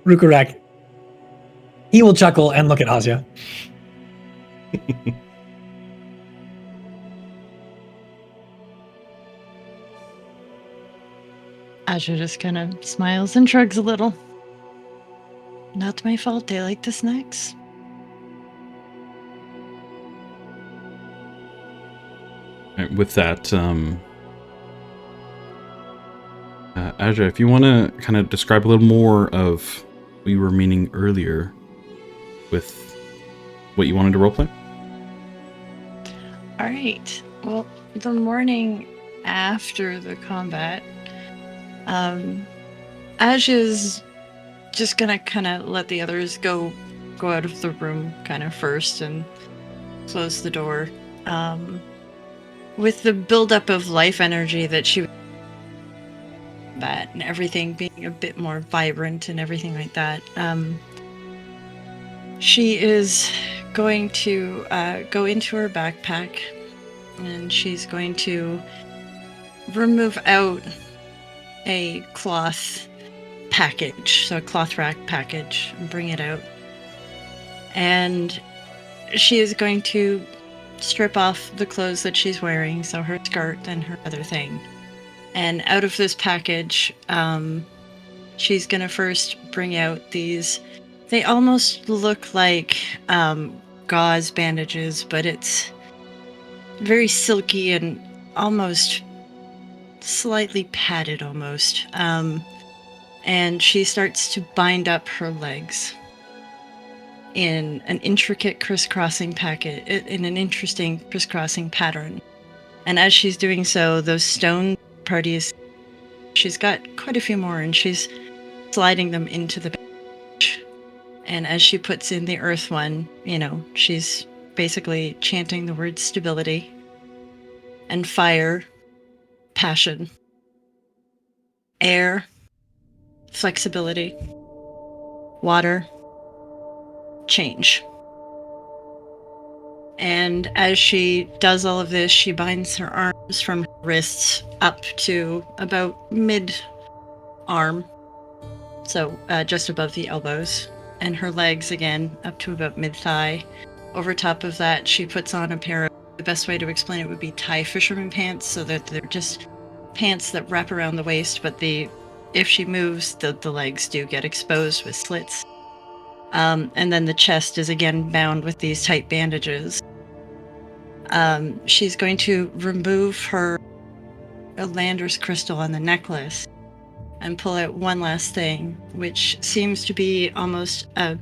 Rhukkarrak. He will chuckle and look at Asja. Asja just kind of smiles and shrugs a little. Not my fault, they like the snacks. With that, Asja, if you want to kind of describe a little more of what you were meaning earlier with what you wanted to roleplay. All right. Well, the morning after the combat, Asja's just gonna kind of let the others go out of the room kind of first and close the door. With the buildup of life energy that she and everything being a bit more vibrant and everything like that, she is going to go into her backpack, and she's going to remove out a cloth package, so a cloth rack package, and bring it out. And she is going to strip off the clothes that she's wearing, so her skirt and her other thing. And out of this package, she's gonna first bring out these, they almost look like gauze bandages, but it's very silky and almost slightly padded almost. And she starts to bind up her legs in an intricate crisscrossing in an interesting crisscrossing pattern. And as she's doing so, those stone parties, she's got quite a few more, and she's sliding them into the bench. And as she puts in the earth one, she's basically chanting the word stability and fire, passion, air, flexibility, water, change. And as she does all of this, she binds her arms from her wrists up to about mid-arm, so just above the elbows, and her legs again up to about mid-thigh. Over top of that, she puts on a pair of, the best way to explain it would be Thai fisherman pants, so that they're just pants that wrap around the waist, but if she moves, the legs do get exposed with slits. And then the chest is again bound with these tight bandages. She's going to remove her Lander's crystal on the necklace and pull out one last thing, which seems to be almost a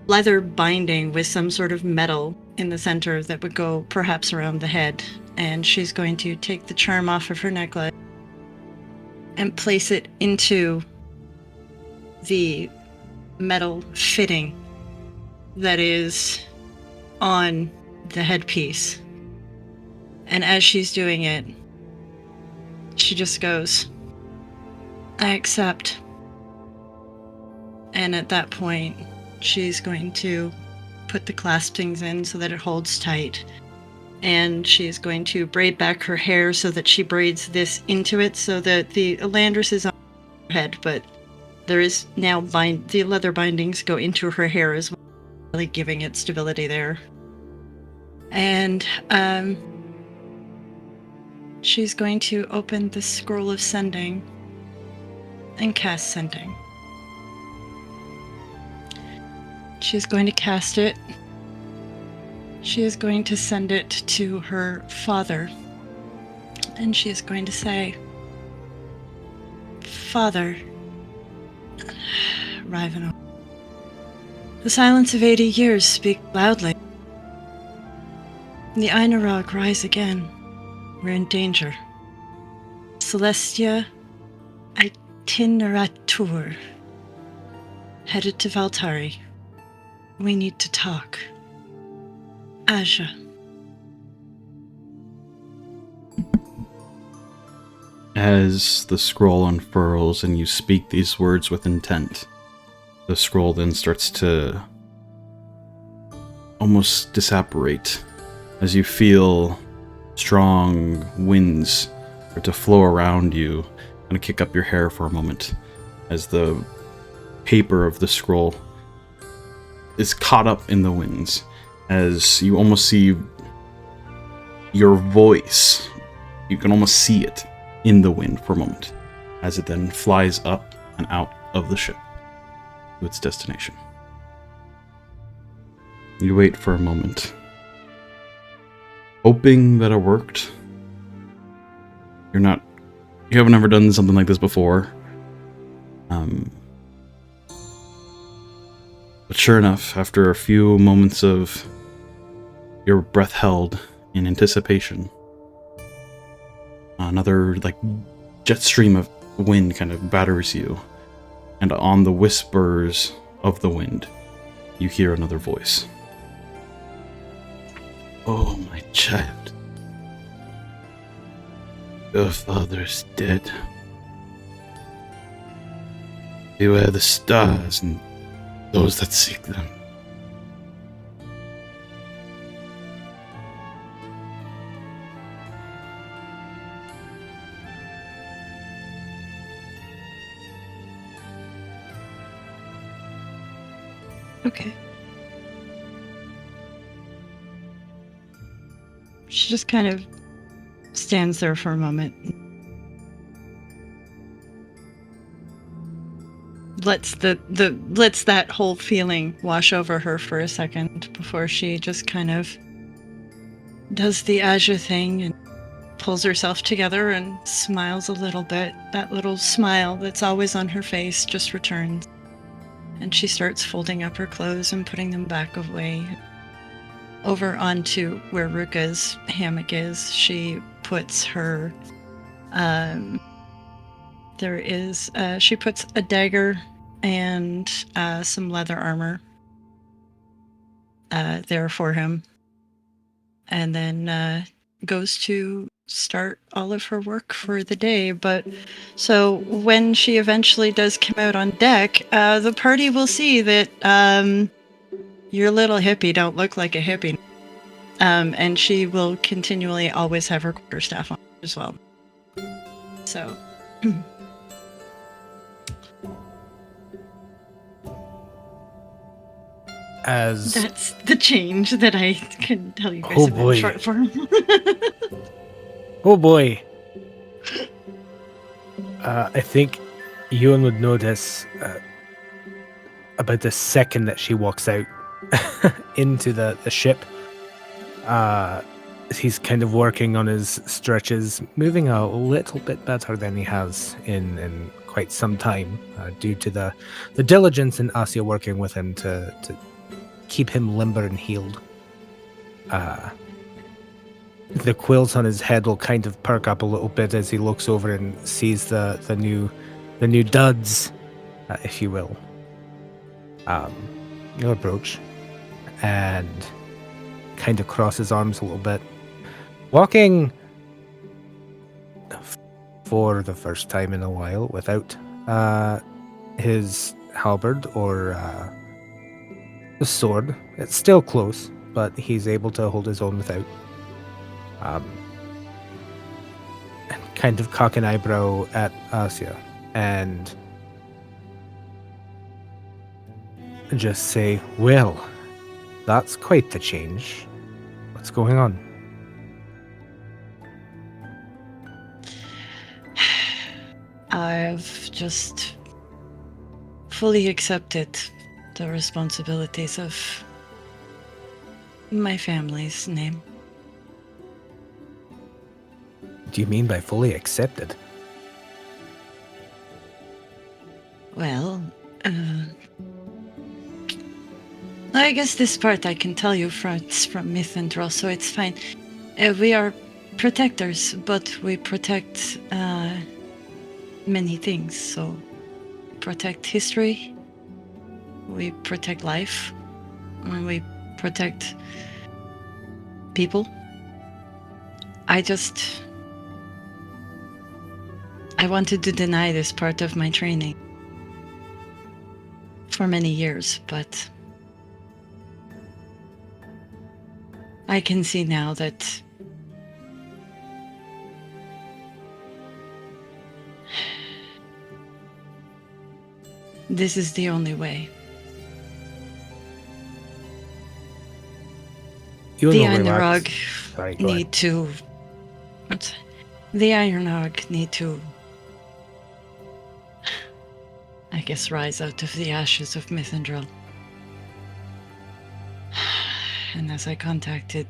leather binding with some sort of metal in the center that would go perhaps around the head. And she's going to take the charm off of her necklace and place it into the metal fitting that is on the headpiece. And as she's doing it, she just goes, "I accept." And at that point, she's going to put the clasp things in so that it holds tight. And she's going to braid back her hair so that she braids this into it so that the Elandris is on her head, but there is now the leather bindings go into her hair as well, really giving it stability there. And she's going to open the scroll of sending and cast sending. She's going to cast it. She is going to send it to her father. And she is going to say, "Father, Rivenel, the silence of 80 years speaks loudly. The Einarog rise again. We're in danger. Celestia Itineratur, headed to Valtari. We need to talk. Asja." As the scroll unfurls and you speak these words with intent, the scroll then starts to almost disapparate as you feel strong winds start to flow around you and kick up your hair for a moment as the paper of the scroll is caught up in the winds, as you almost see your voice, you can almost see it in the wind for a moment, as it then flies up and out of the ship to its destination. You wait for a moment, hoping that it worked. You haven't ever done something like this before. But sure enough, after a few moments of your breath held in anticipation, another jet stream of wind kind of batters you, and on the whispers of the wind, you hear another voice. "Oh, my child, your father's dead. Beware the stars and those that seek them." Okay. She just kind of stands there for a moment. Lets that whole feeling wash over her for a second before she just kind of does the Asja thing and pulls herself together and smiles a little bit. That little smile that's always on her face just returns. And she starts folding up her clothes and putting them back away. Over onto where Rukka's hammock is, she puts her, she puts a dagger and some leather armor there for him. And then goes to start all of her work for the day. But so when she eventually does come out on deck, the party will see that your little hippie don't look like a hippie. And she will continually always have her quarterstaff on as well. So As that's the change that I can tell you guys Oh, about boy. in short form. oh boy, I think Euan would notice about the second that she walks out into the ship. He's kind of working on his stretches, moving a little bit better than he has in quite some time, due to the diligence in Asja working with him to keep him limber and healed. The quills on his head will kind of perk up a little bit as he looks over and sees the new duds, if you will. He'll approach and kind of cross his arms a little bit, walking for the first time in a while without his halberd or the sword. It's still close, but he's able to hold his own without. And kind of cock an eyebrow at Asja and just say, well, that's quite the change. What's going on? I've just fully accepted the responsibilities of my family's name. Do you mean by fully accepted? Well, I guess this part I can tell you it's from Mythendrel, so it's fine. We are protectors, but we protect many things. So, protect history, we protect life, and we protect people. I wanted to deny this part of my training for many years, but I can see now that this is the only way. You The will relax. Einrog Sorry, go ahead. need to. The Ironhog need to, I guess, rise out of the ashes of Mythendrel. And as I contacted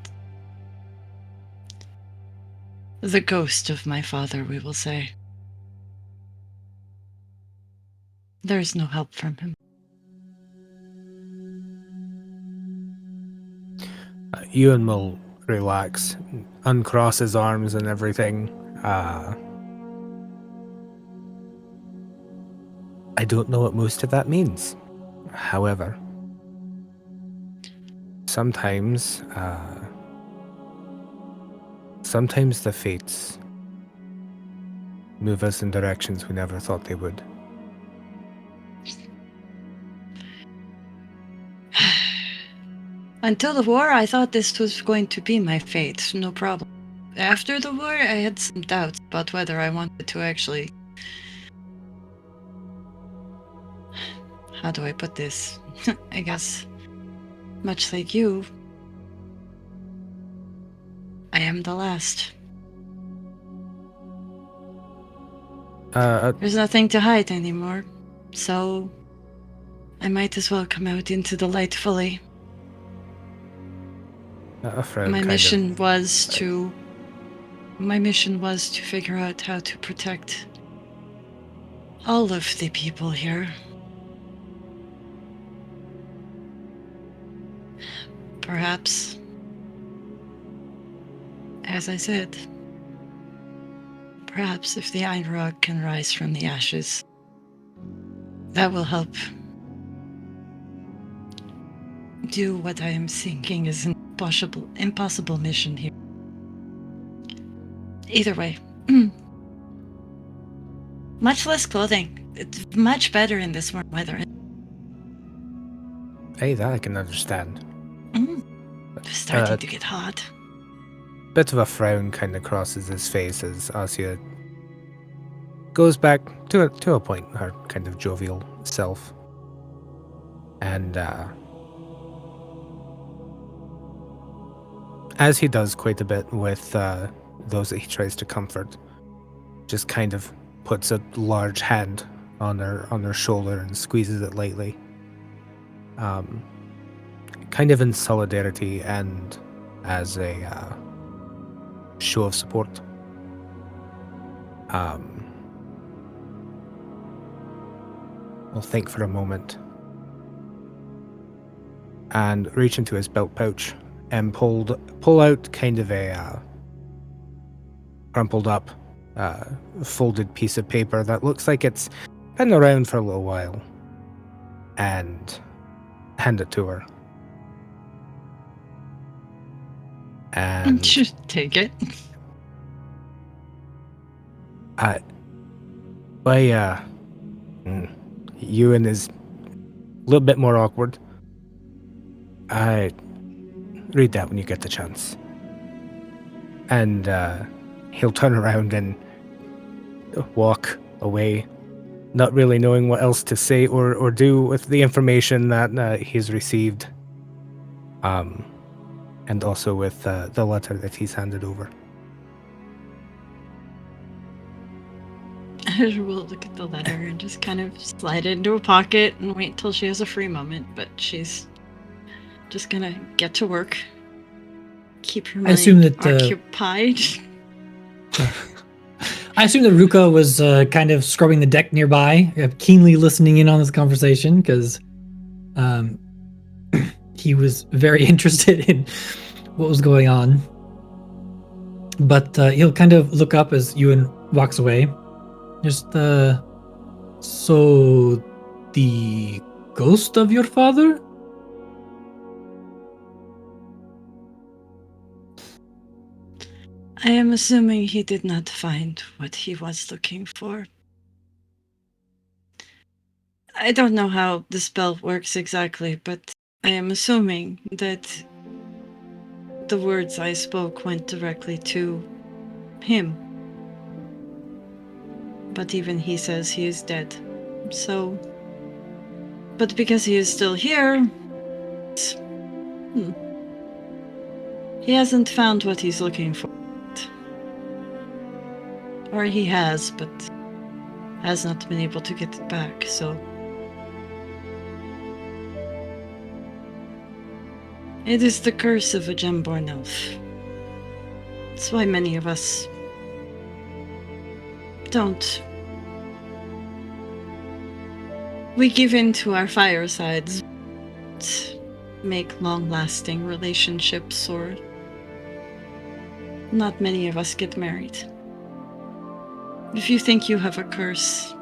the ghost of my father, we will say, there is no help from him. Euan will relax, uncross his arms and everything. I don't know what most of that means. However, sometimes the fates move us in directions we never thought they would. Until the war, I thought this was going to be my fate, no problem. After the war, I had some doubts about whether I wanted to actually... How do I put this? I guess, much like you, I am the last. There's nothing to hide anymore, so I might as well come out into the light fully. My mission was to figure out how to protect all of the people here. Perhaps, as I said, perhaps if the Einrog can rise from the ashes, that will help do what I am thinking is an impossible mission here. Either way. Much less clothing. It's much better in this warm weather. Hey, that I can understand. It's starting to get hot. Bit of a frown kind of crosses his face as Asja goes back to a point, her kind of jovial self. And as he does quite a bit with those that he tries to comfort, just kind of puts a large hand on her shoulder and squeezes it lightly. Kind of in solidarity and as a show of support. We'll think for a moment and reach into his belt pouch and pull out kind of a crumpled up, folded piece of paper that looks like it's been around for a little while, and hand it to her. And Just take it. Euan is a little bit more awkward. Read that when you get the chance. And he'll turn around and walk away, not really knowing what else to say or do with the information that he's received. And also with the letter that he's handed over. I will look at the letter and just kind of slide it into a pocket and wait till she has a free moment, but she's just gonna get to work. Keep her mind I assume that occupied. I assume that Ruka was kind of scrubbing the deck nearby, keenly listening in on this conversation, because he was very interested in what was going on. But he'll kind of look up as Euan walks away. Just, so the ghost of your father? I am assuming he did not find what he was looking for. I don't know how the spell works exactly, but I am assuming that the words I spoke went directly to him. But even he says he is dead. So... But because he is still here... He hasn't found what he's looking for. Or he has, but has not been able to get it back, so... It is the curse of a gemborn elf. That's why many of us don't. We give in to our firesides, make long-lasting relationships, or not many of us get married. If you think you have a curse,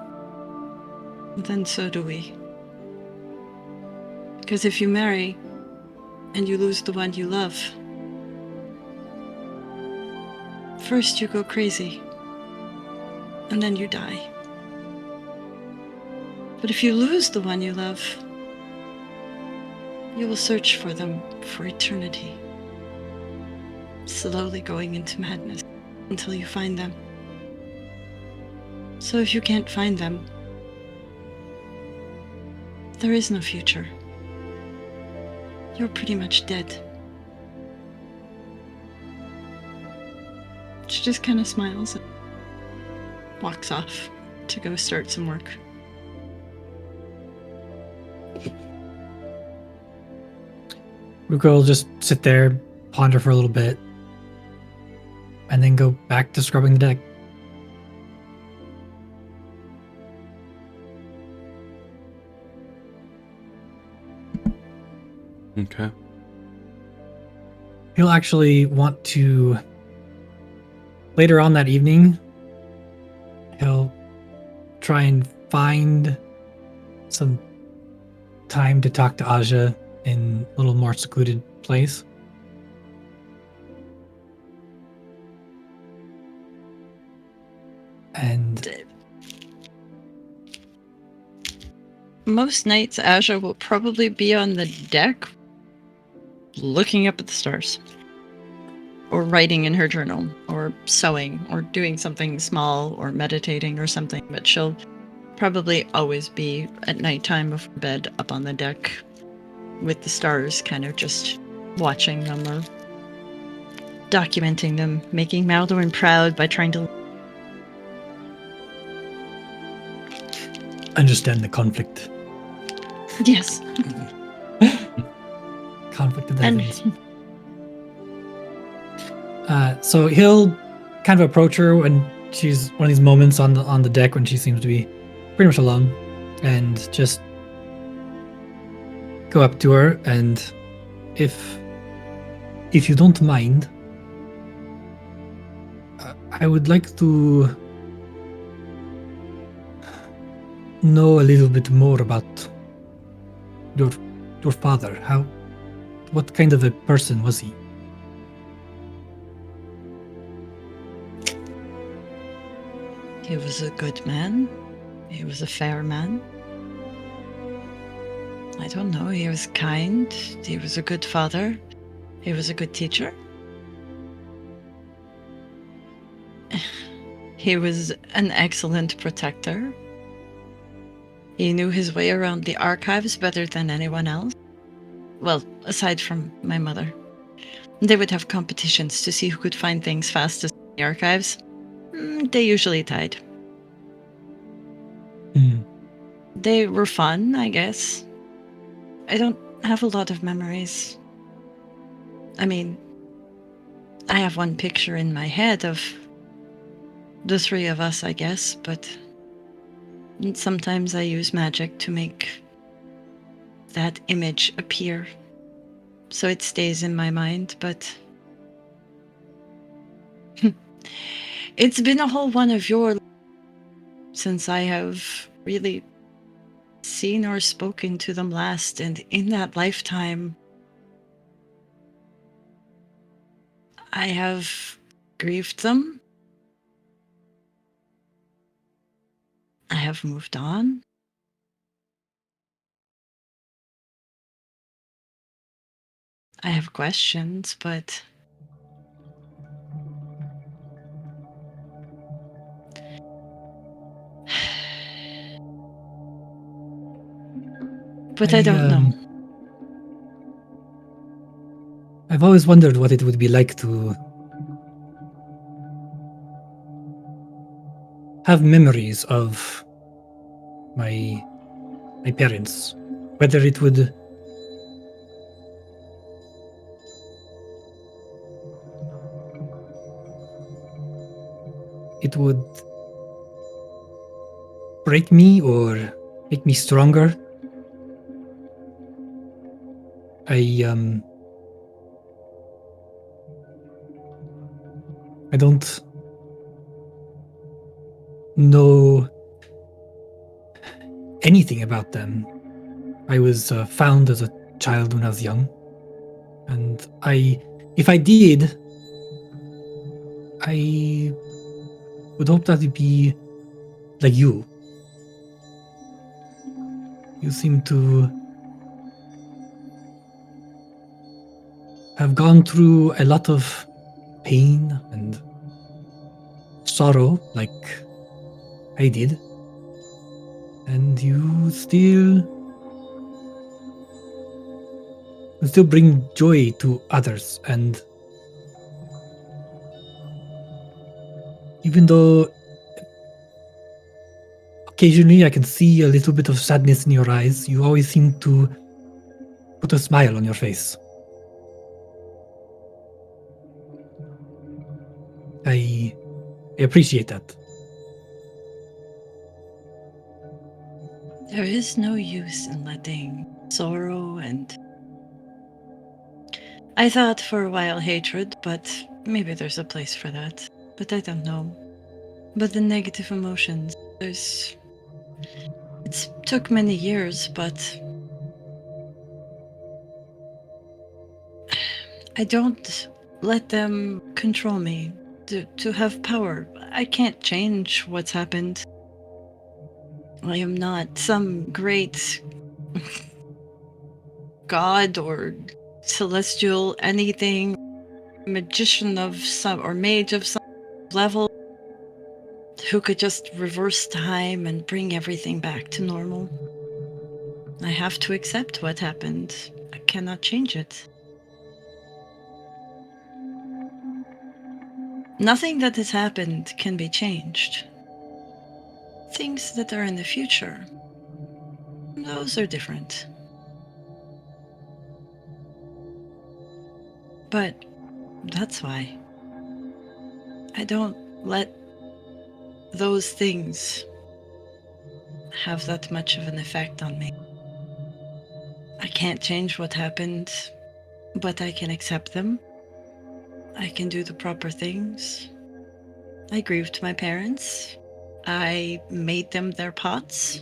then so do we. Because if you marry, and you lose the one you love, first you go crazy, and then you die. But if you lose the one you love, you will search for them for eternity, slowly going into madness until you find them. So if you can't find them, there is no future. You're pretty much dead. She just kind of smiles and walks off to go start some work. Ruka will just sit there, ponder for a little bit, and then go back to scrubbing the deck. Okay. He'll actually want to, later on that evening, he'll try and find some time to talk to Asja in a little more secluded place. And Most nights, Asja will probably be on the deck looking up at the stars. Or writing in her journal, or sewing, or doing something small, or meditating or something. But she'll probably always be at nighttime before bed up on the deck with the stars, kind of just watching them or documenting them, making Maldorwen proud by trying to... understand the conflict. Yes. Conflict of the And heavens. So he'll kind of approach her when she's one of these moments on the deck when she seems to be pretty much alone, and just go up to her, and if you don't mind, I would like to know a little bit more about your father. What kind of a person was he? he was a good man. He was a fair man. I don't know, he was kind. He was a good father. He was a good teacher. He was an excellent protector. He knew his way around the archives better than anyone else. Well, aside from my mother. They would have competitions to see who could find things fastest in the archives. They usually tied. They were fun, I guess. I don't have a lot of memories. I mean, I have one picture in my head of the three of us, I guess, but sometimes I use magic to make that image appear. So it stays in my mind, but it's been a whole one of your since I have really seen or spoken to them last, and in that lifetime, I have grieved them. I have moved on. I have questions, but I don't know. I've always wondered what it would be like to have memories of my parents. Whether it would break me or make me stronger. I don't know anything about them. I was found as a child when I was young, and if I did, I would hope that it'd be like you. You seem to have gone through a lot of pain and sorrow like I did, and you still bring joy to others. And even though occasionally I can see a little bit of sadness in your eyes, you always seem to put a smile on your face. I appreciate that. There is no use in letting sorrow and... I thought for a while hatred, but maybe there's a place for that. But I don't know. But the negative emotions, it's took many years, but I don't let them control me. to have power. I can't change what's happened. I am not some great god or celestial anything, magician of some or mage of some level who could just reverse time and bring everything back to normal. I have to accept what happened. I cannot change it. Nothing that has happened can be changed. Things that are in the future, those are different. But that's why I don't let those things have that much of an effect on me. I can't change what happened, but I can accept them. I can do the proper things. I grieved my parents. I made them their pots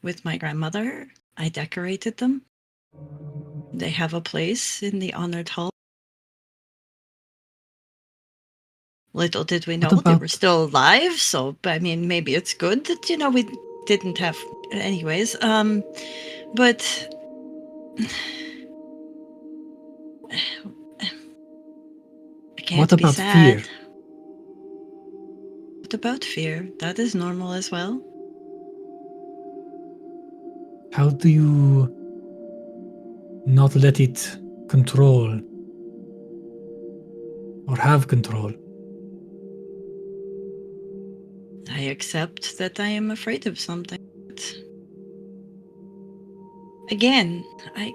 with my grandmother. I decorated them. They have a place in the honored hall. Little did we know they were still alive, so I mean, maybe it's good that, we didn't have anyways. But I can't What be about sad. fear? What about fear? That is normal as well. How do you not let it control or have control? I accept that I am afraid of something. Again, I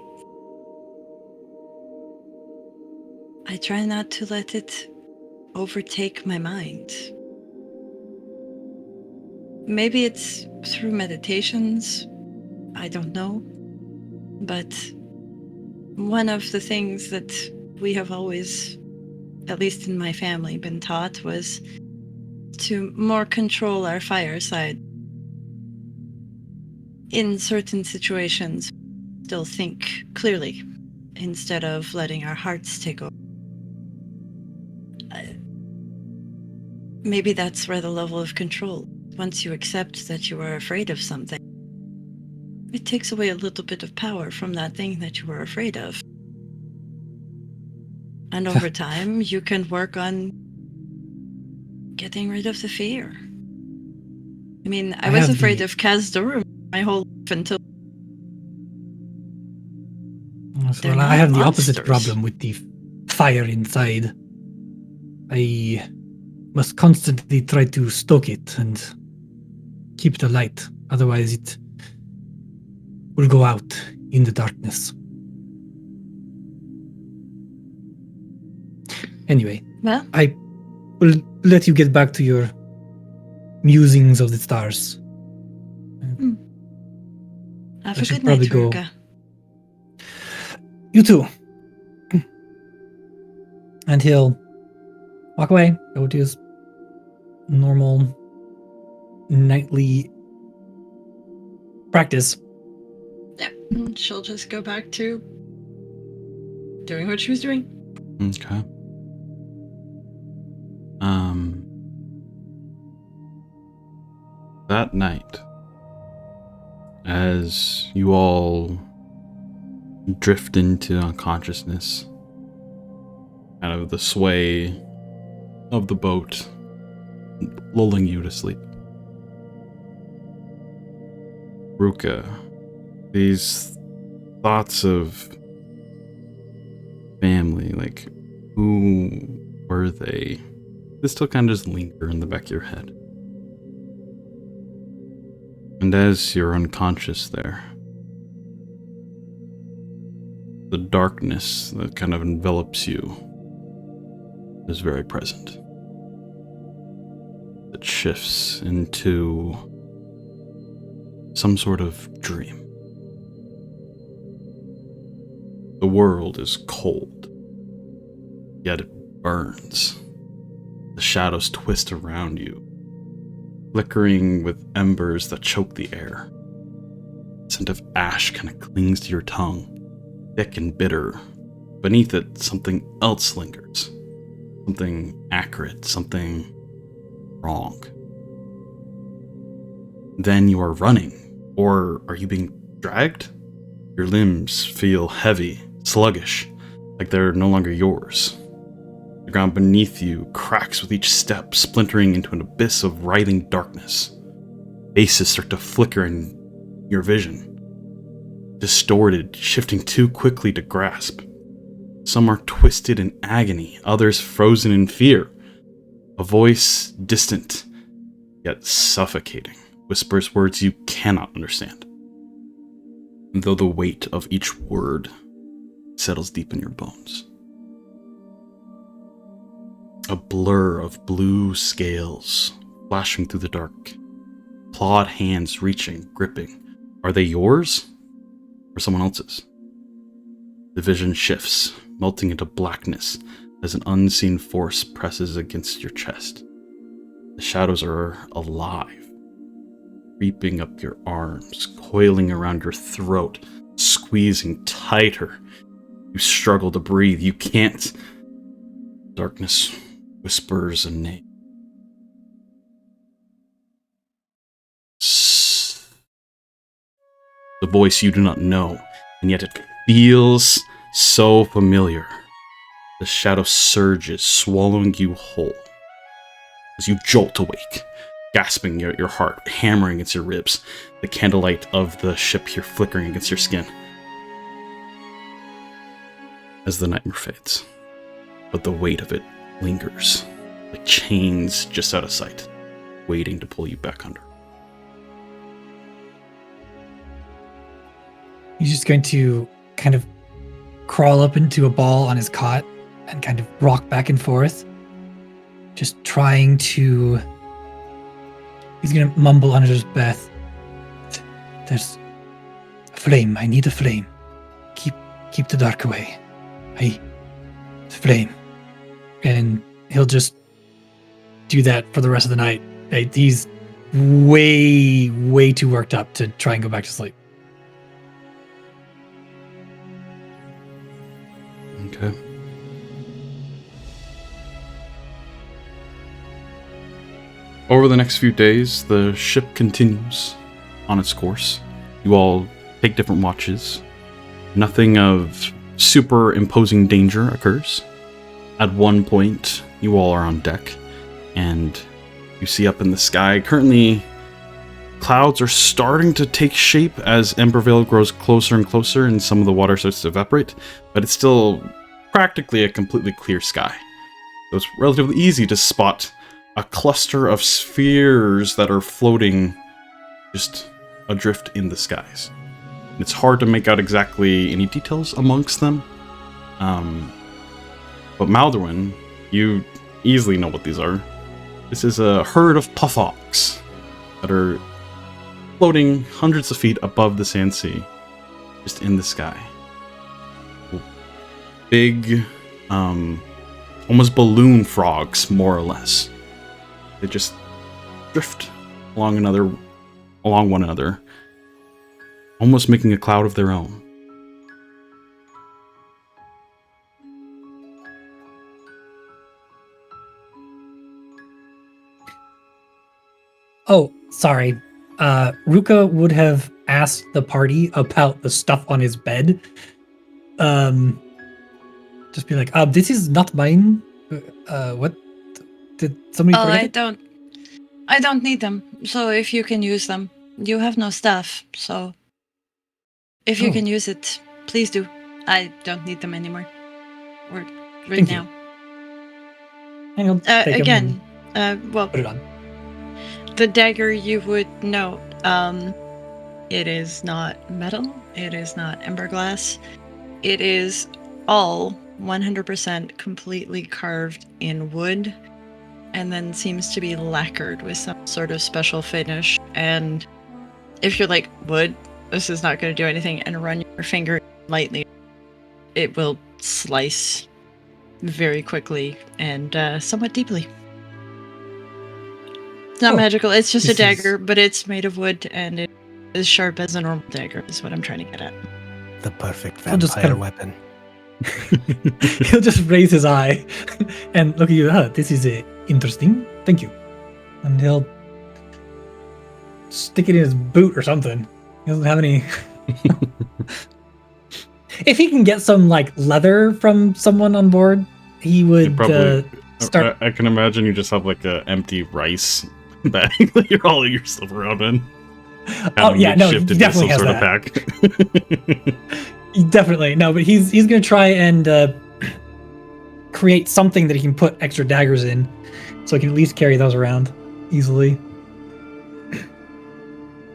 try not to let it overtake my mind. Maybe it's through meditations, I don't know. But one of the things that we have always, at least in my family, been taught was to more control our fireside. In certain situations, still think clearly instead of letting our hearts take over. Maybe that's where the level of control. Once you accept that you are afraid of something, it takes away a little bit of power from that thing that you were afraid of. And over time, you can work on getting rid of the fear. I mean, I was afraid of Khazad-dûm my whole life until... Well, I have the opposite problem with the fire inside. I must constantly try to stoke it and keep it alight. Otherwise, it will go out in the darkness. Anyway, well, I will let you get back to your musings of the stars. Have a good night, Rhukkarrak. You too. And he'll walk away, go to his normal nightly practice. Yep, and she'll just go back to doing what she was doing. Okay. That night, as you all drift into unconsciousness, kind of the sway of the boat lulling you to sleep. Ruka, these thoughts of family, like, who were they? This still kind of just linger in the back of your head. And as you're unconscious there, the darkness that kind of envelops you is very present. It shifts into some sort of dream. The world is cold, yet it burns. The shadows twist around you, flickering with embers that choke the air. The scent of ash kind of clings to your tongue, thick and bitter. Beneath it, something else lingers, something accurate, something wrong. Then you are running, or are you being dragged? Your limbs feel heavy, sluggish, like they're no longer yours. The ground beneath you cracks with each step, splintering into an abyss of writhing darkness. Faces start to flicker in your vision, distorted, shifting too quickly to grasp. Some are twisted in agony, others frozen in fear. A voice, distant, yet suffocating, whispers words you cannot understand, though the weight of each word settles deep in your bones. A blur of blue scales flashing through the dark, clawed hands reaching, gripping. Are they yours or someone else's? The vision shifts, melting into blackness as an unseen force presses against your chest. The shadows are alive, creeping up your arms, coiling around your throat, squeezing tighter. You struggle to breathe. You can't. Darkness whispers a name. The voice you do not know, and yet it feels so familiar. The shadow surges, swallowing you whole. As you jolt awake, gasping your heart, hammering against your ribs, the candlelight of the ship here flickering against your skin. As the nightmare fades, but the weight of it lingers, like chains just out of sight, waiting to pull you back under. He's just going to kind of crawl up into a ball on his cot and kind of rock back and forth, just trying to... He's going to mumble under his breath. There's a flame. I need a flame. Keep the dark away. Flame. And he'll just do that for the rest of the night. He's way too worked up to try and go back to sleep. Okay. Over the next few days, the ship continues on its course. You all take different watches. Nothing of super imposing danger occurs. At one point, you all are on deck, and you see up in the sky, currently, clouds are starting to take shape as Embervale grows closer and closer, and some of the water starts to evaporate, but it's still practically a completely clear sky. So it's relatively easy to spot a cluster of spheres that are floating just adrift in the skies. It's hard to make out exactly any details amongst them. But Maldorwen, you easily know what these are. This is a herd of puffhawks that are floating hundreds of feet above the sand sea, just in the sky. Big, almost balloon frogs, more or less. They just drift along one another, almost making a cloud of their own. Oh, sorry. Ruka would have asked the party about the stuff on his bed. Just be like, this is not mine. What? Did somebody forget it? I don't need them. So if you can use them. You have no staff, so if you can use it, please do. I don't need them anymore. Or right Thank now. And he'll take again, well, put it on. the dagger, you would note, it is not metal, it is not ember glass, it is all 100% completely carved in wood, and then seems to be lacquered with some sort of special finish. And if you're like, wood, this is not going to do anything, and run your finger lightly, it will slice very quickly and somewhat deeply. It's not magical, it's just a dagger, but it's made of wood, and it is sharp as a normal dagger, is what I'm trying to get at. The perfect vampire weapon. He'll just raise his eye and look at you. This is interesting. Thank you. And he'll stick it in his boot or something. He doesn't have any. If he can get some like leather from someone on board, he would start. I can imagine you just have like a empty rice bag that you're hauling yourself around in. Oh yeah, no, he definitely has that. Pack. Definitely no, but he's gonna try and create something that he can put extra daggers in, so he can at least carry those around easily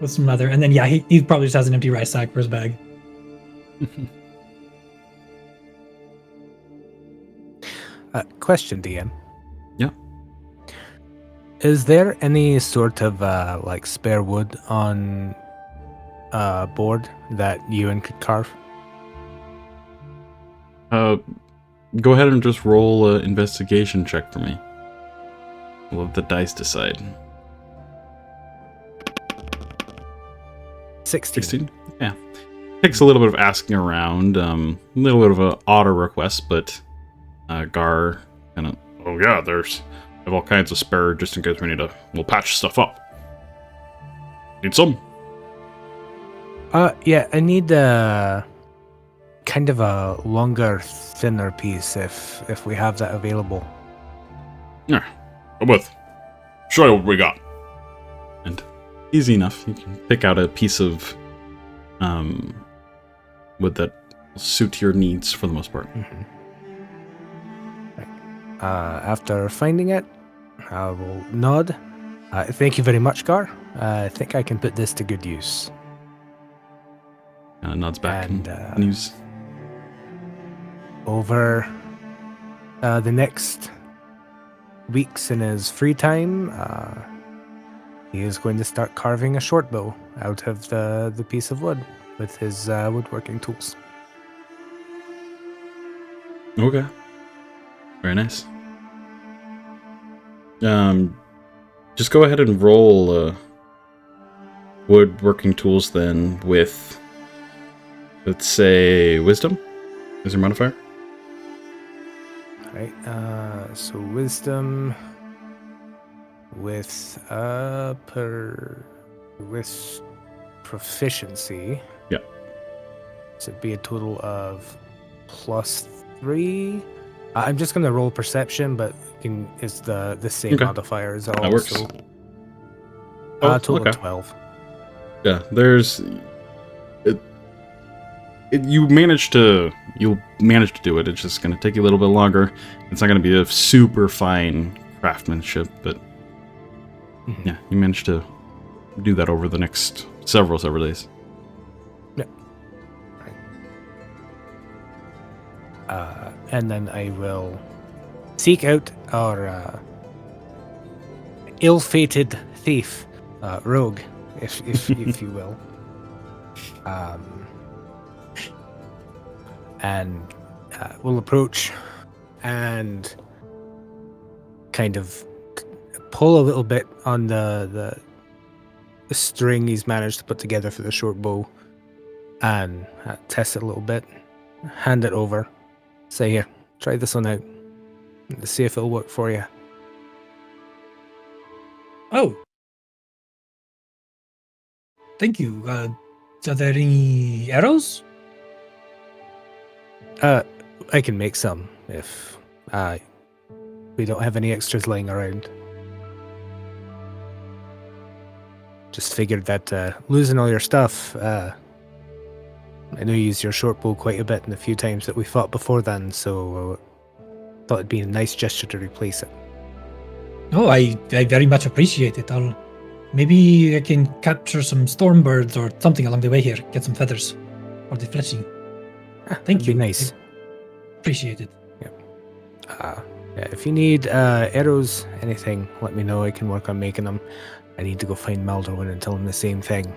with some leather. And then yeah, he probably just has an empty rice sack for his bag. Question, DM. Yeah. Is there any sort of like spare wood on board that Euan could carve? Go ahead and just roll an investigation check for me. We'll let the dice decide. 16. Yeah. Takes a little bit of asking around, a little bit of an auto request, but Gar kind of, oh yeah, I have all kinds of spare just in case we'll patch stuff up. Need some? Yeah, I need kind of a longer, thinner piece if we have that available. Yeah, come with. Show you what we got. And easy enough. You can pick out a piece of wood that will suit your needs for the most part. Mm-hmm. After finding it, I will nod. Thank you very much, Gar. I think I can put this to good use. Nods back and use. Over the next weeks in his free time, he is going to start carving a short bow out of the piece of wood with his woodworking tools. Okay. Very nice. Just go ahead and roll woodworking tools then with, let's say, wisdom as your modifier. Right. So wisdom with with proficiency. Yeah. So it'd be a total of +3. I'm just gonna roll perception, but it's the same modifier as all. That works. So, total of 12. Yeah, you'll manage to do it. It's just going to take you a little bit longer. It's not going to be a super fine craftsmanship, but yeah, you managed to do that over the next several days. Yeah. Right. And then I will seek out our ill-fated thief, rogue, if you will. And we'll approach and kind of pull a little bit on the string he's managed to put together for the short bow, and test it a little bit, hand it over, say, here, try this one out, to see if it'll work for you. Oh. Thank you. Are there any arrows? I can make some if we don't have any extras laying around. Just figured that losing all your stuff, I know you use your short bow quite a bit in the few times that we fought before then, so thought it'd be a nice gesture to replace it. Oh, I very much appreciate it. Maybe I can capture some storm birds or something along the way here. Get some feathers for the fletching. Thank you. Be nice. I appreciate it. Yeah. If you need arrows, anything, let me know. I can work on making them. I need to go find Maldorwen and tell him the same thing.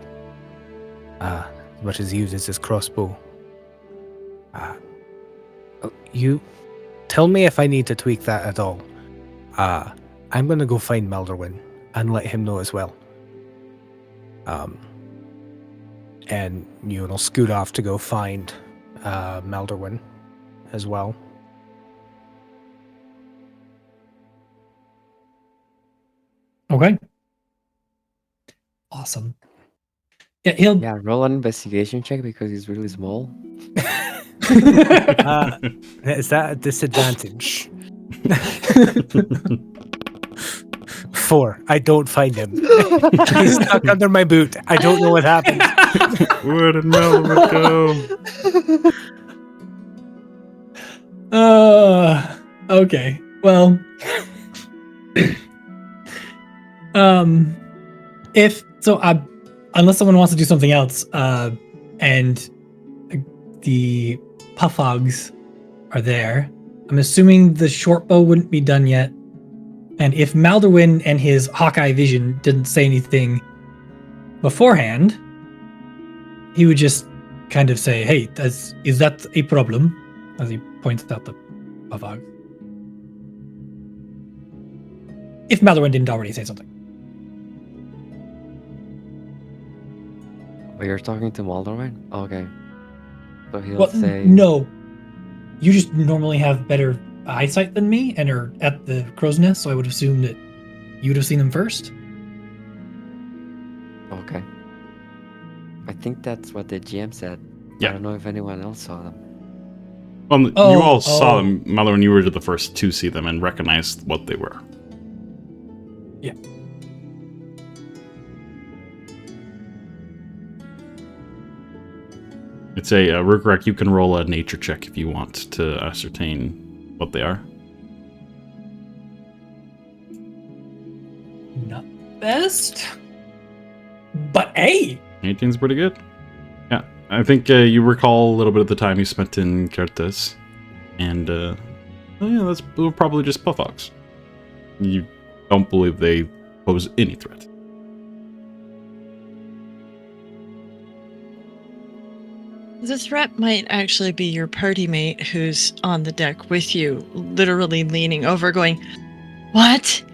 As much as he uses his crossbow. You tell me if I need to tweak that at all. I'm going to go find Maldorwen and let him know as well. And you will scoot off to go find Maldorwen as well. Okay. Awesome. Yeah, he'll. Yeah, roll an investigation check because he's really small. Is that a disadvantage? 4. I don't find him. He's stuck under my boot. I don't know what happened. Where did Maldorwen go? Okay. Well, if so, unless someone wants to do something else, and the Puffogs are there, I'm assuming the short bow wouldn't be done yet. And if Maldorwen and his Hawkeye vision didn't say anything beforehand, he would just kind of say, "Hey, is that a problem?" As he points out the Puffog. If Maldorwen didn't already say something. Oh, you're talking to Maldorwen? Okay. So he'll say... No. You just normally have better eyesight than me and are at the crow's nest, so I would assume that you would have seen them first. Okay. I think that's what the GM said. Yeah. I don't know if anyone else saw them. You all saw them, Maldorwen. You were the first to see them and recognized what they were. Yeah. It's a Rhukkarrak. You can roll a nature check if you want to ascertain what they are. Not best, but hey, 18's pretty good. Yeah, I think you recall a little bit of the time you spent in Kertes, and that's probably just Puffogs. You don't believe they pose any threat. The threat might actually be your party mate who's on the deck with you, literally leaning over, going, "What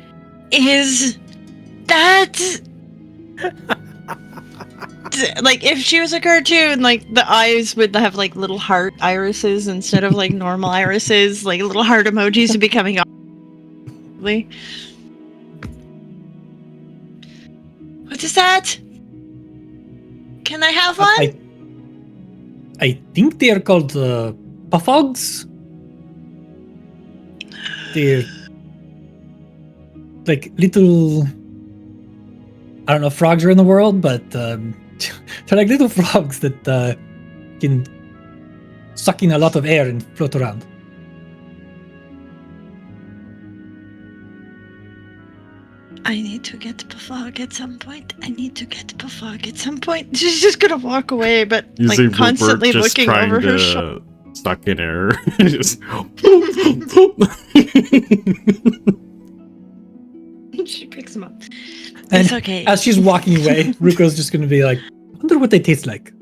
is that?" Like, if she was a cartoon, like, the eyes would have, like, little heart irises instead of, like, normal irises. Like, little heart emojis would be coming up. What is that? Can I have one? I think they are called Puffogs. They're like little. I don't know if frogs are in the world, but they're like little frogs that can suck in a lot of air and float around. I need to get Puffog at some point. She's just gonna walk away, but You like see constantly Rupert just looking trying over her to shoulder. Stuck in air. Just She picks him up. And It's okay. as she's walking away, Ruko's just going to be like, I wonder what they taste like.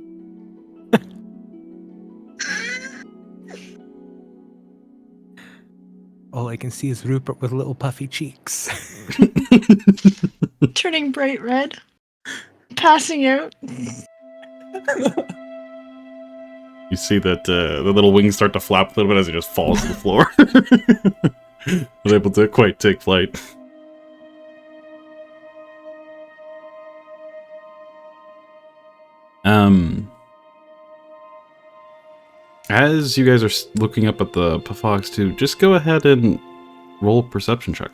All I can see is Rupert with little puffy cheeks. Turning bright red. Passing out. You see that the little wings start to flap a little bit as he just falls to the floor. Was able to quite take flight. As you guys are looking up at the Puffogs too, just go ahead and roll a perception check.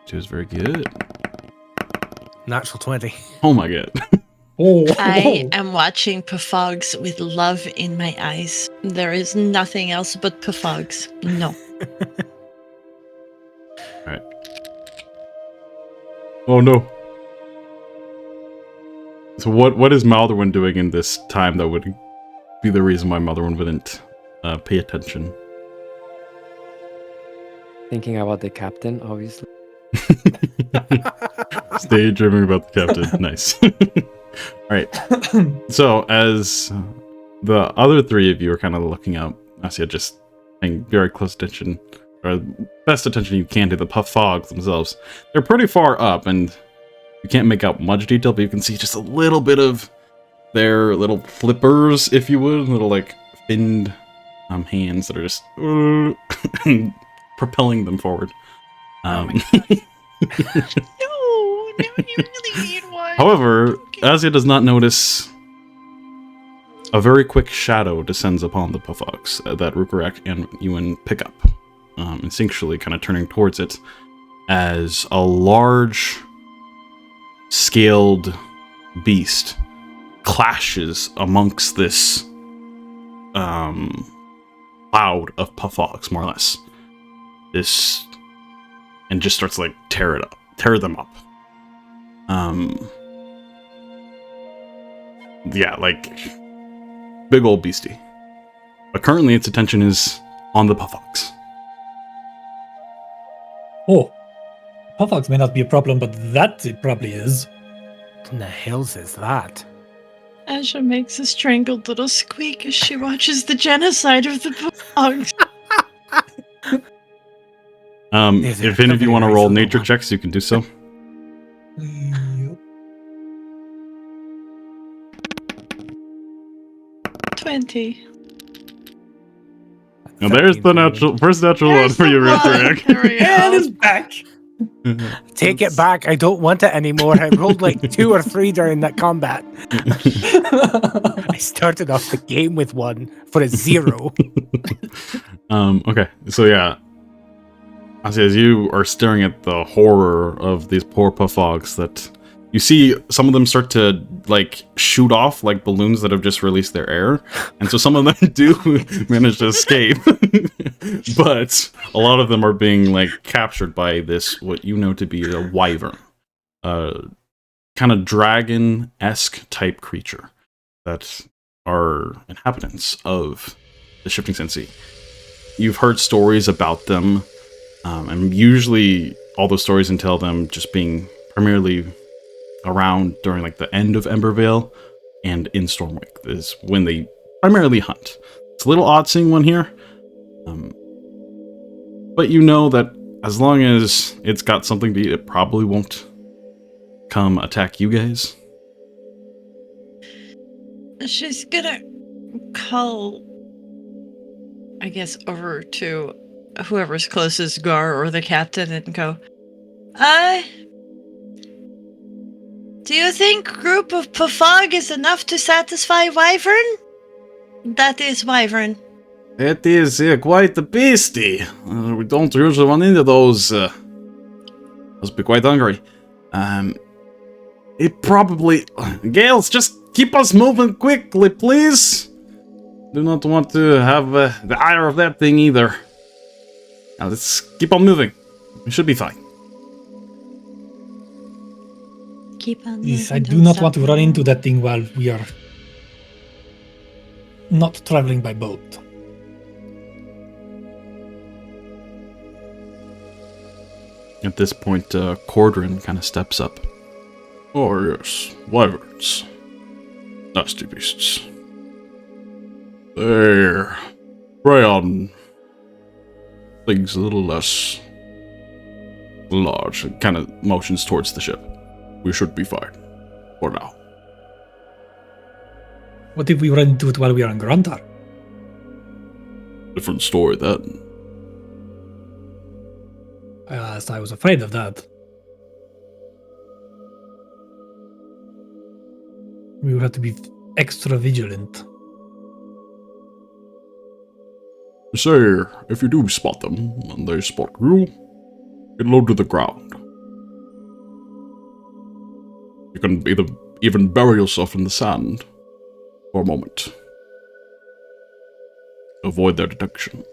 It was very good. Natural 20. Oh my god. Oh, I am watching Puffogs with love in my eyes. There is nothing else but Puffogs. No. Alright. Oh no. So what is Maldorwen doing in this time that would be the reason why Maldorwen wouldn't pay attention? Thinking about the captain, obviously. Stay dreaming about the captain. Nice. Alright. So as the other three of you are kind of looking up, Asja just paying very close attention, or best attention you can to the Puffogs themselves. They're pretty far up, and you can't make out much detail, but you can see just a little bit of their little flippers, if you would, little like finned hands that are just propelling them forward. No, you really need one. However, Asja does not notice a very quick shadow descends upon the Pufffox that Rhukkarrak and Euan pick up, instinctually kind of turning towards it as a large scaled beast clashes amongst this cloud of Pufffox, more or less. This, and just starts to like tear them up. Yeah, like big old beastie. But currently its attention is on the Pufffox. Oh, Pufffox may not be a problem, but that it probably is. What in the hells is that? Asja makes a strangled little squeak as she watches the genocide of the dogs. If any of you want to roll nature checks, you can do so. Yep. 20. Now there's the first natural one for you, Rhukkarrak. There we And go. it's back. Take it back. I don't want it anymore. I rolled like 2 or 3 during that combat. I started off the game with 1 for a 0. Okay, so yeah. As you are staring at the horror of these poor Pufffogs, that you see some of them start to like shoot off like balloons that have just released their air, and so some of them do manage to escape, but a lot of them are being like captured by this what you know to be a wyvern, kind of dragon-esque type creature that are inhabitants of the Shifting Sea. You've heard stories about them. And usually all those stories entail them just being primarily around during like the end of Embervale and in Stormwick is when they primarily hunt. It's a little odd seeing one here. But you know that as long as it's got something to eat, it probably won't come attack you guys. She's gonna call, I guess, over to whoever's closest, Gar or the captain, and go, do you think group of Puffog is enough to satisfy Wyvern? That is Wyvern. It is quite a beastie. We don't usually run into those. Must be quite hungry. It probably... Gales, just keep us moving quickly, please. Do not want to have the ire of that thing either. Now let's keep on moving. We should be fine. Keep on Yes, I moving, do don't not stop want to run moving. into that thing while we are not traveling by boat. At this point, Cordrin kind of steps up. Oh yes, wyverns. Nasty beasts. They prey on things a little less large. It kind of motions towards the ship. We should be fine. For now. What if we run into it while we are on Grantar? Different story then. As I was afraid of that. We will have to be extra vigilant. Say, if you do spot them, and they spot you, get low to the ground. You can even bury yourself in the sand for a moment. Avoid their detection.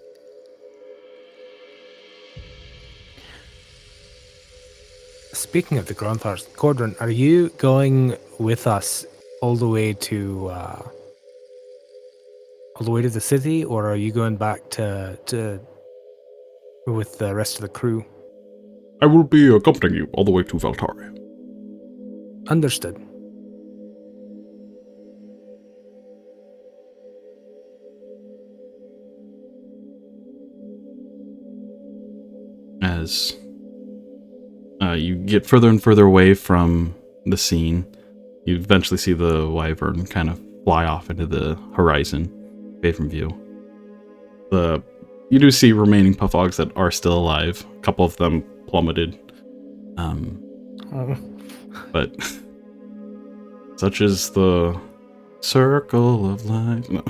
Speaking of the Granthars, Cordrin, are you going with us all the way to the city, or are you going back to with the rest of the crew? I will be accompanying you all the way to Valtari. Understood. As you get further and further away from the scene, you eventually see the wyvern kind of fly off into the horizon, fade from view. You do see remaining puffhogs that are still alive. A couple of them plummeted. But such is the circle of life. No.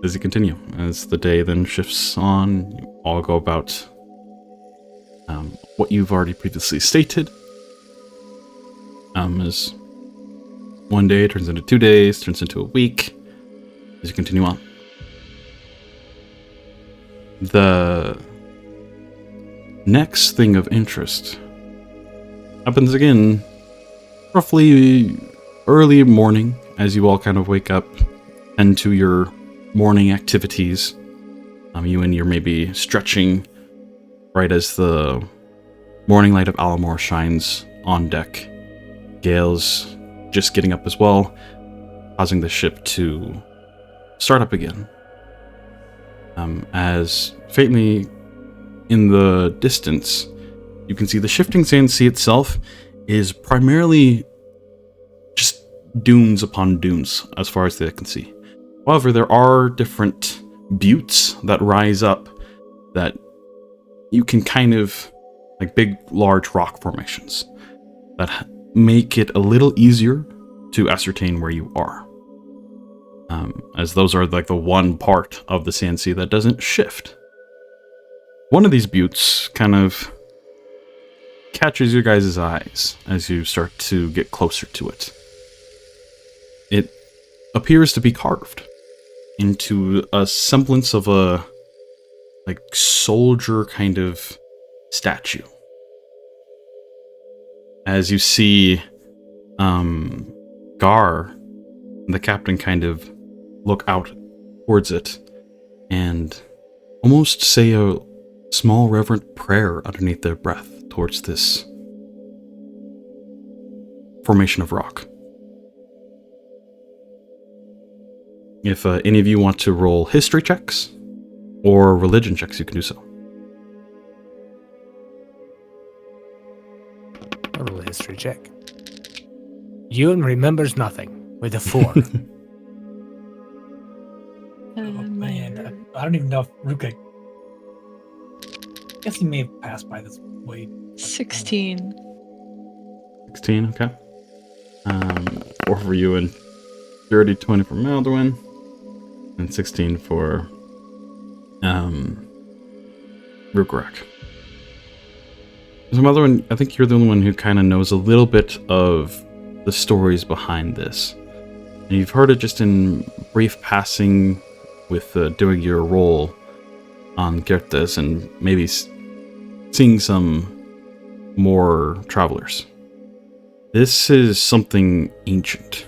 As you continue, as the day then shifts on, you all go about what you've already previously stated. As one day turns into 2 days, turns into a week, as you continue on. The next thing of interest happens again, roughly early morning, as you all kind of wake up and to your morning activities. You and you're maybe stretching right as the morning light of Alamore shines on deck. Gale's just getting up as well, causing the ship to start up again. As faintly in the distance, you can see the shifting sand sea itself is primarily just dunes upon dunes as far as they can see. However, there are different buttes that rise up that you can kind of, like big, large rock formations that make it a little easier to ascertain where you are. As those are like the one part of the sand sea that doesn't shift. One of these buttes kind of catches your guys' eyes as you start to get closer to it. It appears to be carved into a semblance of a like soldier kind of statue. As you see Gar, the captain, kind of look out towards it and almost say a small reverent prayer underneath their breath towards this formation of rock. If any of you want to roll history checks or religion checks, you can do so. I'll roll a history check. Euan remembers nothing with a 4. Oh, man, I don't even know if Rhukkarrak. I guess he may have passed by this way. 16. 16, okay. 4 for Euan, 30, 20 for Maldorwen, and 16 for Rhukkarrak. So Maldorwen, I think you're the only one who kind of knows a little bit of the stories behind this. And you've heard it just in brief passing with doing your role on Gertes and maybe seeing some more travelers. This is something ancient.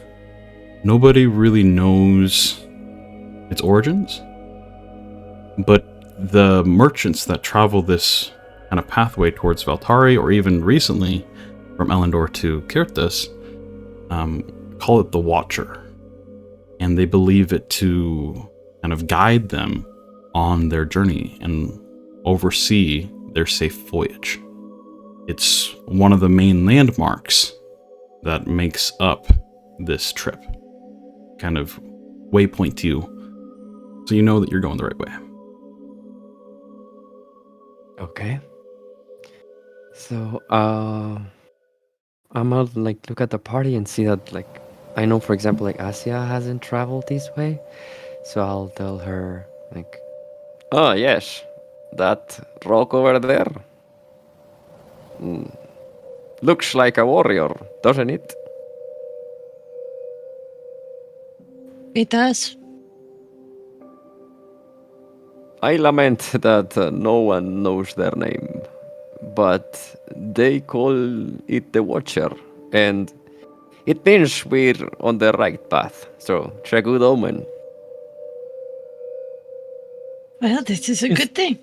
Nobody really knows its origins, but the merchants that travel this kind of pathway towards Valtari, or even recently from Elendor to Gertes, call it the Watcher. And they believe it to kind of guide them on their journey and oversee their safe voyage. It's one of the main landmarks that makes up this trip. Kind of waypoint to you, so you know that you're going the right way. Okay. So, I'm gonna like look at the party and see that like I know, for example, like Asja hasn't traveled this way, so I'll tell her like, Oh, yes. That rock over there. Looks like a warrior, doesn't it? It does. I lament that no one knows their name, but they call it the Watcher, and it means we're on the right path, so it's a good omen. Well, this is a good thing.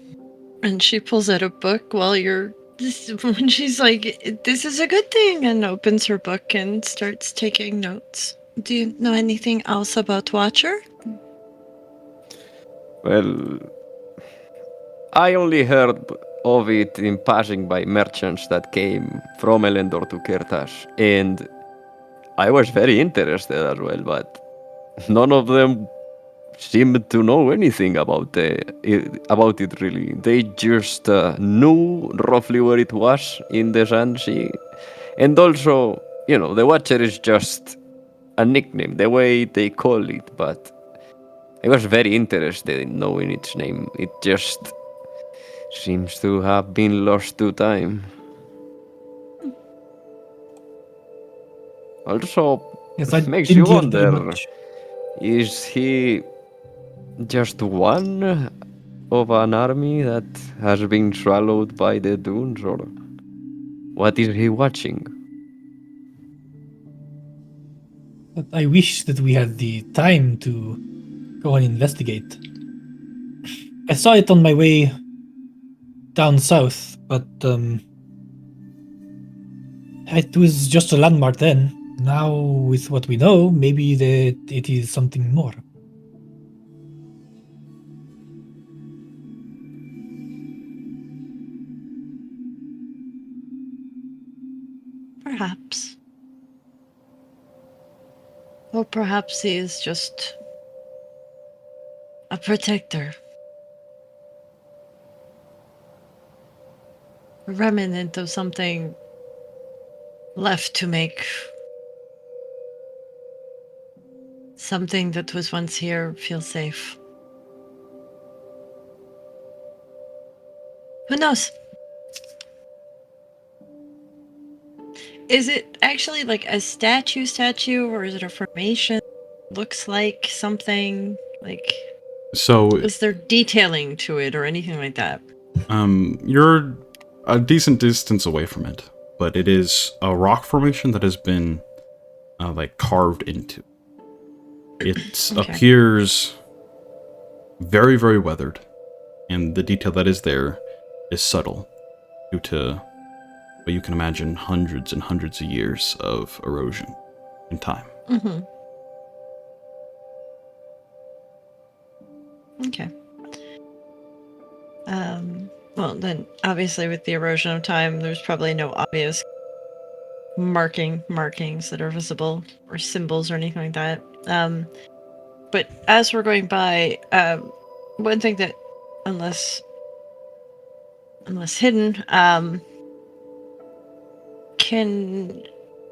And she pulls out a book while when she's like, this is a good thing, and opens her book and starts taking notes. Do you know anything else about Watcher? Well, I only heard of it in passing by merchants that came from Elendor to Gertes, and I was very interested as well, but none of them seem to know anything about it really. They just knew roughly where it was in the Sand Sea, and also, the Watcher is just a nickname, the way they call it. But I was very interested in knowing its name. It just seems to have been lost to time. Also, Yes, I makes didn't you hear very wonder. much. Is he just one of an army that has been swallowed by the dunes, or what is he watching? But I wish that we had the time to go and investigate. I saw it on my way down south, but it was just a landmark then. Now, with what we know, maybe that it is something more. Perhaps. Or perhaps he is just a protector. A remnant of something left to make something that was once here feel safe. Who knows? Is it actually like a statue, or is it a formation? Looks like something like... So, Is there detailing to it or anything like that? you're a decent distance away from it, but it is a rock formation that has been, carved into. It Okay. appears very, very weathered, and the detail that is there is subtle due to what you can imagine hundreds and hundreds of years of erosion in time. Mm-hmm. Okay. Well, then, obviously, with the erosion of time, there's probably no obvious markings that are visible, or symbols or anything like that. But as we're going by, one thing that, unless hidden, can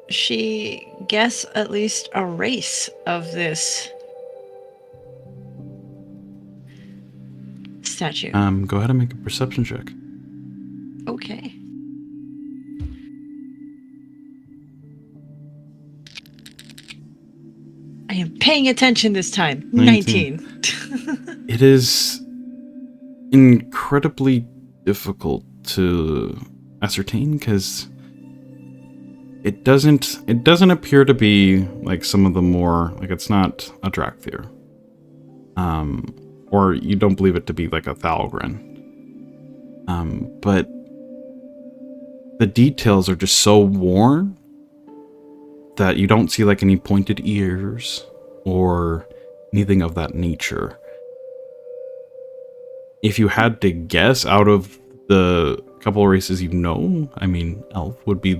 she guess at least a race of this statue? Go ahead and make a perception check. Okay. I am paying attention this time. 19. It is incredibly difficult to ascertain because it doesn't appear to be like some of the more, like, it's not a Drakthir. Or you don't believe it to be like a Thalgren. But the details are just so worn that you don't see like any pointed ears or anything of that nature. If you had to guess out of the couple of races I mean, Elf would be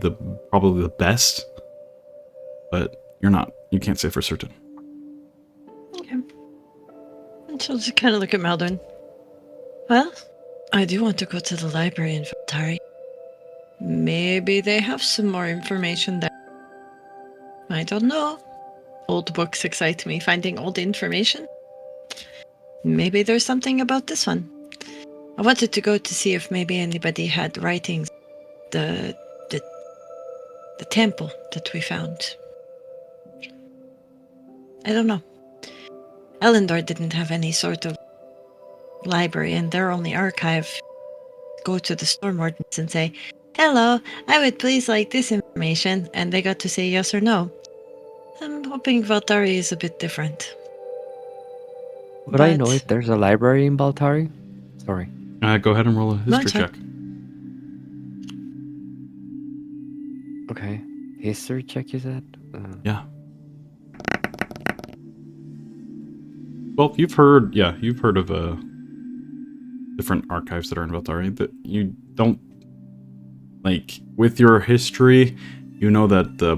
probably the best, but you can't say for certain. Okay. And she'll just kind of look at Maldorwen. Well, I do want to go to the library in Valtari. Maybe they have some more information there. I don't know. Old books excite me. Finding old information? Maybe there's something about this one. I wanted to go to see if maybe anybody had writings. The temple that we found. I don't know. Elendor didn't have any sort of library, and their only archive. Go to the storm wardens and say, "Hello, I would please like this information," and they got to say yes or no. I'm hoping Valtari is a bit different. Would I know if there's a library in Baltari? Sorry. Go ahead and roll a history check. Okay. History check, you said? Yeah. Well, you've heard of different archives that are in Valtari, that you don't, like, with your history, you know that the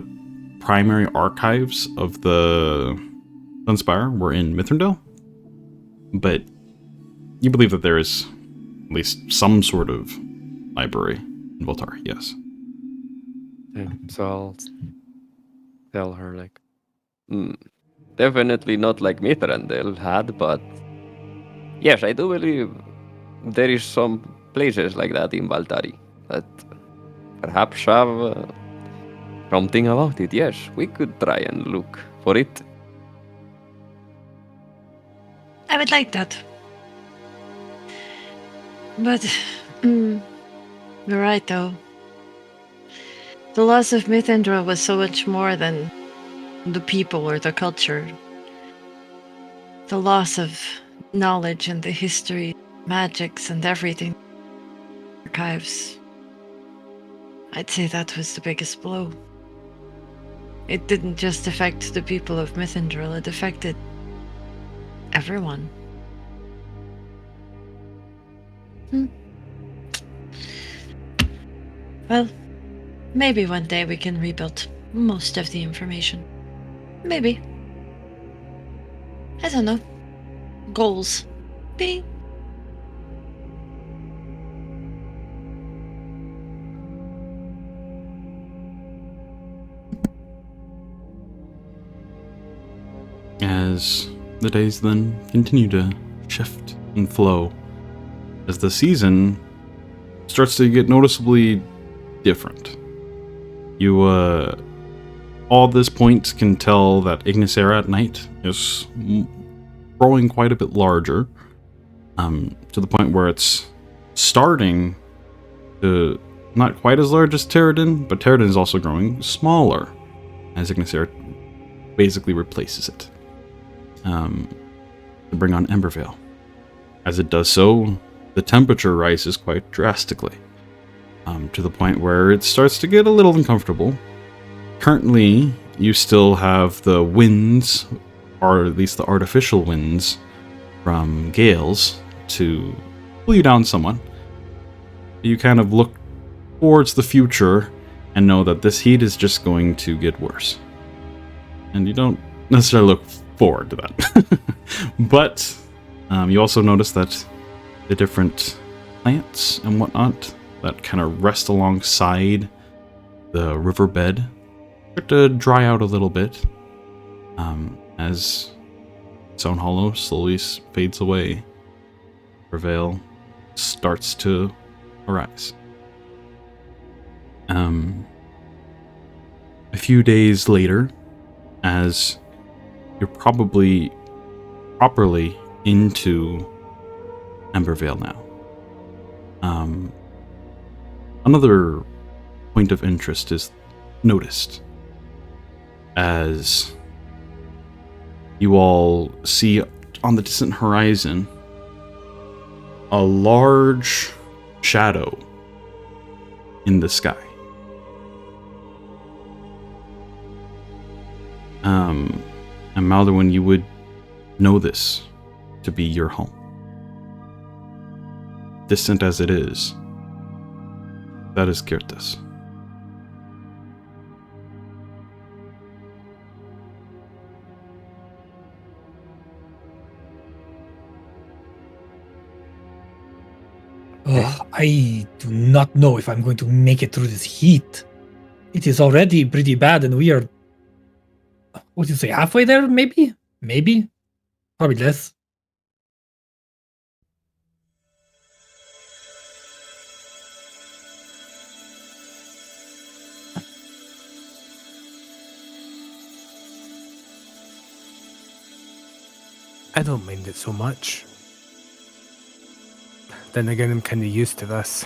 primary archives of the Sunspire were in Mithrandale, but you believe that there is at least some sort of library in Voltar, yes. So I'll tell her, like, Definitely not like Mithrandel had, but yes, I do believe there is some places like that in Valtari that perhaps have something about it. Yes, we could try and look for it. I would like that. But you're right, though. The loss of Mythendra was so much more than the people or the culture. The loss of knowledge and the history, magics and everything. Archives. I'd say that was the biggest blow. It didn't just affect the people of Mythendril, it affected everyone. Well, maybe one day we can rebuild most of the information. Maybe. I don't know. Goals. Bing. As the days then continue to shift and flow, as the season starts to get noticeably different. You, all this point can tell that Ignicera at night is growing quite a bit larger, to the point where it's starting to not quite as large as Terradin, but Terradin is also growing smaller as Ignicera basically replaces it, to bring on Embervale. As it does so, the temperature rises quite drastically, to the point where it starts to get a little uncomfortable. Currently, you still have the winds, or at least the artificial winds, from gales to pull you down somewhat. You kind of look towards the future and know that this heat is just going to get worse. And you don't necessarily look forward to that. But you also notice that the different plants and whatnot that kind of rest alongside the riverbed start to dry out a little bit, as Stone Hollow slowly fades away. Prevail starts to arise. A few days later, as you're probably properly into Embervale now, another point of interest is noticed as you all see on the distant horizon a large shadow in the sky. And Maldorwen, you would know this to be your home. Distant as it is, that is Kirtas. I do not know if I'm going to make it through this heat. It is already pretty bad, and we are, what do you say, halfway there, maybe? Maybe? Probably less. I don't mind it so much. Then again, I'm kind of used to this.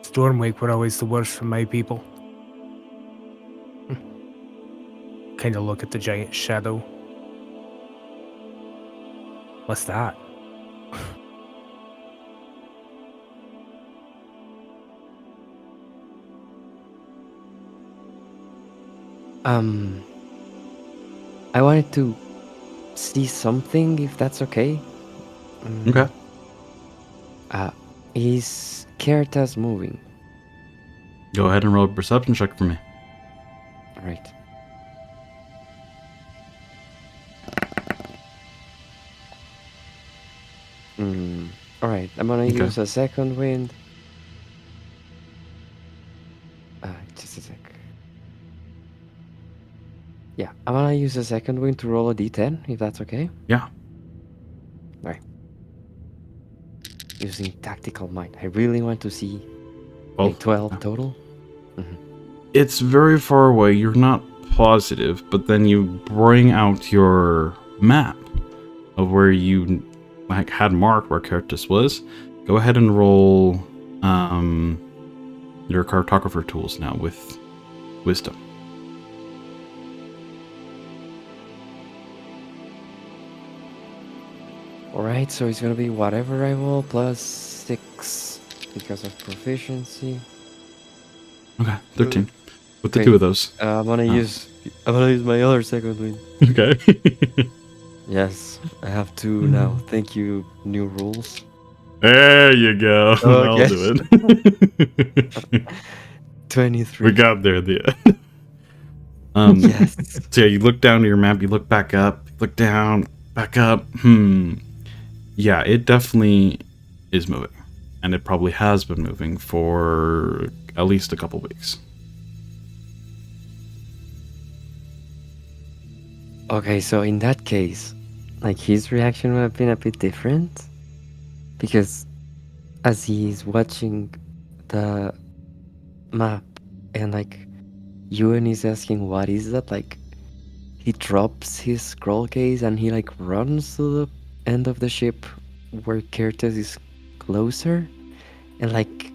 Stormwake were always the worst for my people. Kind of look at the giant shadow. What's that? I wanted to see something, if that's okay. Okay. Is Kirtas moving? Go ahead and roll a perception check for me. Right. All right, I'm gonna Okay. use a second wind. Just a sec. Yeah, I'm gonna use a second wind to roll a d10, if that's okay. Yeah. Right. Using tactical mind. I really want to see Well, 12 total. it's very far away. You're not positive, but then you bring out your map of where you had marked where Curtis was. Go ahead and roll your cartographer tools now with wisdom. Alright, so it's gonna be whatever I roll plus 6 because of proficiency. Okay, 13. With the Okay. two of those. I'm gonna use my other second wind. Okay. Yes, I have 2 now. Thank you, new rules. There you go. I'll Okay. do it. 23. We got there at the end. Yes. So yeah, you look down to your map, you look back up, look down, back up. Yeah, it definitely is moving. And it probably has been moving for at least a couple weeks. Okay, so in that case, like his reaction would have been a bit different. Because as he's watching the map and like Euan is asking what is that, like he drops his scroll case and he like runs to the end of the ship where Curtis is closer and like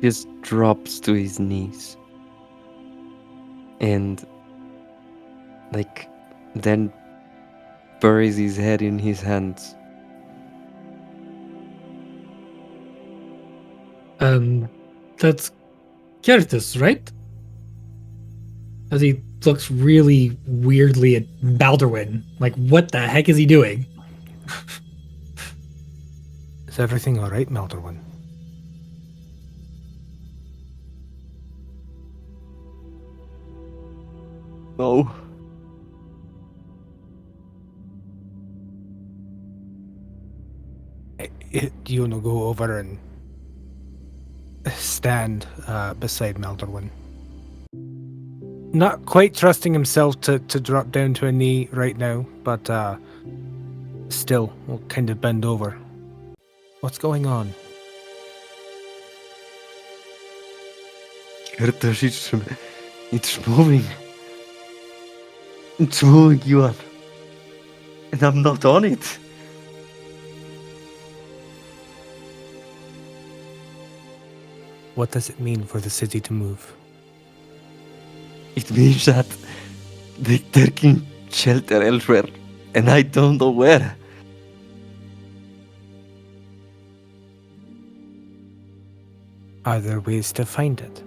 just drops to his knees and like then buries his head in his hands. That's Curtis, right? As he looks really weirdly at Maldorwen. Like, what the heck is he doing? Is everything all right, Maldorwen? No. Do you want to go over and stand beside Maldorwen? Not quite trusting himself to drop down to a knee right now, but still, we'll kind of bend over. What's going on? Curtis, it's moving. It's moving, Juan. And I'm not on it. What does it mean for the city to move? It means that they're taking shelter elsewhere, and I don't know where. Are there ways to find it?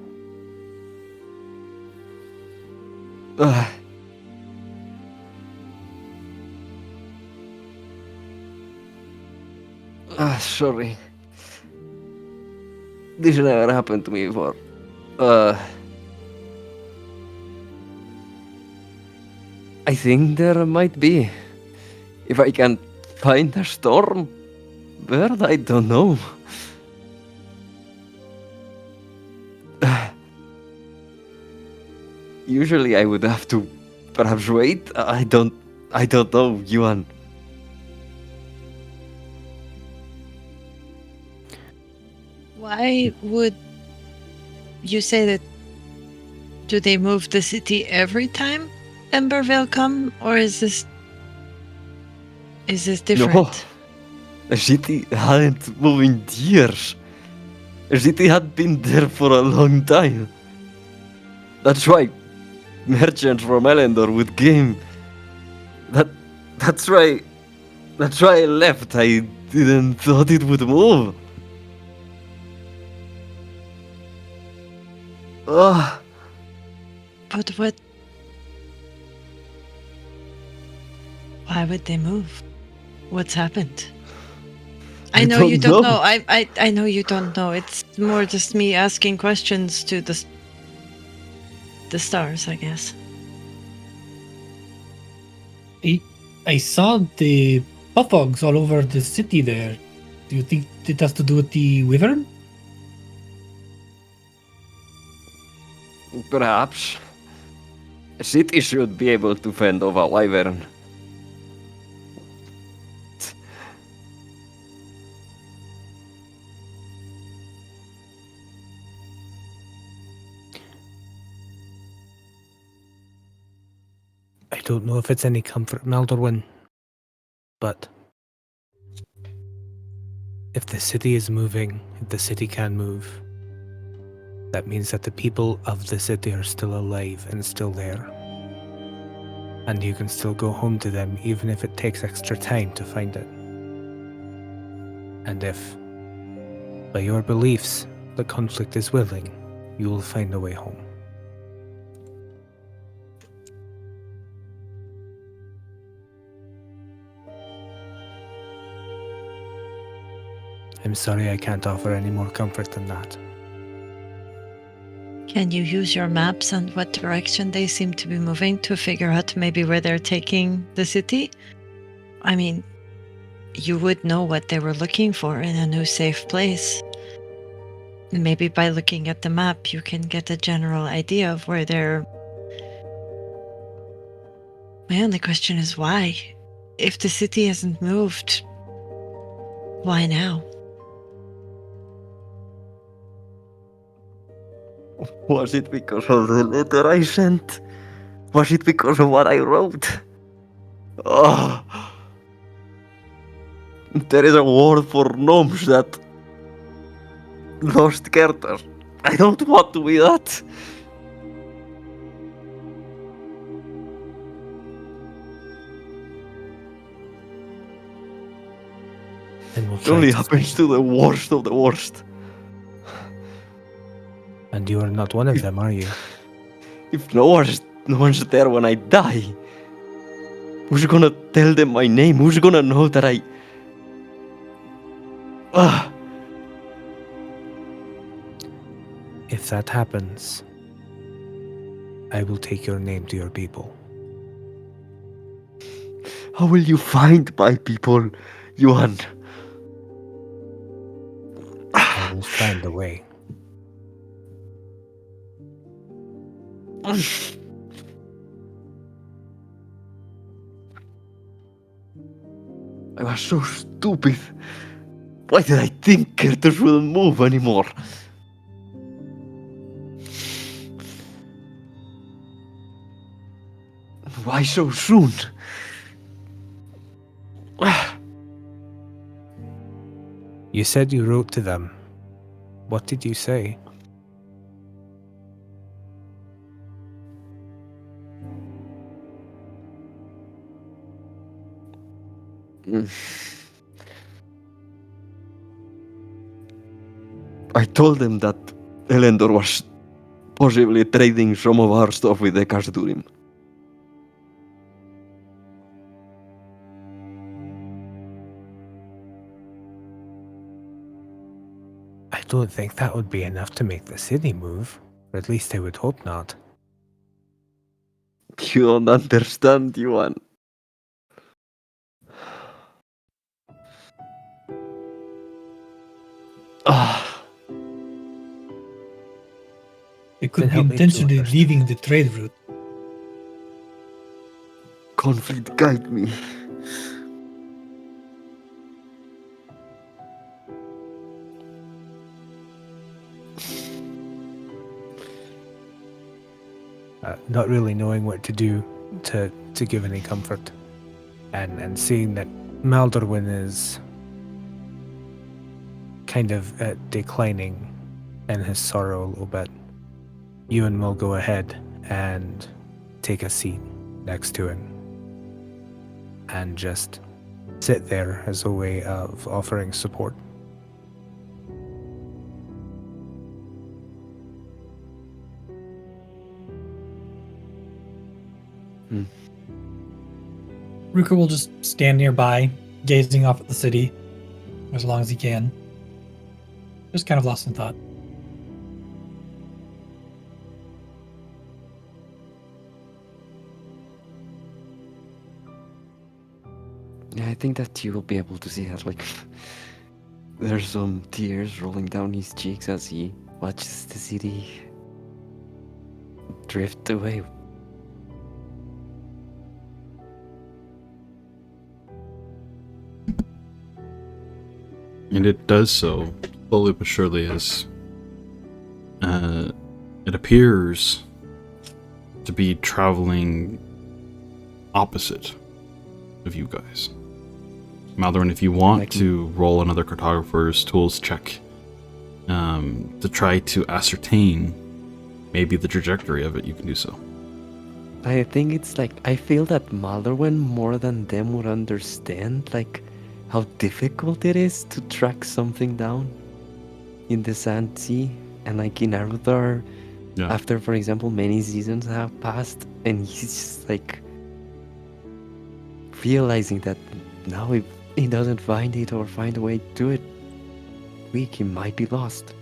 Sorry. This never happened to me before. I think there might be. If I can find a storm bird, I don't know. Usually I would have to perhaps wait. I don't know, Yuan. Why would you say that? Do they move the city every time Embervale come, or is this different? No, the city hadn't moved in years. The city had been there for a long time. That's why merchants from Elendor would game. That's why I left. I didn't thought it would move. Ugh. But what? Why would they move? What's happened? I know you don't know. I know you don't know. It's more just me asking questions to the stars, I guess. I saw the puffogs all over the city there. Do you think it has to do with the wyvern? Perhaps. A city should be able to fend off a wyvern. I don't know if it's any comfort, Maldorwen, but if the city is moving, if the city can move, that means that the people of the city are still alive and still there. And you can still go home to them even if it takes extra time to find it. And if, by your beliefs, the conflict is willing, you will find a way home. I'm sorry I can't offer any more comfort than that. Can you use your maps and what direction they seem to be moving to figure out maybe where they're taking the city? I mean, you would know what they were looking for in a new safe place. Maybe by looking at the map, you can get a general idea of where they're... My only question is why? If the city hasn't moved, why now? Was it because of the letter I sent? Was it because of what I wrote? Oh. There is a word for gnomes that... Lost characters. I don't want to be that. And we'll It try only to happens find to the worst of the worst. And you are not one of them, are you? If no one's there when I die, who's gonna tell them my name? Who's gonna know that I... If that happens, I will take your name to your people. How will you find my people, Juan? I will find a way. I was so stupid. Why did I think characters wouldn't move anymore? Why so soon? You said you wrote to them. What did you say? I told them that Elendor was possibly trading some of our stuff with the Kasdurim. I don't think that would be enough to make the city move. Or at least I would hope not. You don't understand, Yuan. It could Then be help me to intentionally understand. leaving the trade route. Conflict guide me. Not really knowing what to do to give any comfort. And seeing that Maldorwen is kind of declining in his sorrow a little bit, Euan will go ahead and take a seat next to him and just sit there as a way of offering support. Rhukkarrak will just stand nearby, gazing off at the city as long as he can. Just kind of lost in thought. Yeah, I think that you will be able to see that, like, there's some tears rolling down his cheeks as he watches the city drift away. And it does so slowly but surely as it appears to be traveling opposite of you guys. Maldorwen, if you want to roll another cartographer's tools check to try to ascertain maybe the trajectory of it, you can do so. I think it's like, I feel that Maldorwen more than them would understand, like, how difficult it is to track something down in the Sand Sea. And like in Arudar, after, for example, many seasons have passed, and he's just like realizing that now if he doesn't find it or find a way to do it, he might be lost.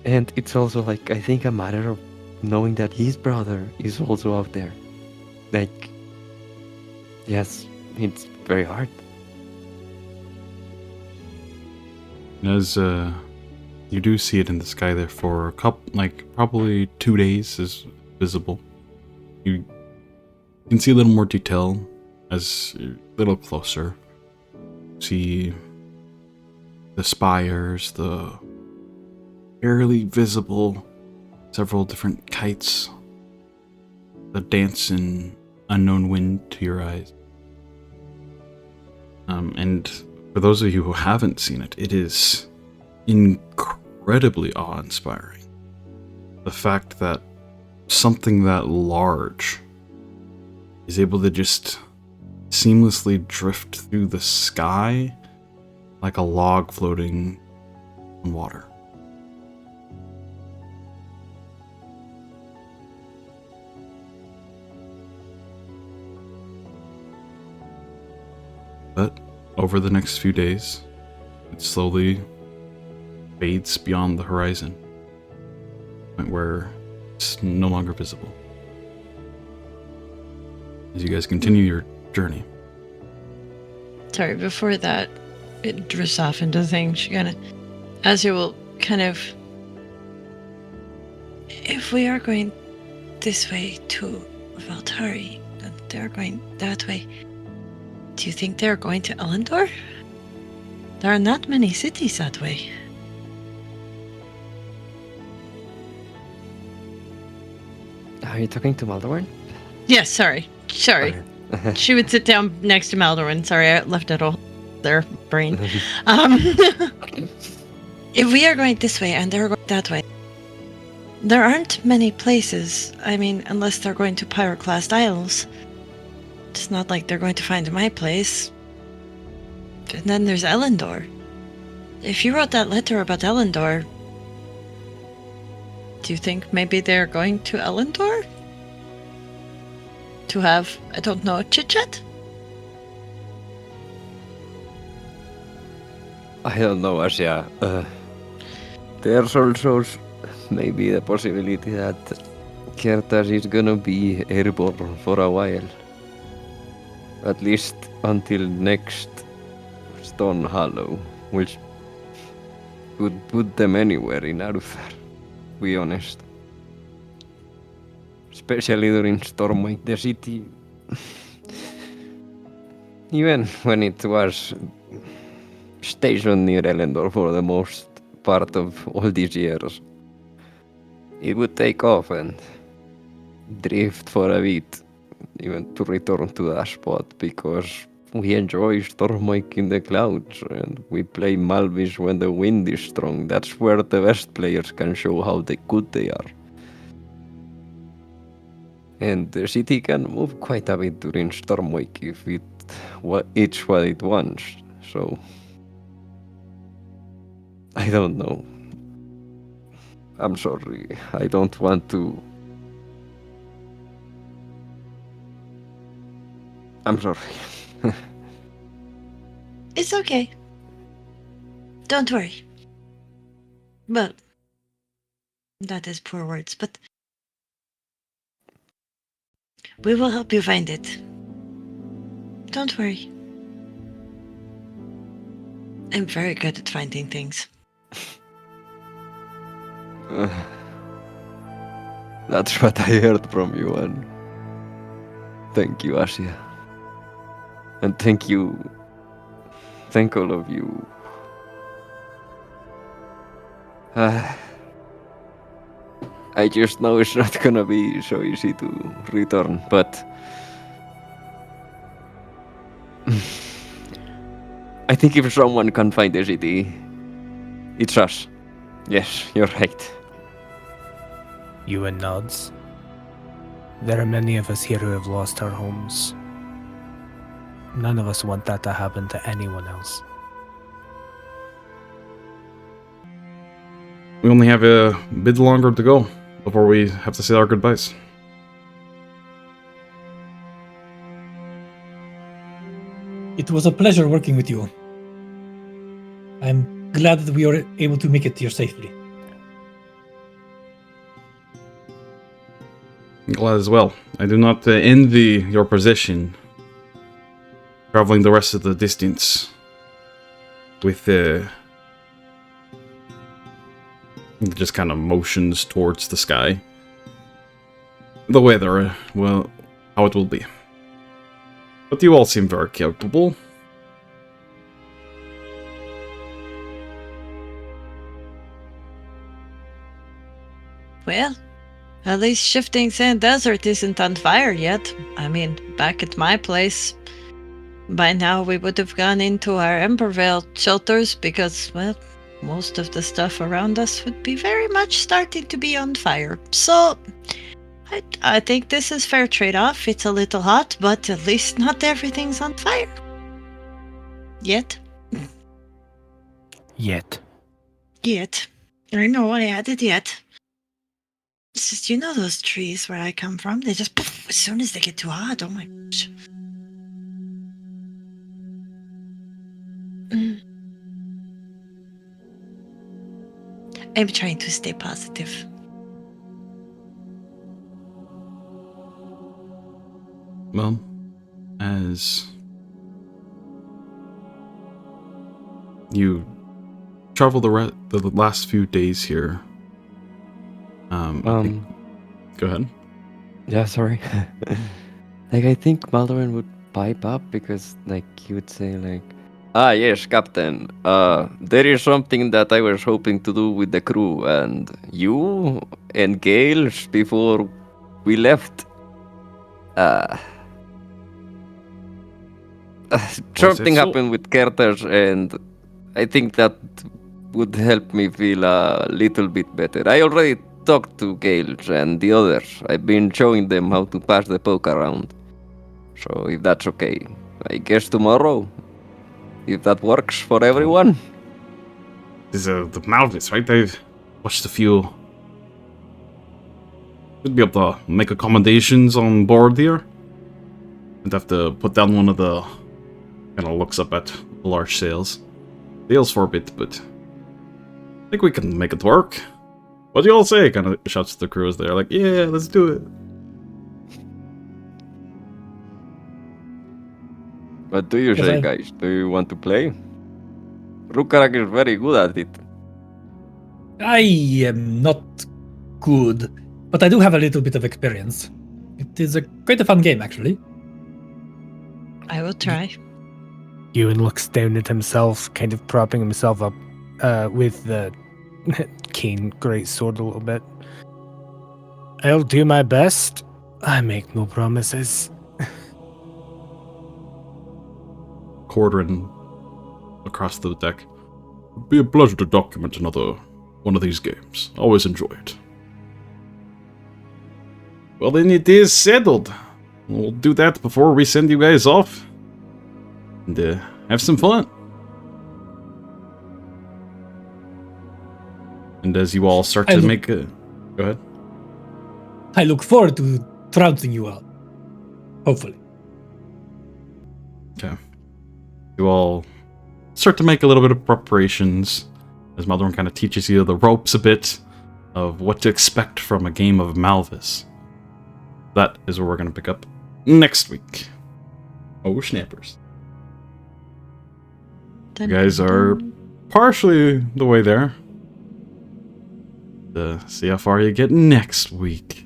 And it's also like, I think, a matter of knowing that his brother is also out there. Like, yes, it's very hard. As you do see it in the sky there for a couple, like probably 2 days is visible. You can see a little more detail as you're a little closer. See the spires, the barely visible several different kites that dance in unknown wind to your eyes. And for those of you who haven't seen it, it is incredibly awe-inspiring. The fact that something that large is able to just seamlessly drift through the sky like a log floating on water. But over the next few days, it slowly fades beyond the horizon, point where it's no longer visible. As you guys continue your journey. Sorry, before that, it drifts off into things. She kind of, Asja will kind of, if we are going this way to Valtari, and they're going that way, do you think they're going to Elendor? There are not many cities that way. Are you talking to Maldorwen? Yes, sorry. She would sit down next to Maldorwen. Sorry, I left it all their brain. If we are going this way and they're going that way, there aren't many places. I mean, unless they're going to Pyroclast Isles. It's not like they're going to find my place. And then there's Elendor. If you wrote that letter about Elendor, do you think maybe they're going to Elendor? To have, I don't know, a chit-chat? I don't know, Asja. There's also maybe the possibility that Kertas is gonna be airborne for a while. At least until next Stone Hollow, which would put them anywhere in Arthur, to be honest. Especially during Stormwake, the city, even when it was stationed near Elendor for the most part of all these years, it would take off and drift for a bit, even to return to that spot, because we enjoy Stormwake in the clouds, and we play Malvis when the wind is strong. That's where the best players can show how good they are. And the city can move quite a bit during Stormwake if it's what it wants. So I don't know. I'm sorry. I don't want to. I'm sorry. It's okay. Don't worry. But That is poor words, but we will help you find it. Don't worry. I'm very good at finding things. That's what I heard from you, and thank you, Asja. And thank you. Thank all of you. I just know it's not gonna be so easy to return, but I think if someone can find the city, it's us. Yes, you're right. Euan nods. There are many of us here who have lost our homes. None of us want that to happen to anyone else. We only have a bit longer to go before we have to say our goodbyes. It was a pleasure working with you. I'm glad that we were able to make it here safely. I'm glad as well. I do not envy your position, traveling the rest of the distance with just kind of motions towards the sky. The weather, well, how it will be. But you all seem very capable. Well, at least Shifting Sand Desert isn't on fire yet. I mean, back at my place, by now we would have gone into our Embervale shelters because, well, most of the stuff around us would be very much starting to be on fire. So, I think this is fair trade-off. It's a little hot, but at least not everything's on fire. Yet. Yet. I know I added yet. It's just, you know those trees where I come from? They just poof as soon as they get too hot. Oh my gosh. I'm trying to stay positive. Well, as you travel the last few days here, go ahead. Yeah, sorry. I think Maldorwen would pipe up because, he would say, Ah, yes, Captain. There is something that I was hoping to do with the crew, and you and Gale, before we left, something happened with Kerters, and I think that would help me feel a little bit better. I already talked to Gale and the others. I've been showing them how to pass the poke around. So if that's okay, I guess tomorrow, if that works for everyone. This is the Malvis, right? They've watched a few. Should be able to make accommodations on board here. I'd have to put down one of the. Kind of looks up at the large sails. Sails for a bit, but I think we can make it work. What do you all say? Kind of shouts to the crew as they're like, yeah, let's do it. What do you say, guys? Do you want to play? Rhukkarrak is very good at it. I am not good, but I do have a little bit of experience. It is quite a fun game, actually. I will try. Euan looks down at himself, kind of propping himself up with the cane greatsword a little bit. I'll do my best. I make no promises. Quartering across the deck. It'd be a pleasure to document another one of these games. Always enjoy it. Well, then it is settled. We'll do that before we send you guys off. And have some fun. And as you all start to make a... Go ahead. I look forward to trouncing you out. Hopefully. Okay. You all start to make a little bit of preparations as Maldorwen kind of teaches you the ropes a bit of what to expect from a game of Malvis. That is where we're going to pick up next week. Oh, snappers. You guys are partially the way there. See how far you get next week.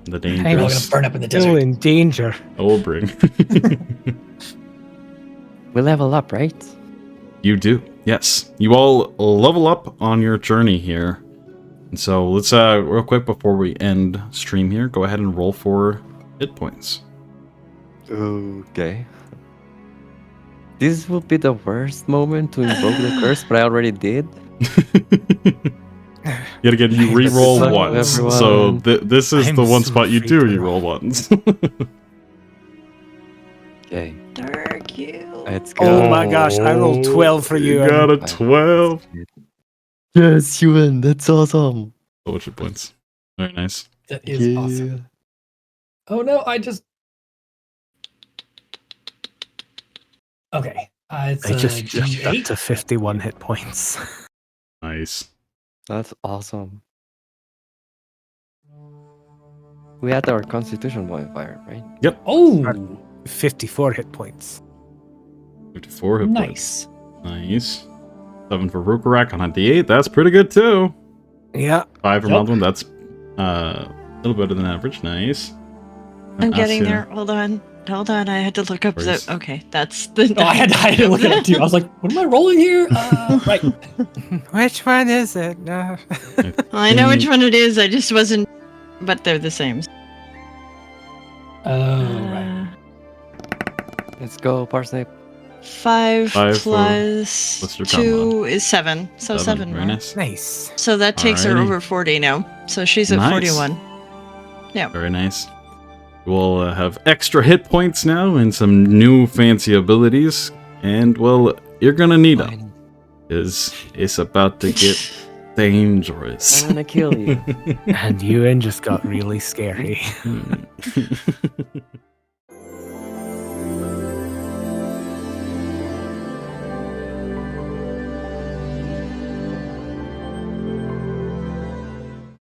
The We're all gonna dangerous. burn up in the Still desert. in danger. Oh, bring. We level up, right? You do, yes. You all level up on your journey here. And so let's, real quick before we end stream here, go ahead and roll for hit points. Okay. This will be the worst moment to invoke the curse, but I already did. Yet again, you re-roll Good luck, once. everyone. So this is I'm the one so spot you do, freaking you roll once. Okay, Dark you. let's go. Oh my gosh, I rolled 12 for you. You got a 12. Yes, you win. That's awesome. Oh, what's your points? Very nice. That is awesome. Oh no, I just. Okay. It's I just jumped up G8. to 51 hit points. Nice. That's awesome. We had our constitution modifier, right? Oh, 54 hit points. 54 hit points. nice. Nice. 7 for Rhukkarrak on a D8. That's pretty good too. Yeah. 5 for Yep. Maldorwen. That's a little better than average. Nice. I'm getting Asja. there. Hold on. I had to look up the. Worries. Okay, that's the. Oh, I had to look at it too. I was like, what am I rolling here? Right. Which one is it? No. I know which one it is. I just wasn't. But they're the same. Oh, right. Let's go, Parsnip. 5 Five for- plus what's your 2 is 7. So 7 Very more. nice. Nice. So that takes her Alrighty. over 40 now. So she's at Nice. 41. Very nice. We'll have extra hit points now and some new fancy abilities. And, well, you're gonna need them. Fine. It's about to get dangerous. I'm gonna kill you. And Euan just got really scary.